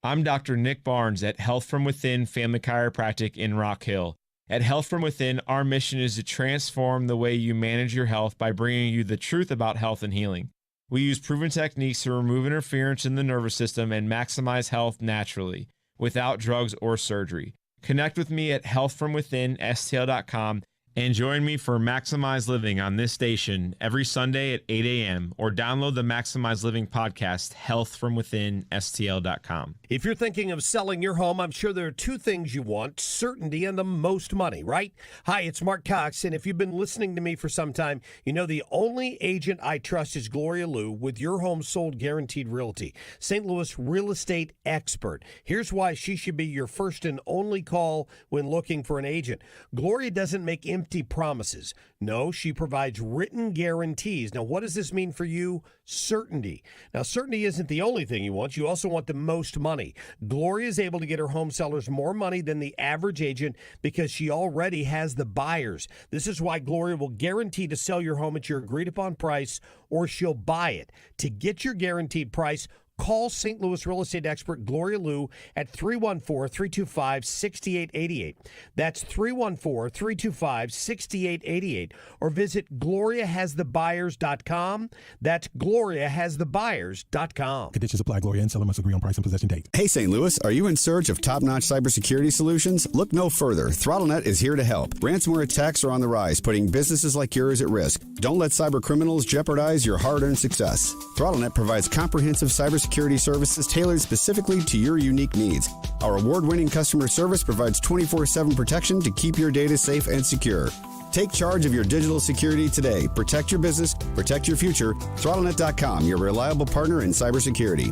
I'm Dr. Nick Barnes at Health From Within Family Chiropractic in Rock Hill. At Health From Within, our mission is to transform the way you manage your health by bringing you the truth about health and healing. We use proven techniques to remove interference in the nervous system and maximize health naturally, without drugs or surgery. Connect with me at healthfromwithinstl.com and join me for Maximize Living on this station every Sunday at 8 a.m. or download the Maximize Living podcast, healthfromwithinstl.com. If you're thinking of selling your home, I'm sure there are two things you want: certainty and the most money, right? Hi, it's Mark Cox, and if you've been listening to me for some time, you know the only agent I trust is Gloria Liu with Your Home Sold Guaranteed Realty, St. Louis real estate expert. Here's why she should be your first and only call when looking for an agent. Gloria doesn't make empty promises. No, she provides written guarantees. Now, what does this mean for you? Certainty. Now, certainty isn't the only thing you want. You also want the most money. Gloria is able to get her home sellers more money than the average agent because she already has the buyers. This is why Gloria will guarantee to sell your home at your agreed upon price, or she'll buy it. To get your guaranteed price, call St. Louis real estate expert Gloria Liu at 314-325-6888. That's 314-325-6888. Or visit GloriaHasTheBuyers.com. That's GloriaHasTheBuyers.com. Conditions apply. Gloria and seller must agree on price and possession date. Hey, St. Louis, are you in search of top-notch cybersecurity solutions? Look no further. ThrottleNet is here to help. Ransomware attacks are on the rise, putting businesses like yours at risk. Don't let cyber criminals jeopardize your hard-earned success. ThrottleNet provides comprehensive cybersecurity services tailored specifically to your unique needs. Our award-winning customer service provides 24/7 protection to keep your data safe and secure. Take charge of your digital security today. Protect your business, protect your future. ThrottleNet.com, your reliable partner in cybersecurity.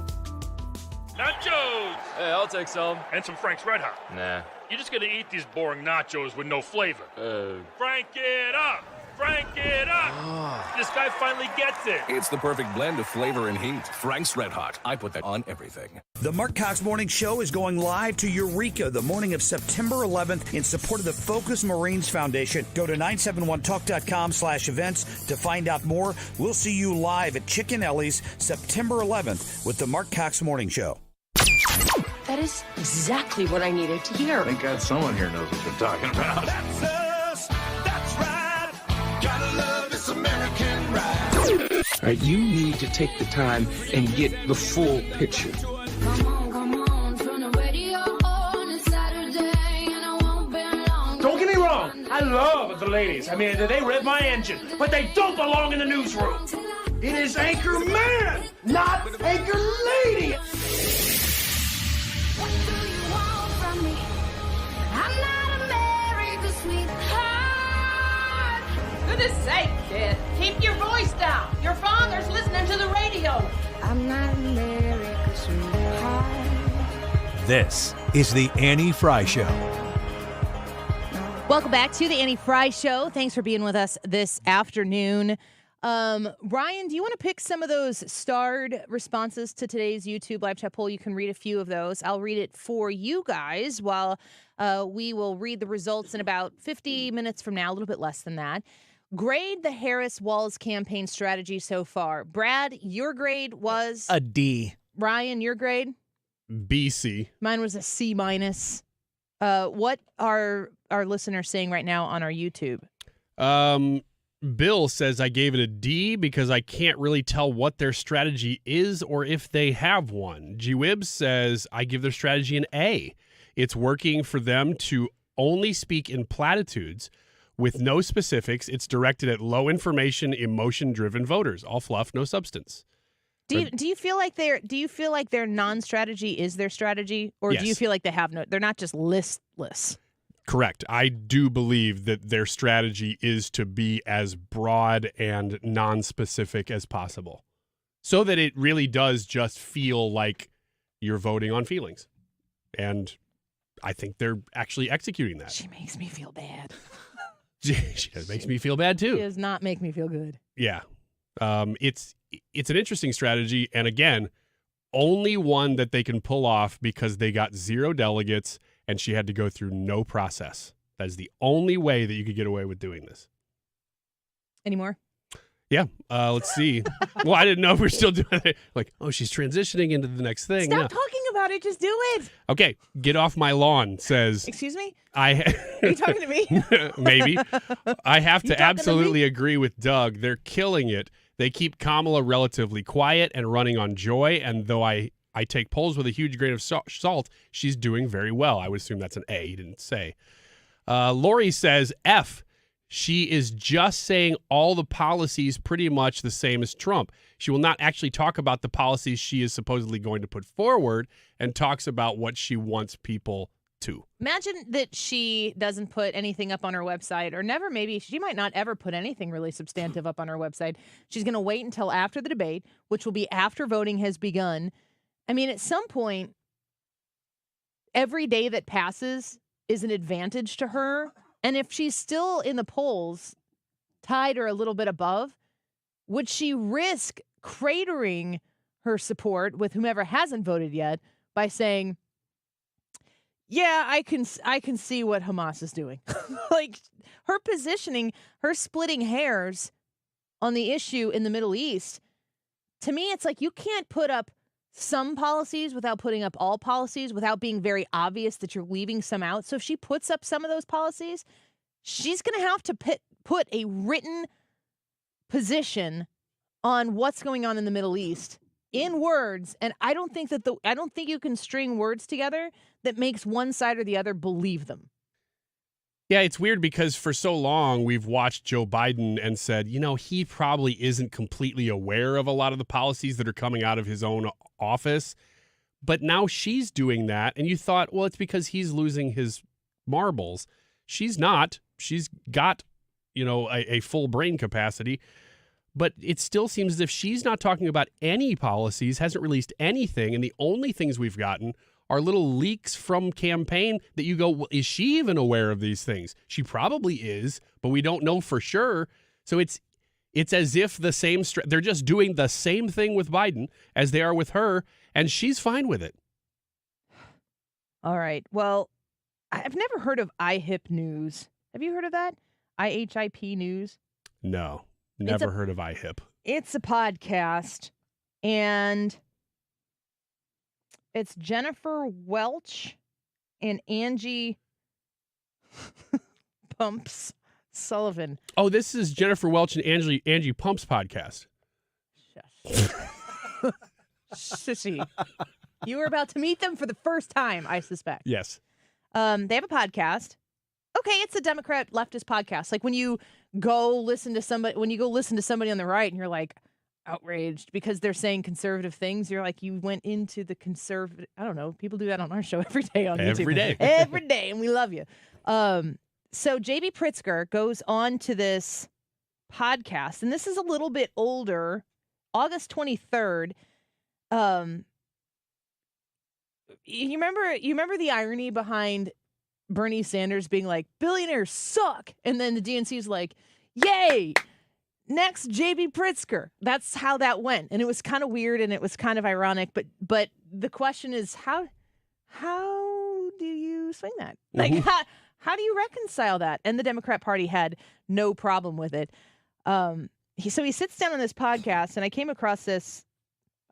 Nachos! Hey, I'll take some. And some Frank's Red Hot. Nah. You're just gonna eat these boring nachos with no flavor. Frank it up! Frank it up! This guy finally gets it. It's the perfect blend of flavor and heat. Frank's Red Hot. I put that on everything. The Mark Cox Morning Show is going live to Eureka the morning of September 11th in support of the Focus Marines Foundation. Go to 971talk.com/events to find out more. We'll see you live at Chicken Ellie's September 11th with the Mark Cox Morning Show. That is exactly what I needed to hear. Thank God someone here knows what they're talking about. That's us. That's right. Gotta love this American ride. All right, you need to take the time and get the full picture. Don't get me wrong. I love the ladies. I mean, they rev my engine, but they don't belong in the newsroom. It is Anchor Man, not Anchor Lady. Goodness sake, kid. Keep your voice down. Your father's listening to the radio. I'm not America's sweetheart. This is the Annie Fry Show. Welcome back to the Annie Fry Show. Thanks for being with us this afternoon. Ryan, do you want to pick some of those starred responses to today's YouTube live chat poll? You can read a few of those. I'll read it for you guys while we will read the results in about 50 minutes from now, a little bit less than that. Grade the Harris-Walz campaign strategy so far. Brad, your grade was? A D. Ryan, your grade? BC. Mine was a C-. What are our listeners saying right now on our YouTube? Bill says I gave it a D because I can't really tell what their strategy is or if they have one. G-Wibs says I give their strategy an A. It's working for them to only speak in platitudes with no specifics. It's directed at low information, emotion-driven voters. All fluff, no substance. Do you feel like their non-strategy is their strategy, or Yes. do you feel like they're not just listless? Correct. I do believe that their strategy is to be as broad and non-specific as possible, so that it really does just feel like you're voting on feelings. And I think they're actually executing that. She makes me feel bad. She makes me feel bad too. She does not make me feel good. Yeah. It's an interesting strategy. And again, only one that they can pull off because they got 0 delegates and she had to go through no process. That is the only way that you could get away with doing this. Any more? Yeah. Let's see. Well, I didn't know if we're still doing it. Like, oh, she's transitioning into the next thing. Stop No. talking about it. Just do it. Okay. Get off my lawn, says. Excuse me? Are you talking to me? Maybe. I have You to talking to absolutely agree with Doug. They're killing it. They keep Kamala relatively quiet and running on joy. And though I take polls with a huge grain of salt, she's doing very well. I would assume that's an A. He didn't say. Lori says F. She is just saying all the policies pretty much the same as Trump. She will not actually talk about the policies she is supposedly going to put forward and talks about what she wants people to. Imagine that she doesn't put anything up on her website, or never, maybe she might not ever put anything really substantive up on her website. She's going to wait until after the debate, which will be after voting has begun. I mean, at some point, every day that passes is an advantage to her. And if she's still in the polls, tied or a little bit above, would she risk cratering her support with whomever hasn't voted yet by saying, yeah, I can see what Hamas is doing? Like, her positioning, her splitting hairs on the issue in the Middle East, to me, it's like you can't put up some policies without putting up all policies, without being very obvious that you're leaving some out. So if she puts up some of those policies, she's going to have to put a written position on what's going on in the Middle East in words. And I don't think you can string words together that makes one side or the other believe them. Yeah, it's weird because for so long we've watched Joe Biden and said, he probably isn't completely aware of a lot of the policies that are coming out of his own office. But now she's doing that. And you thought, well, it's because he's losing his marbles. She's not. She's got, a full brain capacity. But it still seems as if she's not talking about any policies, hasn't released anything. And the only things we've gotten are little leaks from campaign that you go, well, is she even aware of these things? She probably is, but we don't know for sure. So it's as if they're just doing the same thing with Biden as they are with her, and she's fine with it. All right. Well, I've never heard of iHip News. Have you heard of that? IHIP News? No, never heard of iHip. It's a podcast, and it's Jennifer Welch and Angie Pumps Sullivan. Oh, this is Jennifer Welch and Angie Pumps podcast. Sissy. You were about to meet them for the first time, I suspect. Yes. They have a podcast. Okay, it's a Democrat leftist podcast. Like when you go listen to somebody on the right and you're like outraged because they're saying conservative things, you're like, you went into the conservative. I don't know. People do that on our show every day on YouTube. Every day. Every day, and we love you. So J.B. Pritzker goes on to this podcast, and this is a little bit older, August 23rd. You remember the irony behind Bernie Sanders being like, billionaires suck, and then the DNC is like, yay, next J.B. Pritzker. That's how that went, and it was kind of weird and it was kind of ironic. But the question is, how do you swing that? Like, how do you reconcile that? And the Democrat Party had no problem with it. He sits down on this podcast, and I came across this.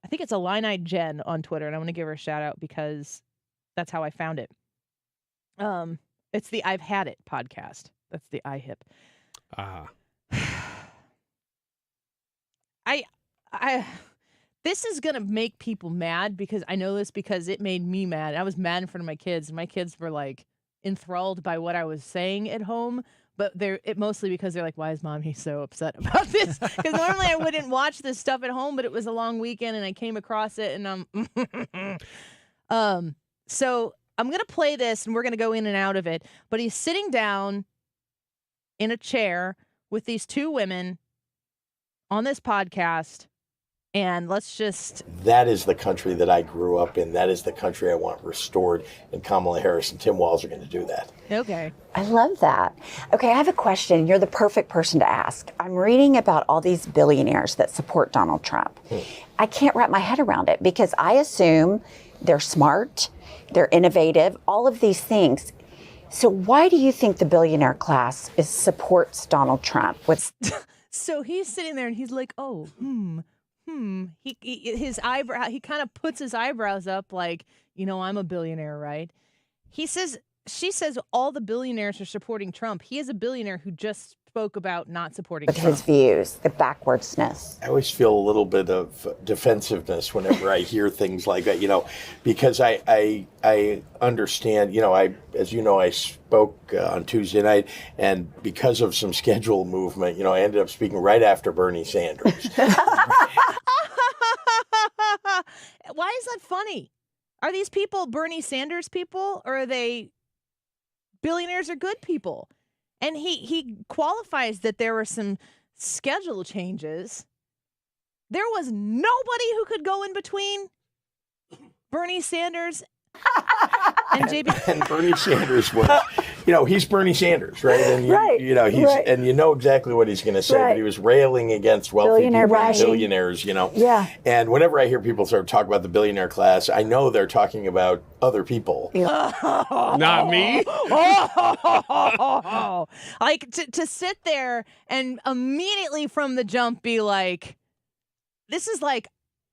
I think it's Illini Jen on Twitter, and I want to give her a shout out because that's how I found it. It's the I've Had It podcast. That's the iHip. This is going to make people mad because I know this because it made me mad. I was mad in front of my kids, and my kids were like enthralled by what I was saying at home. But mostly because they're like, why is mommy so upset about this? Because normally I wouldn't watch this stuff at home, but it was a long weekend and I came across it and so I'm going to play this and we're going to go in and out of it. But he's sitting down in a chair with these two women on this podcast And let's just... That is the country that I grew up in. That is the country I want restored. And Kamala Harris and Tim Walz are going to do that. Okay. I love that. Okay, I have a question. You're the perfect person to ask. I'm reading about all these billionaires that support Donald Trump. I can't wrap my head around it because I assume they're smart, they're innovative, all of these things. So why do you think the billionaire class supports Donald Trump? So he's sitting there and he's like, oh, his eyebrow, he kind of puts his eyebrows up like, I'm a billionaire, right? She says all the billionaires are supporting Trump. He is a billionaire who just spoke about not supporting Trump. His views, the backwardsness. I always feel a little bit of defensiveness whenever I hear things like that, because I understand, as you know, I spoke on Tuesday night, and because of some schedule movement, I ended up speaking right after Bernie Sanders. Why is that funny? Are these people Bernie Sanders people, or are they billionaires or good people? And he qualifies that there were some schedule changes. There was nobody who could go in between Bernie Sanders and JB. And Bernie Sanders was, he's Bernie Sanders, right? And and you know exactly what he's going to say. But he was railing against wealthy people, billionaires, Yeah. And whenever I hear people sort of talk about the billionaire class, I know they're talking about other people. Not me. Like to sit there and immediately from the jump be like, this is like,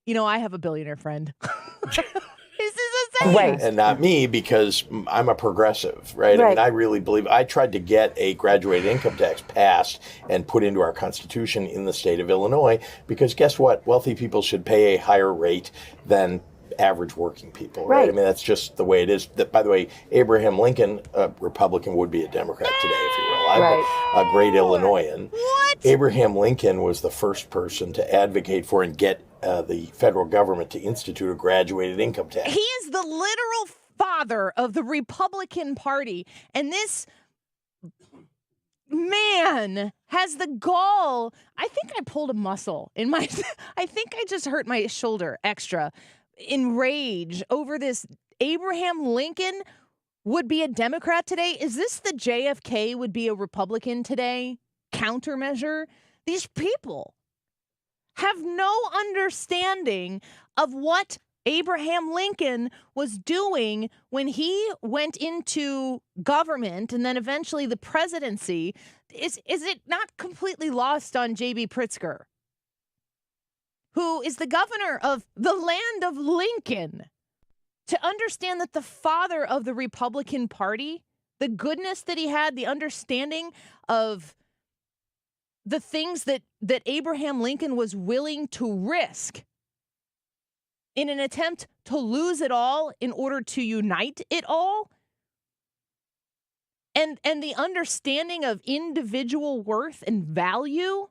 I have a billionaire friend. This is insane. And not me, because I'm a progressive, right? I mean, I really believe. I tried to get a graduated income tax passed and put into our Constitution in the state of Illinois, because guess what? Wealthy people should pay a higher rate than average working people, right? I mean, that's just the way it is. By the way, Abraham Lincoln, a Republican, would be a Democrat today if he were alive, but a great Illinoisan. What? Abraham Lincoln was the first person to advocate for and get the federal government to institute a graduated income tax. He is the literal father of the Republican Party. And this man has the gall. I think I pulled a muscle in my, I think I just hurt my shoulder extra in rage over this. Abraham Lincoln would be a Democrat today. Is this the JFK would be a Republican today countermeasure? These people have no understanding of what Abraham Lincoln was doing when he went into government and then eventually the presidency. Is it not completely lost on J.B. Pritzker, who is the governor of the land of Lincoln, to understand that the father of the Republican Party, the goodness that he had, the understanding of the things that Abraham Lincoln was willing to risk in an attempt to lose it all in order to unite it all, and the understanding of individual worth and value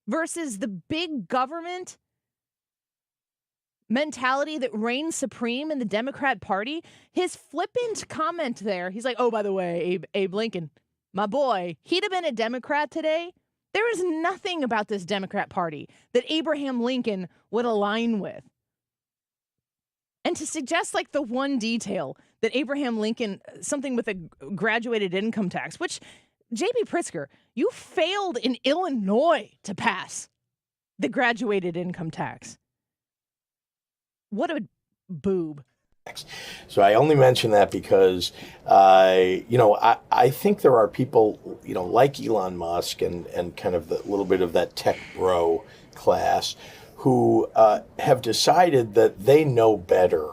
versus the big government mentality that reigns supreme in the Democrat Party. His flippant comment there, he's like, oh, by the way, Abe Lincoln, my boy, he'd have been a Democrat today. There is nothing about this Democrat Party that Abraham Lincoln would align with. And to suggest like the one detail that Abraham Lincoln, something with a graduated income tax, which J.B. Pritzker, you failed in Illinois to pass the graduated income tax. What a boob. So I only mention that because, I think there are people, like Elon Musk and kind of the little bit of that tech bro class who have decided that they know better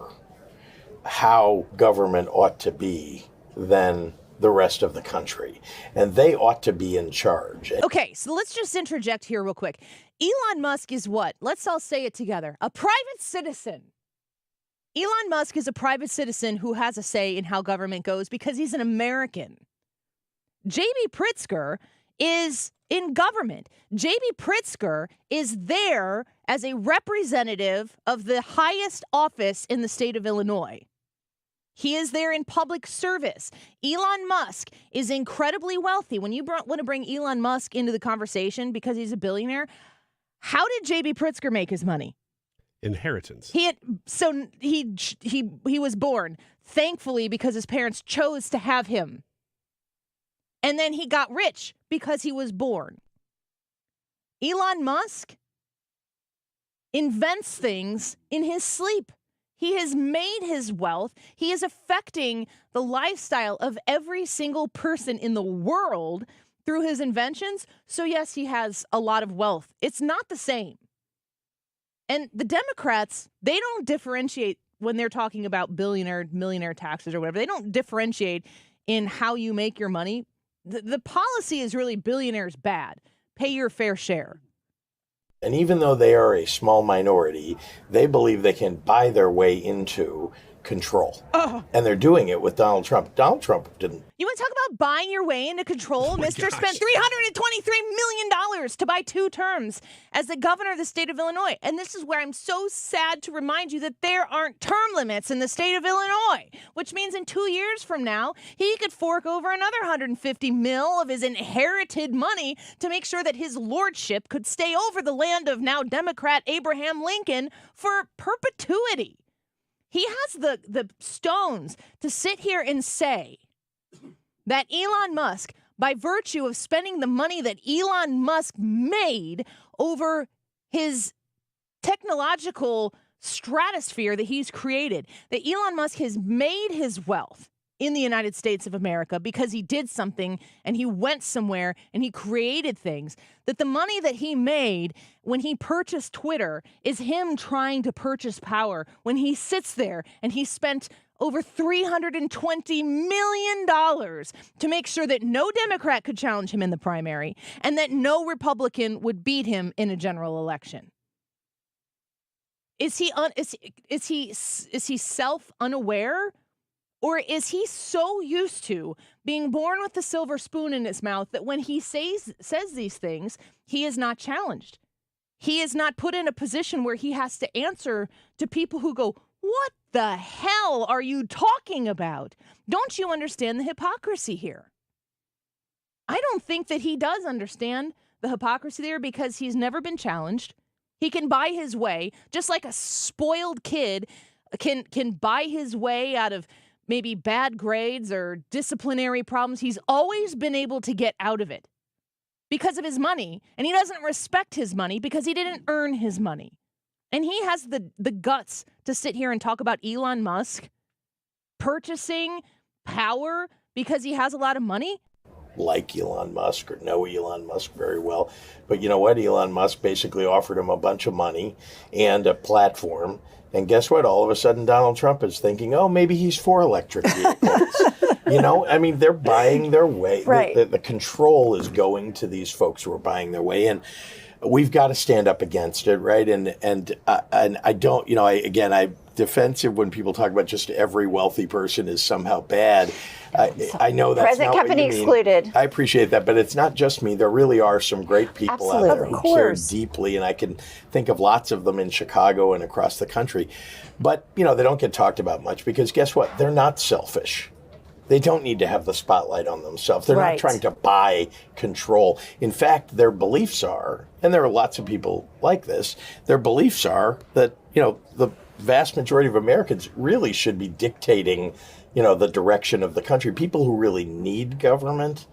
how government ought to be than the rest of the country. And they ought to be in charge. Okay, so let's just interject here real quick. Elon Musk is what? Let's all say it together. A private citizen. Elon Musk is a private citizen who has a say in how government goes because he's an American. J.B. Pritzker is in government. J.B. Pritzker is there as a representative of the highest office in the state of Illinois. He is there in public service. Elon Musk is incredibly wealthy. When you want to bring Elon Musk into the conversation because he's a billionaire, how did J.B. Pritzker make his money? Inheritance. He was born, thankfully, because his parents chose to have him. And then he got rich because he was born. Elon Musk invents things in his sleep. He has made his wealth. He is affecting the lifestyle of every single person in the world through his inventions. So yes, he has a lot of wealth. It's not the same. And the Democrats, they don't differentiate when they're talking about billionaire, millionaire taxes or whatever. They don't differentiate in how you make your money. The policy is really billionaires bad. Pay your fair share. And even though they are a small minority, they believe they can buy their way into control. And they're doing it with Donald Trump. Donald Trump didn't. You want to talk about buying your way into control? Mr. spent $323 million to buy 2 terms as the governor of the state of Illinois. And this is where I'm so sad to remind you that there aren't term limits in the state of Illinois, which means in 2 years from now, he could fork over another $150 million of his inherited money to make sure that his lordship could stay over the land of now Democrat Abraham Lincoln for perpetuity. He has the stones to sit here and say that Elon Musk, by virtue of spending the money that Elon Musk made over his technological stratosphere that he's created, that Elon Musk has made his wealth in the United States of America because he did something and he went somewhere and he created things, that the money that he made when he purchased Twitter is him trying to purchase power when he sits there and he spent over $320 million to make sure that no Democrat could challenge him in the primary and that no Republican would beat him in a general election. Is he self-unaware? Or is he so used to being born with the silver spoon in his mouth that when he says these things, he is not challenged? He is not put in a position where he has to answer to people who go, "What the hell are you talking about? Don't you understand the hypocrisy here?" I don't think that he does understand the hypocrisy there because he's never been challenged. He can buy his way, just like a spoiled kid can buy his way out of maybe bad grades or disciplinary problems. He's always been able to get out of it because of his money. And he doesn't respect his money because he didn't earn his money. And he has the guts to sit here and talk about Elon Musk purchasing power because he has a lot of money. Like Elon Musk or know Elon Musk very well. But you know what? Elon Musk basically offered him a bunch of money and a platform. And guess what? All of a sudden, Donald Trump is thinking, oh, maybe he's for electric vehicles. You know, I mean, they're buying their way. Right. The control is going to these folks who are buying their way. And we've got to stand up against it, right? And I don't, you know, I'm defensive when people talk about just every wealthy person is somehow bad. I know that's Present not company what you mean. excluded. I appreciate that, but it's not just me. There really are some great people Absolutely. out there Of who course. care deeply, and I can think of lots of them in Chicago and across the country. But, you know, they don't get talked about much because guess what? They're not selfish. They don't need to have the spotlight on themselves. They're Right. not trying to buy control. In fact, their beliefs are, and there are lots of people like this, their beliefs are that, you know, the vast majority of Americans really should be dictating, you know, the direction of the country. People who really need government,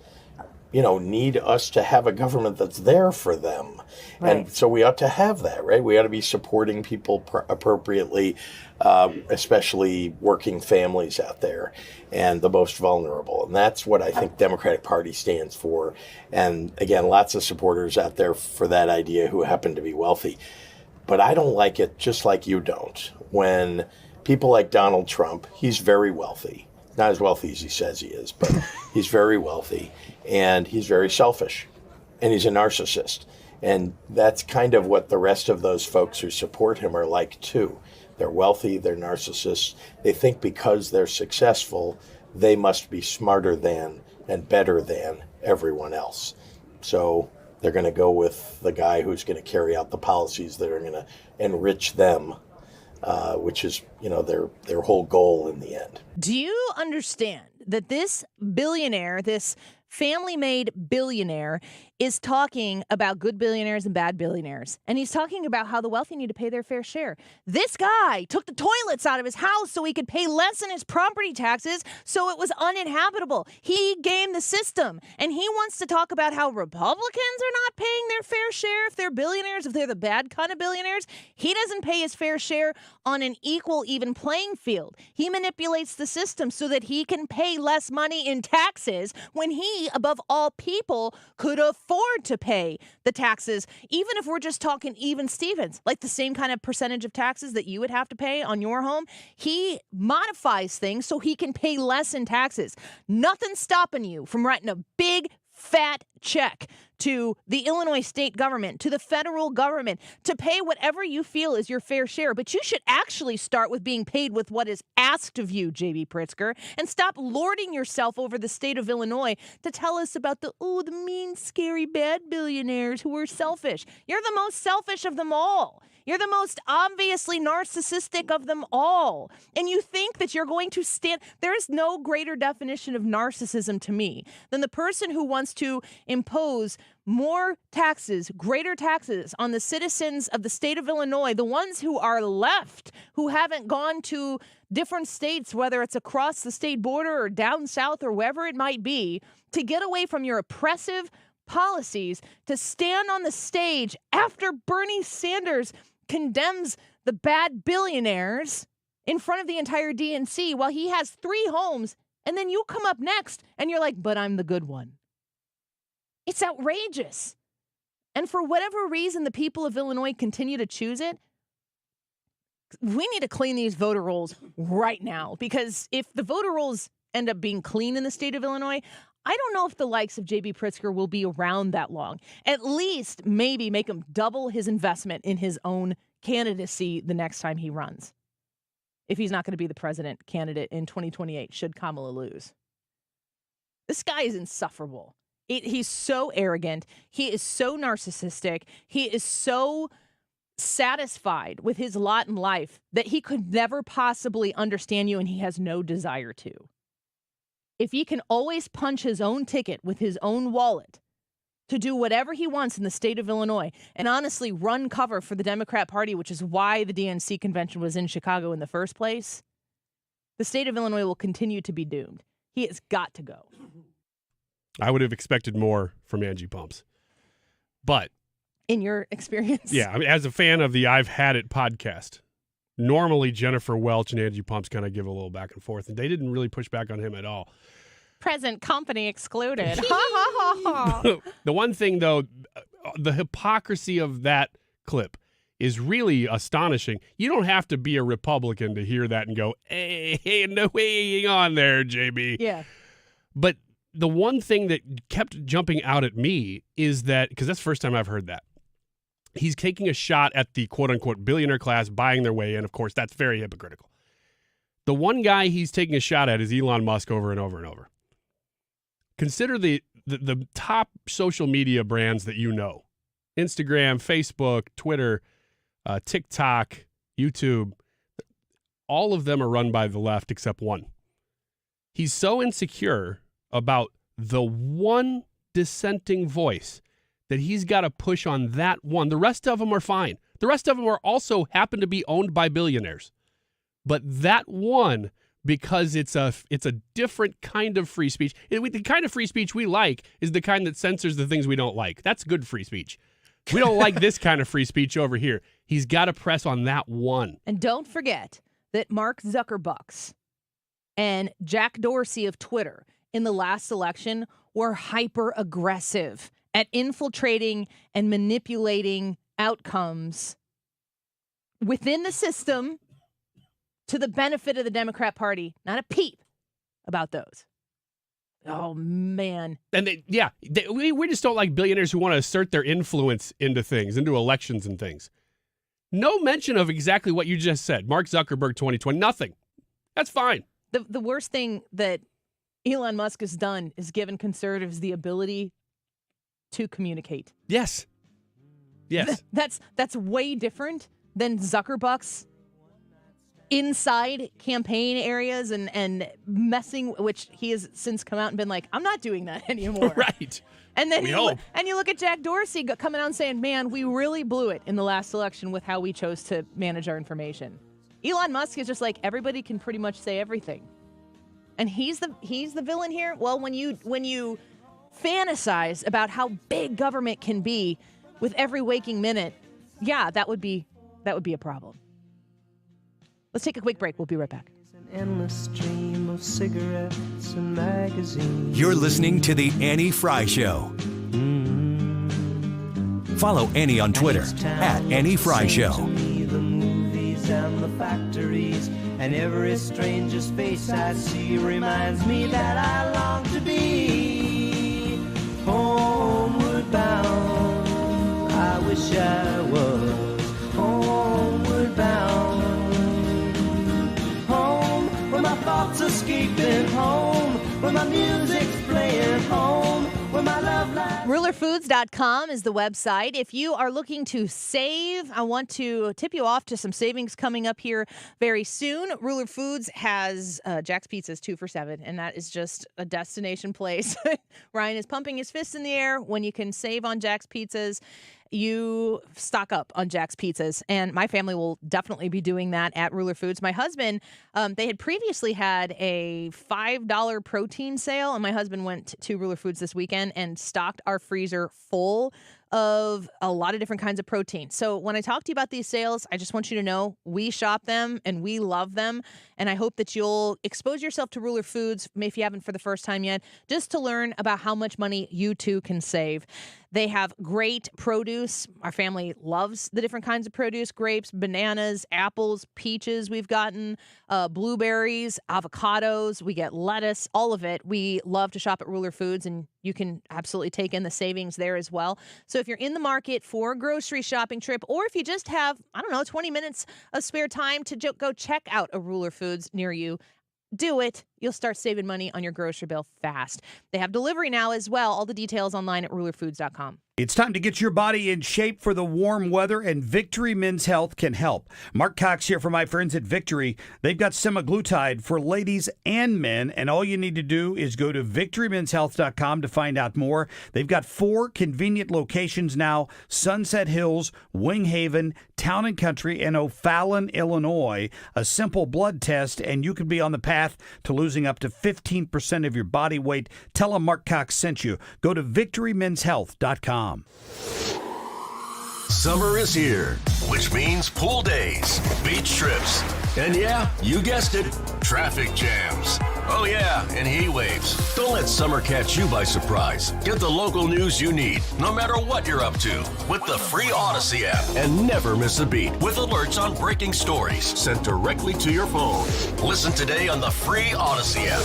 you know, need us to have a government that's there for them. Right. And so we ought to have that, right? We ought to be supporting people appropriately, especially working families out there and the most vulnerable. And that's what I think Democratic Party stands for. And again, lots of supporters out there for that idea who happen to be wealthy. But I don't like it, just like you don't, when people like Donald Trump, he's very wealthy. Not as wealthy as he says he is, but he's very wealthy, and he's very selfish, and he's a narcissist. And that's kind of what the rest of those folks who support him are like, too. They're wealthy, they're narcissists. They think because they're successful, they must be smarter than and better than everyone else. So they're going to go with the guy who's going to carry out the policies that are going to enrich them, which is, you know, their whole goal in the end. Do you understand that this billionaire, this family-made billionaire, is talking about good billionaires and bad billionaires. And he's talking about how the wealthy need to pay their fair share. This guy took the toilets out of his house so he could pay less in his property taxes so it was uninhabitable. He gamed the system. And he wants to talk about how Republicans are not paying their fair share if they're billionaires, if they're the bad kind of billionaires. He doesn't pay his fair share on an equal, even playing field. He manipulates the system so that he can pay less money in taxes when he, above all people, could afford to pay the taxes, even if we're just talking even Stevens, like the same kind of percentage of taxes that you would have to pay on your home. He modifies things so he can pay less in taxes. Nothing's stopping you from writing a big, fat check to the Illinois state government, to the federal government, to pay whatever you feel is your fair share. But you should actually start with being paid with what is asked of you, J.B. Pritzker, and stop lording yourself over the state of Illinois to tell us about the mean, scary, bad billionaires who are selfish. You're the most selfish of them all. You're the most obviously narcissistic of them all. And you think that you're going to stand. There's no greater definition of narcissism to me than the person who wants to impose more taxes, greater taxes on the citizens of the state of Illinois, the ones who are left, who haven't gone to different states, whether it's across the state border or down south or wherever it might be, to get away from your oppressive policies, to stand on the stage after Bernie Sanders condemns the bad billionaires in front of the entire DNC while he has 3 homes, and then you come up next and you're like, but I'm the good one. It's outrageous. And for whatever reason, the people of Illinois continue to choose it. We need to clean these voter rolls right now, because if the voter rolls end up being clean in the state of Illinois, I don't know if the likes of J.B. Pritzker will be around that long. At least maybe make him double his investment in his own candidacy the next time he runs, if he's not going to be the president candidate in 2028, should Kamala lose. This guy is insufferable. He's so arrogant. He is so narcissistic. He is so satisfied with his lot in life that he could never possibly understand you, and he has no desire to. If he can always punch his own ticket with his own wallet to do whatever he wants in the state of Illinois and honestly run cover for the Democrat Party, which is why the DNC convention was in Chicago in the first place, the state of Illinois will continue to be doomed. He has got to go. I would have expected more from Angie Pumps. But in your experience? Yeah, I mean, as a fan of the I've Had It podcast, normally Jennifer Welch and Angie Pumps kind of give a little back and forth, and they didn't really push back on him at all. Present company excluded. Ha, ha, ha, ha. The one thing, though, the hypocrisy of that clip is really astonishing. You don't have to be a Republican to hear that and go, hey, no way on there, JB. Yeah. But the one thing that kept jumping out at me is that, because that's the first time I've heard that, he's taking a shot at the quote-unquote billionaire class buying their way in. Of course, that's very hypocritical. The one guy he's taking a shot at is Elon Musk over and over and over. Consider the top social media brands that you know. Instagram, Facebook, Twitter, TikTok, YouTube. All of them are run by the left except one. He's so insecure about the one dissenting voice that he's got to push on that one. The rest of them are fine. The rest of them are also happen to be owned by billionaires. But that one, because it's a different kind of free speech. The kind of free speech we like is the kind that censors the things we don't like. That's good free speech. We don't like this kind of free speech over here. He's got to press on that one. And don't forget that Mark Zuckerbucks and Jack Dorsey of Twitter in the last election were hyper aggressive at infiltrating and manipulating outcomes within the system to the benefit of the Democrat Party. Not a peep about those. Oh, man. And we just don't like billionaires who want to assert their influence into things, into elections and things. No mention of exactly what you just said. Mark Zuckerberg 2020, nothing. That's fine. The worst thing that Elon Musk has done is given conservatives the ability to communicate. Yes. Yes. That's way different than Zuckerbucks inside campaign areas and messing, which he has since come out and been like, I'm not doing that anymore. Right. And then We hope. and you look at Jack Dorsey coming out and saying, man, we really blew it in the last election with how we chose to manage our information. Elon Musk is just like, everybody can pretty much say everything. And he's the villain here. Well, when you fantasize about how big government can be with every waking minute, yeah, that would be a problem. Let's take a quick break. We'll be right back. An endless stream of cigarettes and magazines. You're listening to The Annie Fry Show. Follow Annie on Twitter at Annie Fry Show. The movies and the factories and every stranger's face I see reminds me that I long to be homeward bound. I wish I was homeward bound. Where my thoughts escaping, home where my music's playing, home where my love lies. RulerFoods.com is the website. If you are looking to save, I want to tip you off to some savings coming up here very soon. Ruler Foods has Jack's Pizzas 2 for $7, and that is just a destination place. Ryan is pumping his fist in the air when you can save on Jack's Pizzas. You stock up on Jack's Pizzas, and my family will definitely be doing that at Ruler Foods. My husband, they had previously had a $5 protein sale, and my husband went to Ruler Foods this weekend and stocked our freezer full of a lot of different kinds of protein. So when I talk to you about these sales, I just want you to know we shop them and we love them. And I hope that you'll expose yourself to Ruler Foods, if you haven't for the first time yet, just to learn about how much money you too can save. They have great produce. Our family loves the different kinds of produce: grapes, bananas, apples, peaches we've gotten, blueberries, avocados. We get lettuce, all of it. We love to shop at Ruler Foods, and you can absolutely take in the savings there as well. So if you're in the market for a grocery shopping trip, or if you just have, 20 minutes of spare time to go check out a Ruler Foods near you, do it. You'll start saving money on your grocery bill fast. They have delivery now as well. All the details online at rulerfoods.com. It's time to get your body in shape for the warm weather, and Victory Men's Health can help. Mark Cox here for my friends at Victory. They've got semaglutide for ladies and men, and all you need to do is go to victorymenshealth.com to find out more. They've got 4 convenient locations now: Sunset Hills, Wing Haven, Town and Country, and O'Fallon, Illinois. A simple blood test, and you could be on the path to losing up to 15% of your body weight. Tell them Mark Cox sent you. Go to victorymenshealth.com. Summer is here, which means pool days, beach trips, and yeah, you guessed it, traffic jams. Oh yeah, and heat waves. Don't let summer catch you by surprise. Get the local news you need, no matter what you're up to, with the free Odyssey app. And never miss a beat with alerts on breaking stories sent directly to your phone. Listen today on the free Odyssey app.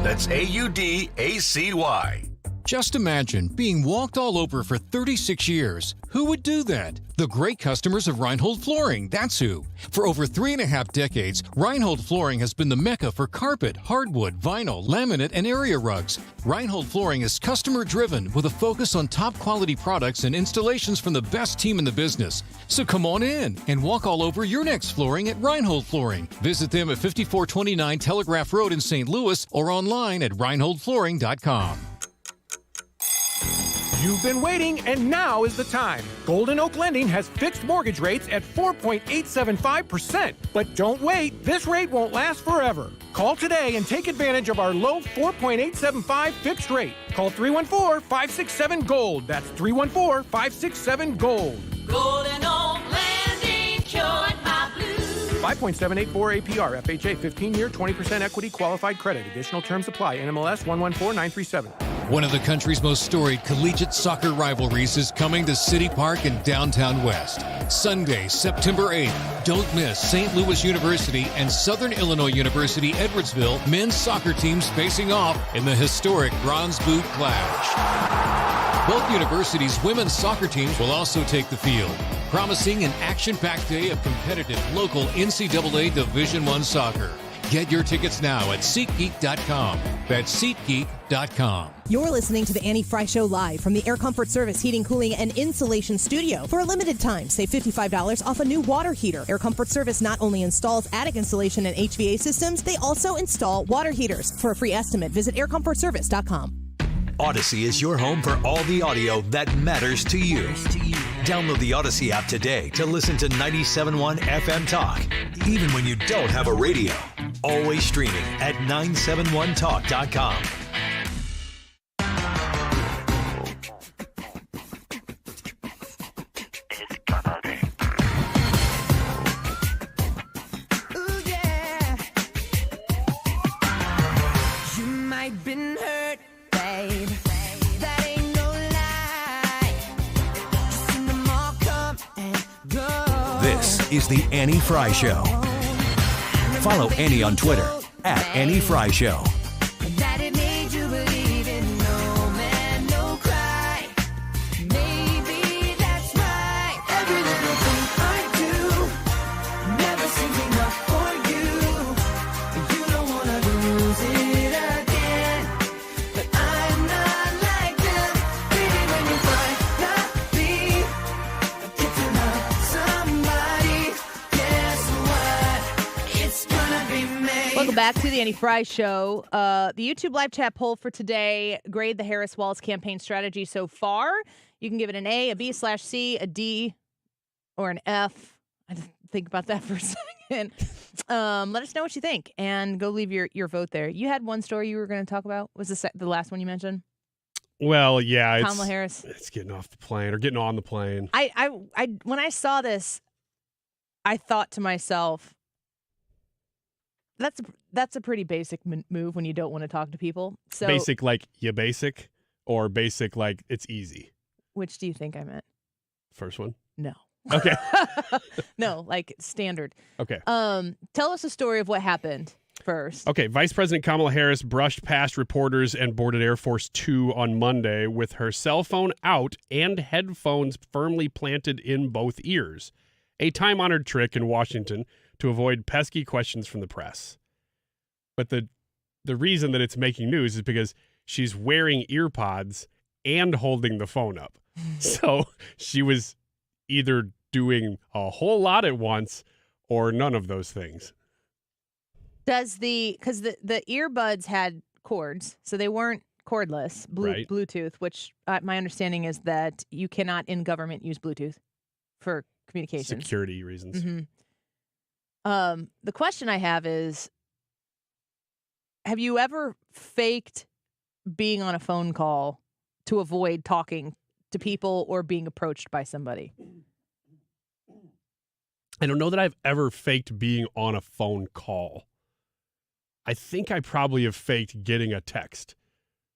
That's AUDACY. Just imagine being walked all over for 36 years. Who would do that? The great customers of Reinhold Flooring, that's who. For over 3.5 decades, Reinhold Flooring has been the mecca for carpet, hardwood, vinyl, laminate, and area rugs. Reinhold Flooring is customer-driven with a focus on top-quality products and installations from the best team in the business. So come on in and walk all over your next flooring at Reinhold Flooring. Visit them at 5429 Telegraph Road in St. Louis or online at reinholdflooring.com. You've been waiting, and now is the time. Golden Oak Lending has fixed mortgage rates at 4.875%. But don't wait, this rate won't last forever. Call today and take advantage of our low 4.875 fixed rate. Call 314-567-GOLD. That's 314-567-GOLD. Golden Oak Lending, cured my blues. 5.784 APR, FHA, 15-year, 20% equity qualified credit. Additional terms apply. NMLS 114937. One of the country's most storied collegiate soccer rivalries is coming to City Park in downtown West. Sunday, September 8th. Don't miss St. Louis University and Southern Illinois University Edwardsville men's soccer teams facing off in the historic Bronze Boot Clash. Both universities' women's soccer teams will also take the field, promising an action-packed day of competitive local NCAA Division I soccer. Get your tickets now at SeatGeek.com. That's SeatGeek.com. You're listening to the Annie Fry Show live from the Air Comfort Service Heating, Cooling, and Insulation Studio. For a limited time, save $55 off a new water heater. Air Comfort Service not only installs attic insulation and HVAC systems, they also install water heaters. For a free estimate, visit aircomfortservice.com. Odyssey is your home for all the audio that matters to you. Download the Odyssey app today to listen to 97.1 FM Talk, even when you don't have a radio. Always streaming at 971talk.com. You might been hurt, babe. That ain't no lie. Seen them all come and go. This is the Annie Fry Show. Follow Annie on Twitter at Annie Fry Show. That it made you believe in no man, no cry. Maybe that's right. Every little thing I do never seems enough for you. You don't wanna lose it again, but I'm not like them. Baby, when you finally get to love somebody, guess what? It's gonna be me. Welcome back to the Annie Fry Show. The YouTube live chat poll for today, grade the Harris-Walz campaign strategy so far. You can give it an A, a B/C, a D, or an F. I just think about that for a second. Let us know what you think and go leave your vote there. You had one story you were going to talk about. Was this the last one you mentioned? Well, yeah, Kamala Harris. It's getting off the plane or getting on the plane. I when I saw this, I thought to myself, that's a pretty basic move when you don't want to talk to people. So Basic like you basic, or basic like it's easy? which do you think I meant? First one? No. Okay. No, like standard. Okay. Tell us a story of what happened first. Okay, Vice President Kamala Harris brushed past reporters and boarded Air Force Two on Monday with her cell phone out and headphones firmly planted in both ears, a time-honored trick in Washington to avoid pesky questions from the press. But the reason that it's making news is because she's wearing ear pods and holding the phone up. So she was either doing a whole lot at once or none of those things. Because the earbuds had cords, so they weren't cordless, Right. Bluetooth, which my understanding is that you cannot in government use Bluetooth for communications. Security reasons. Mm-hmm. The question I have is, have you ever faked being on a phone call to avoid talking to people or being approached by somebody? I don't know that I've ever faked being on a phone call. I think I probably have faked getting a text.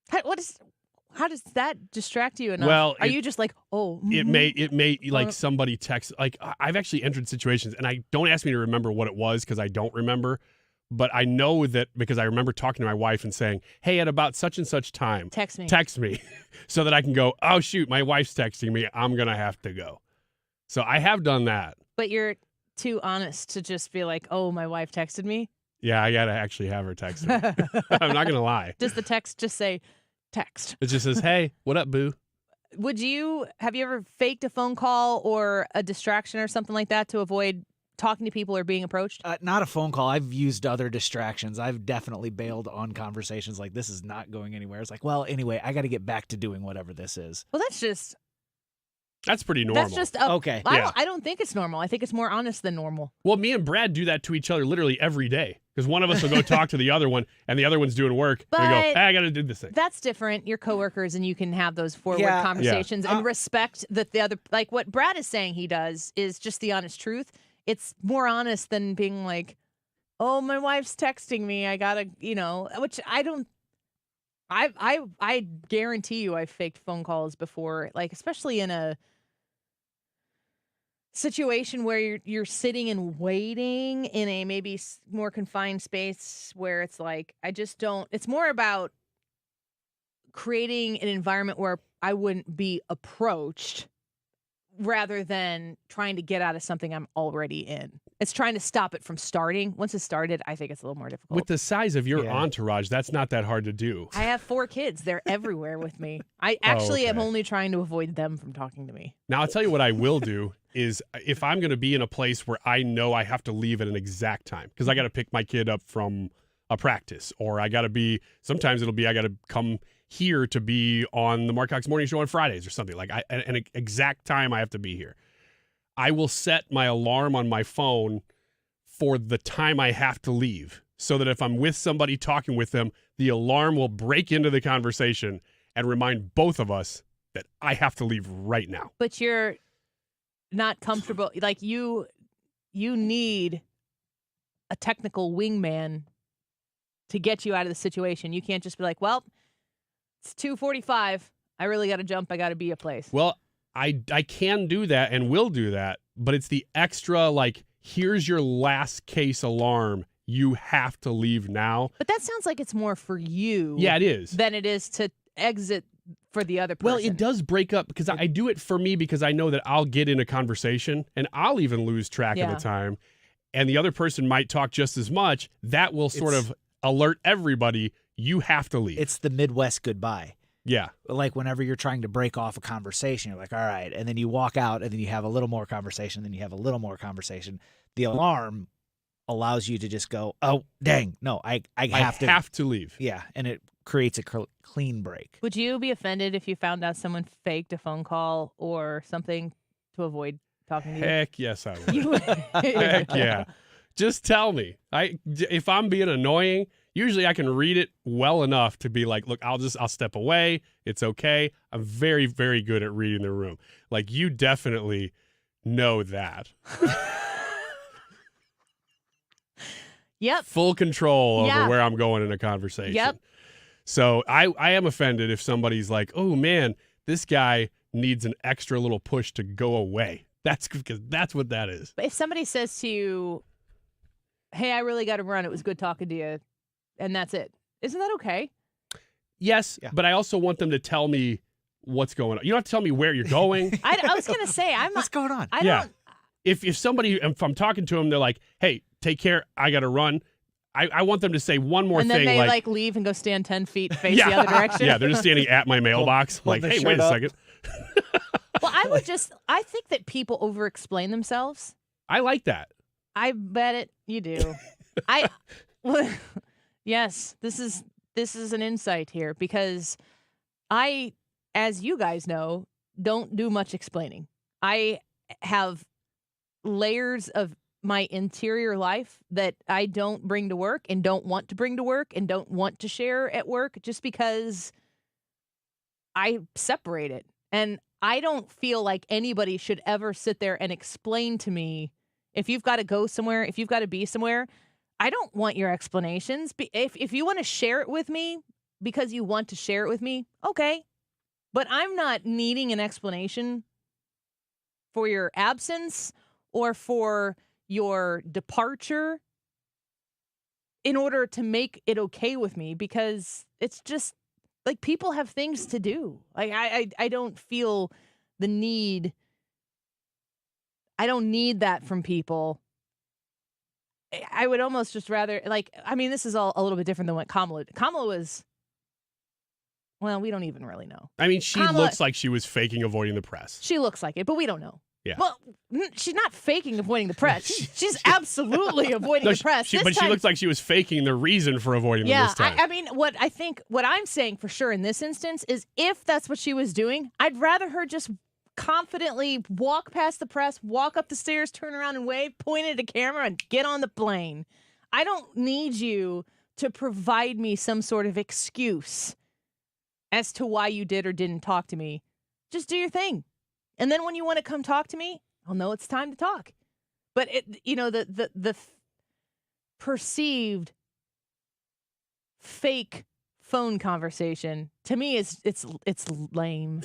How does that distract you enough? Well, are you just like, oh, It may like somebody text, like I've actually entered situations, and I don't ask me to remember what it was because I don't remember, but I know that because I remember talking to my wife and saying, hey, at about such and such time, text me so that I can go, oh shoot, my wife's texting me, I'm going to have to go. So I have done that. But you're too honest to just be like, oh, my wife texted me. Yeah, I got to actually have her text me. I'm not going to lie. Does the text just say text? It just says, hey, what up, boo? Have you ever faked a phone call or a distraction or something like that to avoid talking to people or being approached? Not a phone call. I've used other distractions. I've definitely bailed on conversations like this is not going anywhere. It's like, well, anyway, I got to get back to doing whatever this is. Well, that's pretty normal. That's just okay. I don't think it's normal. I think it's more honest than normal. Well, me and Brad do that to each other literally every day because one of us will go talk to the other one, and the other one's doing work. But and we go, hey, I got to do this thing. That's different. You're coworkers, and you can have those forward Yeah. conversations and respect that the other. Like what Brad is saying, he does is just the honest truth. It's more honest than being like, "Oh, my wife's texting me. I gotta," which I don't. I guarantee you, I've faked phone calls before, like especially in a situation where you're sitting and waiting in a maybe more confined space where it's like I just don't. It's more about creating an environment where I wouldn't be approached rather than trying to get out of something I'm already in. It's trying to stop it from starting. Once it started, I think it's a little more difficult. With the size of your entourage, that's not that hard to do. I have 4 kids. They're everywhere with me. I actually am only trying to avoid them from talking to me. Now, I'll tell you what I will do is if I'm going to be in a place where I know I have to leave at an exact time, because I got to pick my kid up from a practice, or I got to be, sometimes it'll be I got to come here to be on the Mark Cox Morning Show on Fridays or something. Like an exact time I have to be here. I will set my alarm on my phone for the time I have to leave, so that if I'm with somebody talking with them, the alarm will break into the conversation and remind both of us that I have to leave right now. But you're not comfortable. Like you need a technical wingman to get you out of the situation. You can't just be like, well, it's 2:45. I really got to jump. I got to be a place. Well, I can do that and will do that, but it's the extra, like, here's your last case alarm. You have to leave now. But that sounds like it's more for you. Yeah, it is. Than it is to exit for the other person. Well, it does break up because I do it for me because I know that I'll get in a conversation and I'll even lose track of the time. And the other person might talk just as much. That will sort of alert everybody, you have to leave. It's the Midwest goodbye. Yeah. Like whenever you're trying to break off a conversation, you're like, all right. And then you walk out and then you have a little more conversation. Then you have a little more conversation. The alarm allows you to just go, oh, dang. No, I have to leave. Yeah. And it creates a clean break. Would you be offended if you found out someone faked a phone call or something to avoid talking to you? Heck yes, I would. Heck yeah. Just tell me. If I'm being annoying, usually I can read it well enough to be like, look, I'll step away. It's okay. I'm very, very good at reading the room. Like, you definitely know that. Yep. Full control over where I'm going in a conversation. Yep. So I am offended if somebody's like, oh man, this guy needs an extra little push to go away. That's because that's what that is. But if somebody says to you, hey, I really got to run. It was good talking to you. And that's it. Isn't that okay? Yes, but I also want them to tell me what's going on. You don't have to tell me where you're going. I was going to say, what's going on? I don't. If I'm talking to them, they're like, hey, take care. I got to run. I want them to say one more thing. thing. And then they leave and go stand 10 feet, face the other direction. Yeah, they're just standing at my mailbox. Like, hey, wait a second. Well, I think that people over-explain themselves. I like that. I bet it you do. Yes, this is an insight here because I, as you guys know, don't do much explaining. I have layers of my interior life that I don't bring to work and don't want to bring to work and don't want to share at work just because I separate it. And I don't feel like anybody should ever sit there and explain to me, if you've got to go somewhere, if you've got to be somewhere, I don't want your explanations. If you want to share it with me because you want to share it with me, okay. But I'm not needing an explanation for your absence or for your departure in order to make it okay with me, because it's just like people have things to do. Like I don't feel the need. I don't need that from people. I would almost just rather, like, I mean, this is all a little bit different than what Kamala was. Well, we don't even really know. I mean, she looks like she was faking avoiding the press. She looks like it, but we don't know. Yeah. Well, she's not faking avoiding the press. She's absolutely avoiding the press. She looks like she was faking the reason for avoiding them this time. I mean, what I'm saying for sure in this instance is if that's what she was doing, I'd rather her just confidently walk past the press, walk up the stairs, turn around and wave, point at a camera, and get on the plane. I don't need you to provide me some sort of excuse as to why you did or didn't talk to me. Just do your thing. And then when you want to come talk to me, I'll know it's time to talk. But the perceived fake phone conversation to me it's lame.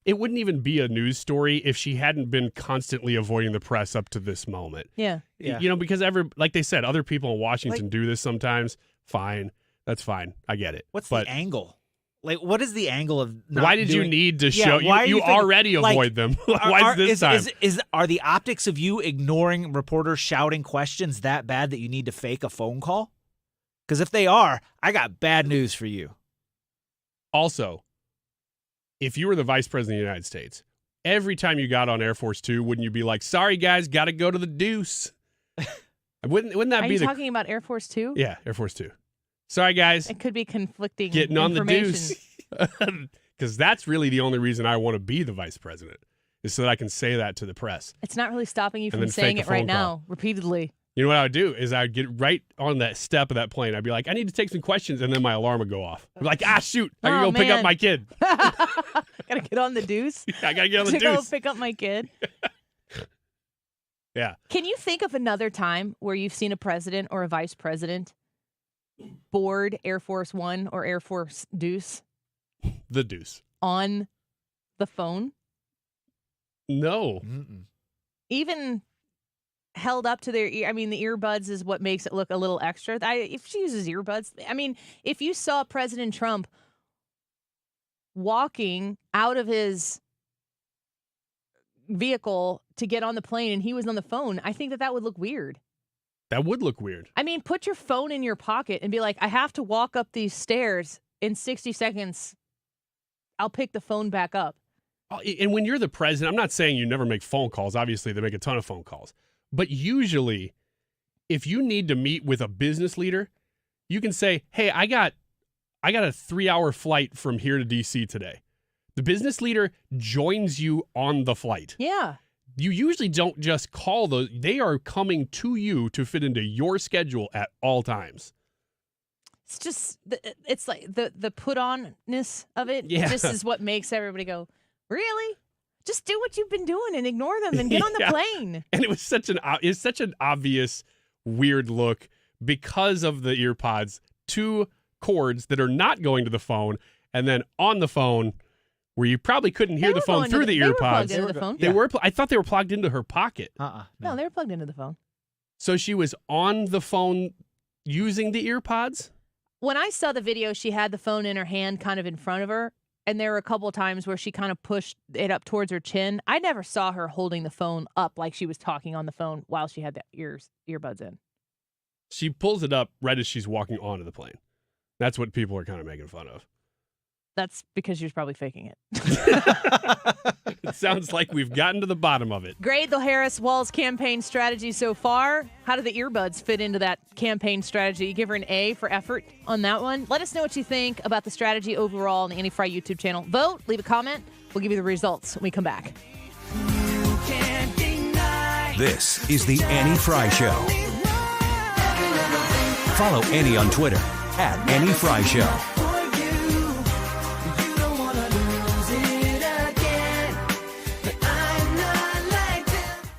It wouldn't even be a news story if she hadn't been constantly avoiding the press up to this moment. Yeah. You know, because like they said, other people in Washington do this sometimes. Fine. That's fine. I get it. What's the angle? Like, what is the angle of not why did doing, you need to Yeah, show why you do think, already like, avoid them? Why is this time? Are the optics of you ignoring reporters shouting questions that bad that you need to fake a phone call? Because if they are, I got bad news for you. Also, if you were the vice president of the United States, every time you got on Air Force Two, wouldn't you be like, "Sorry guys, got to go to the deuce"? Wouldn't that Are be you talking about Air Force Two? Yeah, Air Force Two. Sorry guys, It could be conflicting getting on the information. deuce. Because that's really the only reason I want to be the vice president, is so that I can say that to the press. It's not really stopping you And from then saying fake a it right phone now call. repeatedly. You know what I would do is I'd get right on that step of that plane. I'd be like, I need to take some questions, and then my alarm would go off. I'd be like, shoot, I gotta Oh, go pick up man. my kid. Gotta get on the deuce. I gotta get on the to go deuce. pick up my kid. Yeah. Can you think of another time where you've seen a president or a vice president board Air Force One or Air Force Deuce The deuce. on the phone? No. Even held up to their ear. I mean, the earbuds is what makes it look a little extra. If she uses earbuds, I mean, if you saw President Trump walking out of his vehicle to get on the plane and he was on the phone, I think that would look weird. That would look weird. I mean, put your phone in your pocket and be like, I have to walk up these stairs in 60 seconds. I'll pick the phone back up. And when you're the president, I'm not saying you never make phone calls. Obviously, they make a ton of phone calls. But usually, if you need to meet with a business leader, you can say, hey, I got a 3-hour flight from here to DC today. The business leader joins you on the flight. Yeah. You usually don't just call those. They are coming to you to fit into your schedule at all times. It's just, it's like the put-on-ness of it. Yeah. Just is what makes everybody go, really? Just do what you've been doing and ignore them and get on the Yeah. plane. And it was such an obvious weird look because of the ear pods, 2 cords that are not going to the phone, and then on the phone where you probably couldn't hear the phone through the ear pods. They were plugged into the phone. They were. I thought they were plugged into her pocket. No, they were plugged into the phone. So she was on the phone using the ear pods? When I saw the video, she had the phone in her hand kind of in front of her. And there were a couple of times where she kind of pushed it up towards her chin. I never saw her holding the phone up like she was talking on the phone while she had the earbuds in. She pulls it up right as she's walking onto the plane. That's what people are kind of making fun of. That's because she was probably faking it. It sounds like we've gotten to the bottom of it. Grade the Harris Walz campaign strategy so far. How do the earbuds fit into that campaign strategy? You give her an A for effort on that one. Let us know what you think about the strategy overall on the Annie Fry YouTube channel. Vote, leave a comment. We'll give you the results when we come back. This is the Annie Fry Show. Follow Annie on Twitter @AnnieFryShow.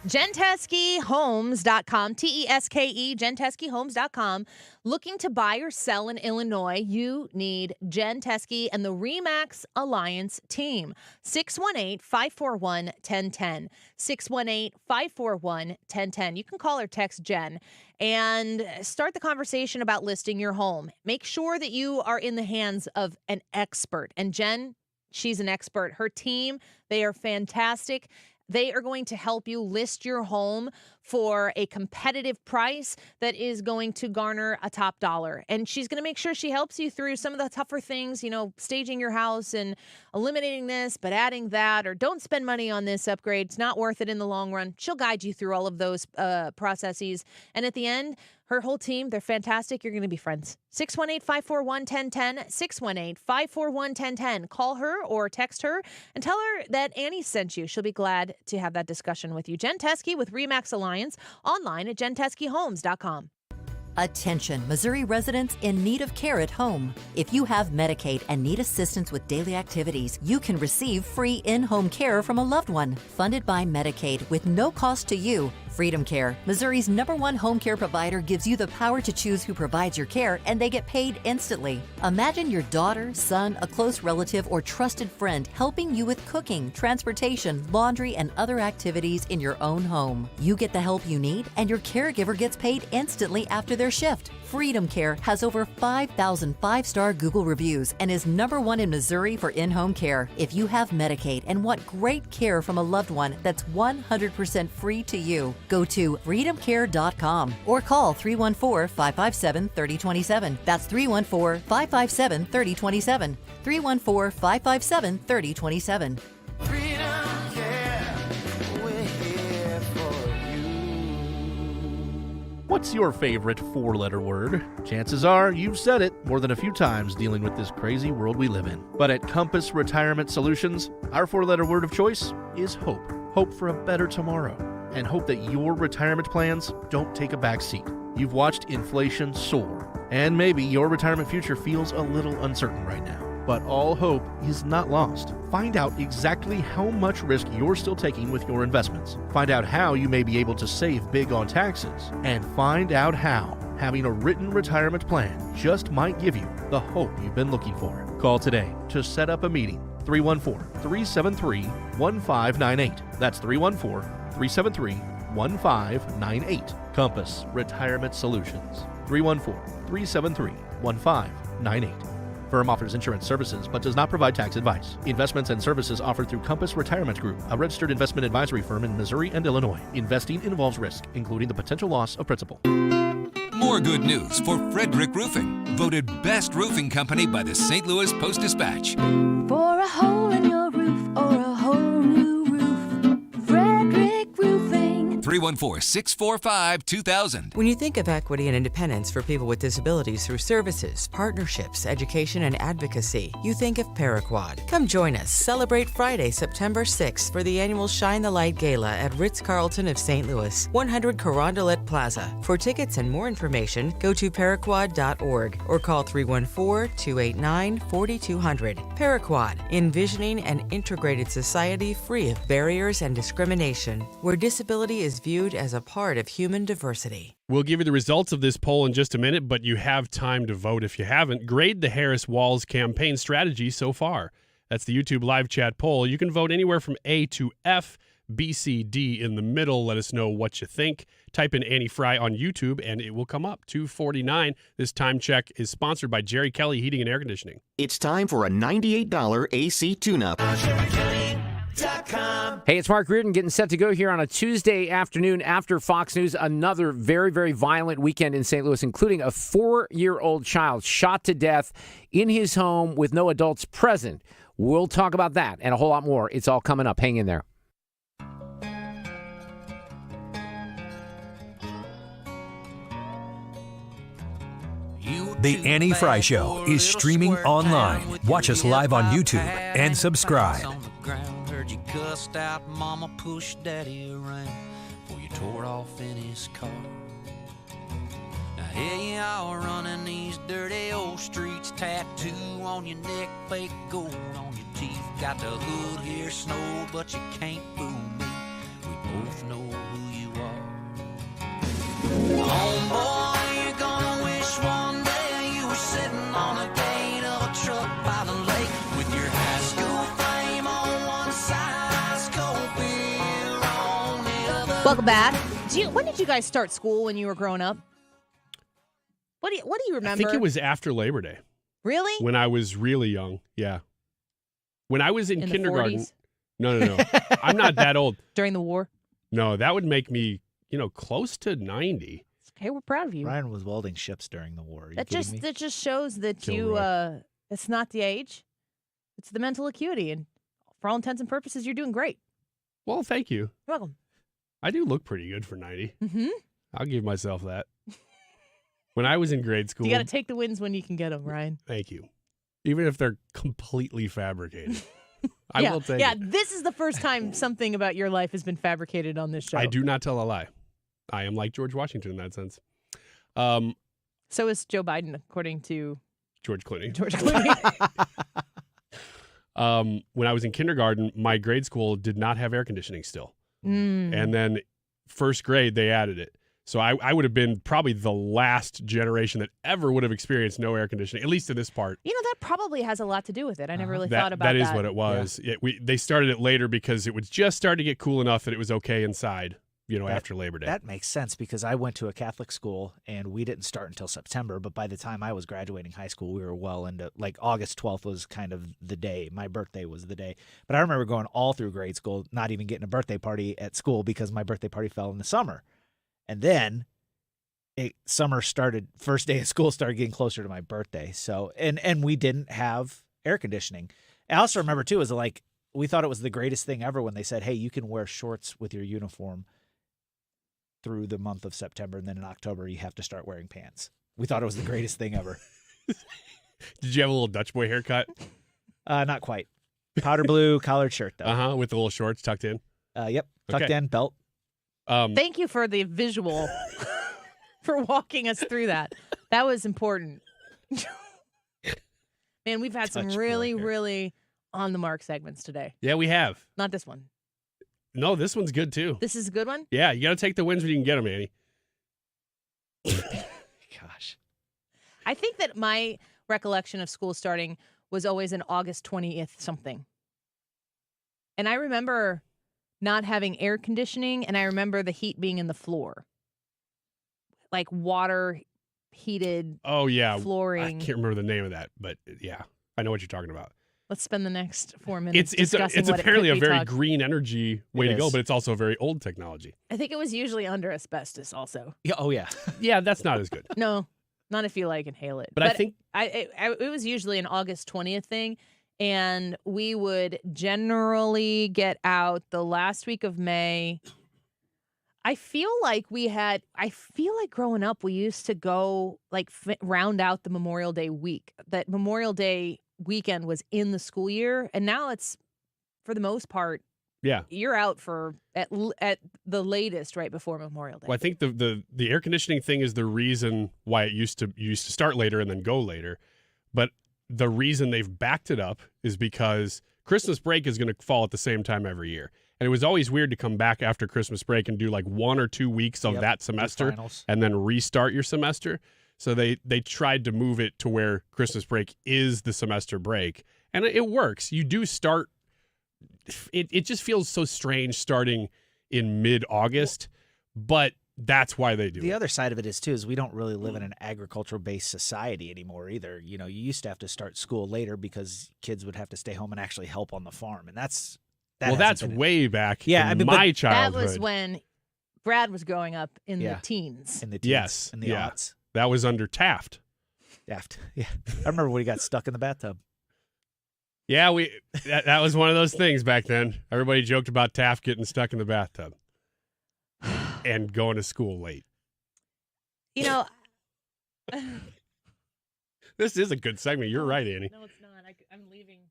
GenteskeHomes.com, TESKE, GenteskeHomes.com. Looking to buy or sell in Illinois, you need Jen Teske and the RE/MAX Alliance team. 618-541-1010. 618-541-1010. You can call or text Jen and start the conversation about listing your home. Make sure that you are in the hands of an expert. And Jen, she's an expert. Her team, they are fantastic. They are going to help you list your home for a competitive price that is going to garner a top dollar. And she's going to make sure she helps you through some of the tougher things, you know, staging your house and eliminating this, but adding that, or don't spend money on this upgrade. It's not worth it in the long run. She'll guide you through all of those processes. And at the end, her whole team, they're fantastic. You're going to be friends. 618-541-1010, 618-541-1010. Call her or text her and tell her that Annie sent you. She'll be glad to have that discussion with you. Jen Teske with RE/MAX Alliance, online at genteskehomes.com. Attention, Missouri residents in need of care at home. If you have Medicaid and need assistance with daily activities, you can receive free in-home care from a loved one, funded by Medicaid with no cost to you. Freedom Care, Missouri's #1 home care provider, gives you the power to choose who provides your care, and they get paid instantly. Imagine your daughter, son, a close relative, or trusted friend helping you with cooking, transportation, laundry, and other activities in your own home. You get the help you need, and your caregiver gets paid instantly after their shift. Freedom Care has over 5,000 five-star Google reviews and is #1 in Missouri for in-home care. If you have Medicaid and want great care from a loved one that's 100% free to you, go to freedomcare.com or call 314-557-3027. That's 314-557-3027. 314-557-3027. What's your favorite four-letter word? Chances are you've said it more than a few times dealing with this crazy world we live in. But at Compass Retirement Solutions, our four-letter word of choice is hope. Hope for a better tomorrow. And hope that your retirement plans don't take a back seat. You've watched inflation soar. And maybe your retirement future feels a little uncertain right now. But all hope is not lost. Find out exactly how much risk you're still taking with your investments. Find out how you may be able to save big on taxes. And find out how having a written retirement plan just might give you the hope you've been looking for. Call today to set up a meeting. 314-373-1598. That's 314-373-1598. Compass Retirement Solutions. 314-373-1598. Firm offers insurance services but does not provide tax advice. Investments and services offered through Compass Retirement Group, a registered investment advisory firm in Missouri and Illinois. Investing involves risk, including the potential loss of principal. More good news for Frederick Roofing, voted best roofing company by the St. Louis Post-Dispatch. For a hole in your roof or a whole new roof, Frederick Roofing. 314-645-2000. When you think of equity and independence for people with disabilities through services, partnerships, education, and advocacy, you think of Paraquad. Come join us. Celebrate Friday, September 6th for the annual Shine the Light Gala at Ritz-Carlton of St. Louis, 100 Carondelet Plaza. For tickets and more information, go to paraquad.org or call 314-289-4200. Paraquad, envisioning an integrated society free of barriers and discrimination, where disability is viewed as a part of human diversity. We'll give you the results of this poll in just a minute, but you have time to vote if you haven't. Grade the Harris-Walz campaign strategy so far. That's the YouTube live chat poll. You can vote anywhere from A to F, B, C, D in the middle. Let us know what you think. Type in Annie Fry on YouTube, and it will come up. 249. This time check is sponsored by Jerry Kelly Heating and Air Conditioning. It's time for a $98 AC tune-up. Hey, it's Mark Reardon getting set to go here on a Tuesday afternoon after Fox News. Another very, very violent weekend in St. Louis, including a 4-year-old child shot to death in his home with no adults present. We'll talk about that and a whole lot more. It's all coming up. Hang in there. The Annie Fry Show is streaming online. Watch us live on YouTube and subscribe. Heard you cussed out mama, pushed daddy around before you tore off in his car. Now here you are running these dirty old streets, tattoo on your neck, fake gold on your teeth. Got the hood here, snow, but you can't fool me. We both know who you are. Homeboy, you're gonna wish one day you were sitting on a gate of a truck by the lake with your high school fame on one side, high school beer on the other. Welcome back. When did you guys start school when you were growing up? What do you remember? I think it was after Labor Day. Really? When I was really young, yeah. When I was in kindergarten. The 40s? No. I'm not that old. During the war? No, that would make me, close to 90. Okay, we're proud of you. Ryan was welding ships during the war. Are you That kidding me? just shows that Kilroy. it's not the age, it's the mental acuity, and for all intents and purposes, you're doing great. Well, thank you. You're welcome. I do look pretty good for 90. Mm-hmm. I'll give myself that. When I was in grade school. You got to take the wins when you can get them, Ryan. Thank you. Even if they're completely fabricated. I will take Yeah, it. this is the first time something about your life has been fabricated on this show. I do not tell a lie. I am like George Washington in that sense. So is Joe Biden, according to George Clooney. George Clooney. When I was in kindergarten, my grade school did not have air conditioning still. And then first grade, they added it. So I would have been probably the last generation that ever would have experienced no air conditioning, at least in this part. That probably has a lot to do with it. I never really thought about that. That is what it was. Yeah. They started it later because it would just start to get cool enough that it was okay inside. after Labor Day. That makes sense because I went to a Catholic school and we didn't start until September. But by the time I was graduating high school, we were well into August 12th was kind of the day. My birthday was the day. But I remember going all through grade school, not even getting a birthday party at school because my birthday party fell in the summer. And then summer started, first day of school started getting closer to my birthday. So, and we didn't have air conditioning. I also remember too, is we thought it was the greatest thing ever when they said, hey, you can wear shorts with your uniform through the month of September, and then in October you have to start wearing pants. We thought it was the greatest thing ever. Did you have a little Dutch boy haircut? Not quite. Powder blue collared shirt, though. With the little shorts tucked in? Yep, tucked in, belt. Thank you for the visual, for walking us through that. That was important. Man, we've had some really on-the-mark segments today. Yeah, we have. Not this one. No, this one's good, too. This is a good one? Yeah, you got to take the wins when you can get them, Annie. Gosh. I think that my recollection of school starting was always an August 20th something. And I remember not having air conditioning, and I remember the heat being in the floor. Like water heated flooring. I can't remember the name of that, but yeah, I know what you're talking about. Let's spend the next 4 minutes It's discussing what apparently it a could be very talk- green energy way to go, but it's also a very old technology. I think it was usually under asbestos also. Yeah. Oh, yeah. Yeah, that's not as good. No, not if you inhale it. But I think it was usually an August 20th thing, and we would generally get out the last week of May. I feel like growing up, we used to go round out the Memorial Day week. That Memorial Day weekend was in the school year, and now it's, for the most part, you're out for at the latest right before Memorial Day. Well, I think the air conditioning thing is the reason why it used to start later and then go later. But the reason they've backed it up is because Christmas break is going to fall at the same time every year. And it was always weird to come back after Christmas break and do 1 or 2 weeks of that semester and then restart your semester. So they tried to move it to where Christmas break is the semester break. And it works. You do start. It just feels so strange starting in mid-August, but that's why they do The it. other side of it is we don't really live in an agricultural-based society anymore either. You used to have to start school later because kids would have to stay home and actually help on the farm. And that's way back in but my childhood. That was when Brad was growing up in the teens. In the teens. Yes. In the aughts. That was under Taft. Yeah. I remember when he got stuck in the bathtub. Yeah, that was one of those things back then. Everybody joked about Taft getting stuck in the bathtub and going to school late. This is a good segment. You're right, Annie. No, it's not. I'm leaving.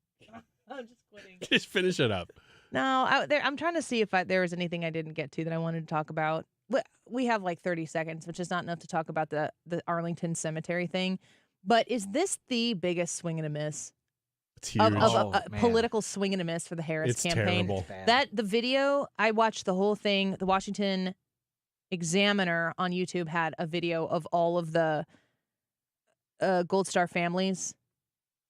I'm just quitting. Just finish it up. No, I'm trying to see if there was anything I didn't get to that I wanted to talk about. We have 30 seconds, which is not enough to talk about the Arlington Cemetery thing. But is this the biggest swing and a miss? It's huge. Of political swing and a miss for the Harris campaign. Terrible. The video, I watched the whole thing. The Washington Examiner on YouTube had a video of all of the Gold Star families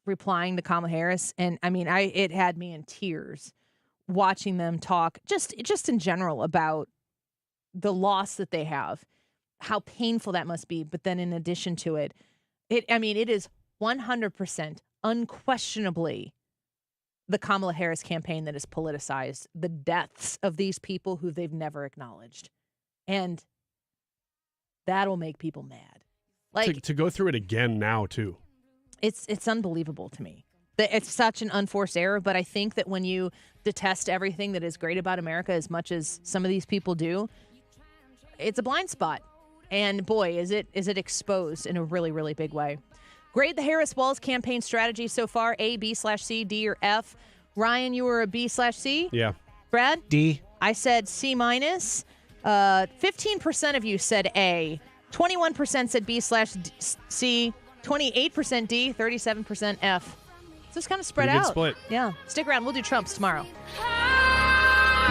replying to Kamala Harris, and it had me in tears watching them talk just in general about the loss that they have, how painful that must be. But then in addition to it is 100% unquestionably the Kamala Harris campaign that is politicized, the deaths of these people who they've never acknowledged. And that'll make people mad. To go through it again now, too. It's unbelievable to me. It's such an unforced error, but I think that when you detest everything that is great about America as much as some of these people do, it's a blind spot. And boy, is it exposed in a really, really big way. Grade the Harris-Walz campaign strategy so far, A, B/C, D, or F. Ryan, you were a B/C? Yeah. Brad? D. I said C-. 15% of you said A. 21% said B/C. 28% D. 37% F. So it's kind of spread Pretty good out. split. Yeah. Stick around. We'll do Trumps tomorrow.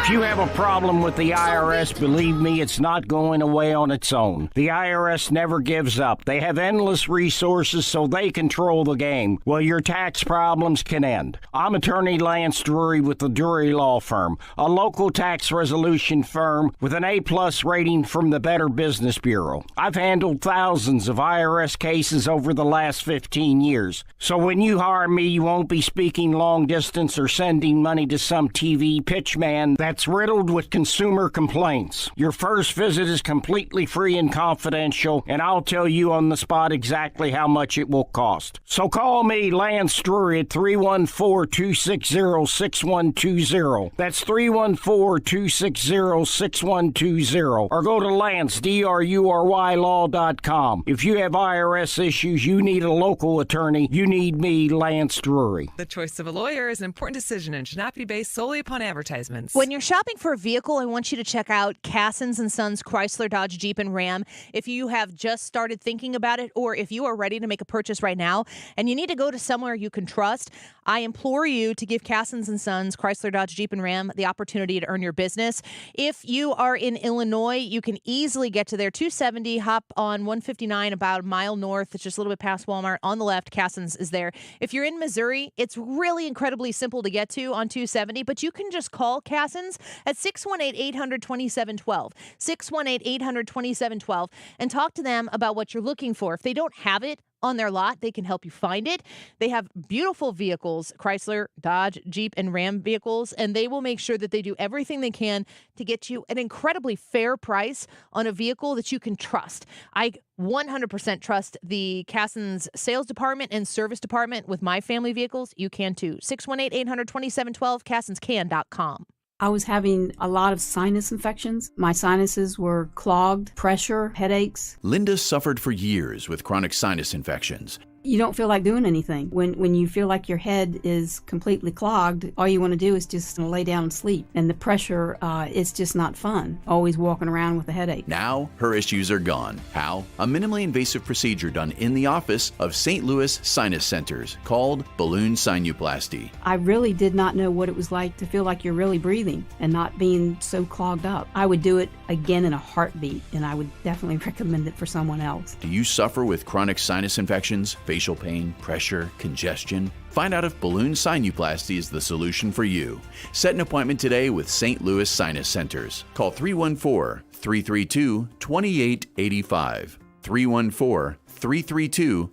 If you have a problem with the IRS, believe me, it's not going away on its own. The IRS never gives up. They have endless resources so they control the game. Well, your tax problems can end. I'm attorney Lance Drury with the Drury Law Firm, a local tax resolution firm with an A-plus rating from the Better Business Bureau. I've handled thousands of IRS cases over the last 15 years. So when you hire me, you won't be speaking long distance or sending money to some TV pitchman that's riddled with consumer complaints. Your first visit is completely free and confidential, and I'll tell you on the spot exactly how much it will cost. So call me, Lance Drury, at 314-260-6120. That's 314-260-6120. Or go to Lance, DRURYlaw.com. If you have IRS issues, you need a local attorney, you need me, Lance Drury. The choice of a lawyer is an important decision and should not be based solely upon advertisements. When you're shopping for a vehicle, I want you to check out Cassens & Sons Chrysler, Dodge, Jeep, and Ram. If you have just started thinking about it, or if you are ready to make a purchase right now and you need to go to somewhere you can trust, I implore you to give Cassens & Sons Chrysler, Dodge, Jeep, and Ram the opportunity to earn your business. If you are in Illinois, you can easily get to there. 270, hop on 159 about a mile north. It's just a little bit past Walmart. On the left, Cassens is there. If you're in Missouri, it's really incredibly simple to get to on 270, but you can just call Cassens at 618-800-2712, 618-800-2712, and talk to them about what you're looking for. If they don't have it on their lot, they can help you find it. They have beautiful vehicles, Chrysler, Dodge, Jeep, and Ram vehicles, and they will make sure that they do everything they can to get you an incredibly fair price on a vehicle that you can trust. I 100% trust the Cassens sales department and service department with my family vehicles. You can too. 618-800-2712, cassenscan.com. I was having a lot of sinus infections. My sinuses were clogged, pressure, headaches. Linda suffered for years with chronic sinus infections. You don't feel like doing anything. When you feel like your head is completely clogged, all you want to do is just lay down and sleep. And the pressure, it's just not fun, always walking around with a headache. Now, her issues are gone. How? A minimally invasive procedure done in the office of St. Louis Sinus Centers called balloon sinuplasty. I really did not know what it was like to feel like you're really breathing and not being so clogged up. I would do it again in a heartbeat, and I would definitely recommend it for someone else. Do you suffer with chronic sinus infections, facial pain, pressure, congestion? Find out if balloon sinuplasty is the solution for you. Set an appointment today with St. Louis Sinus Centers. Call 314-332-2885. 314-332-2885.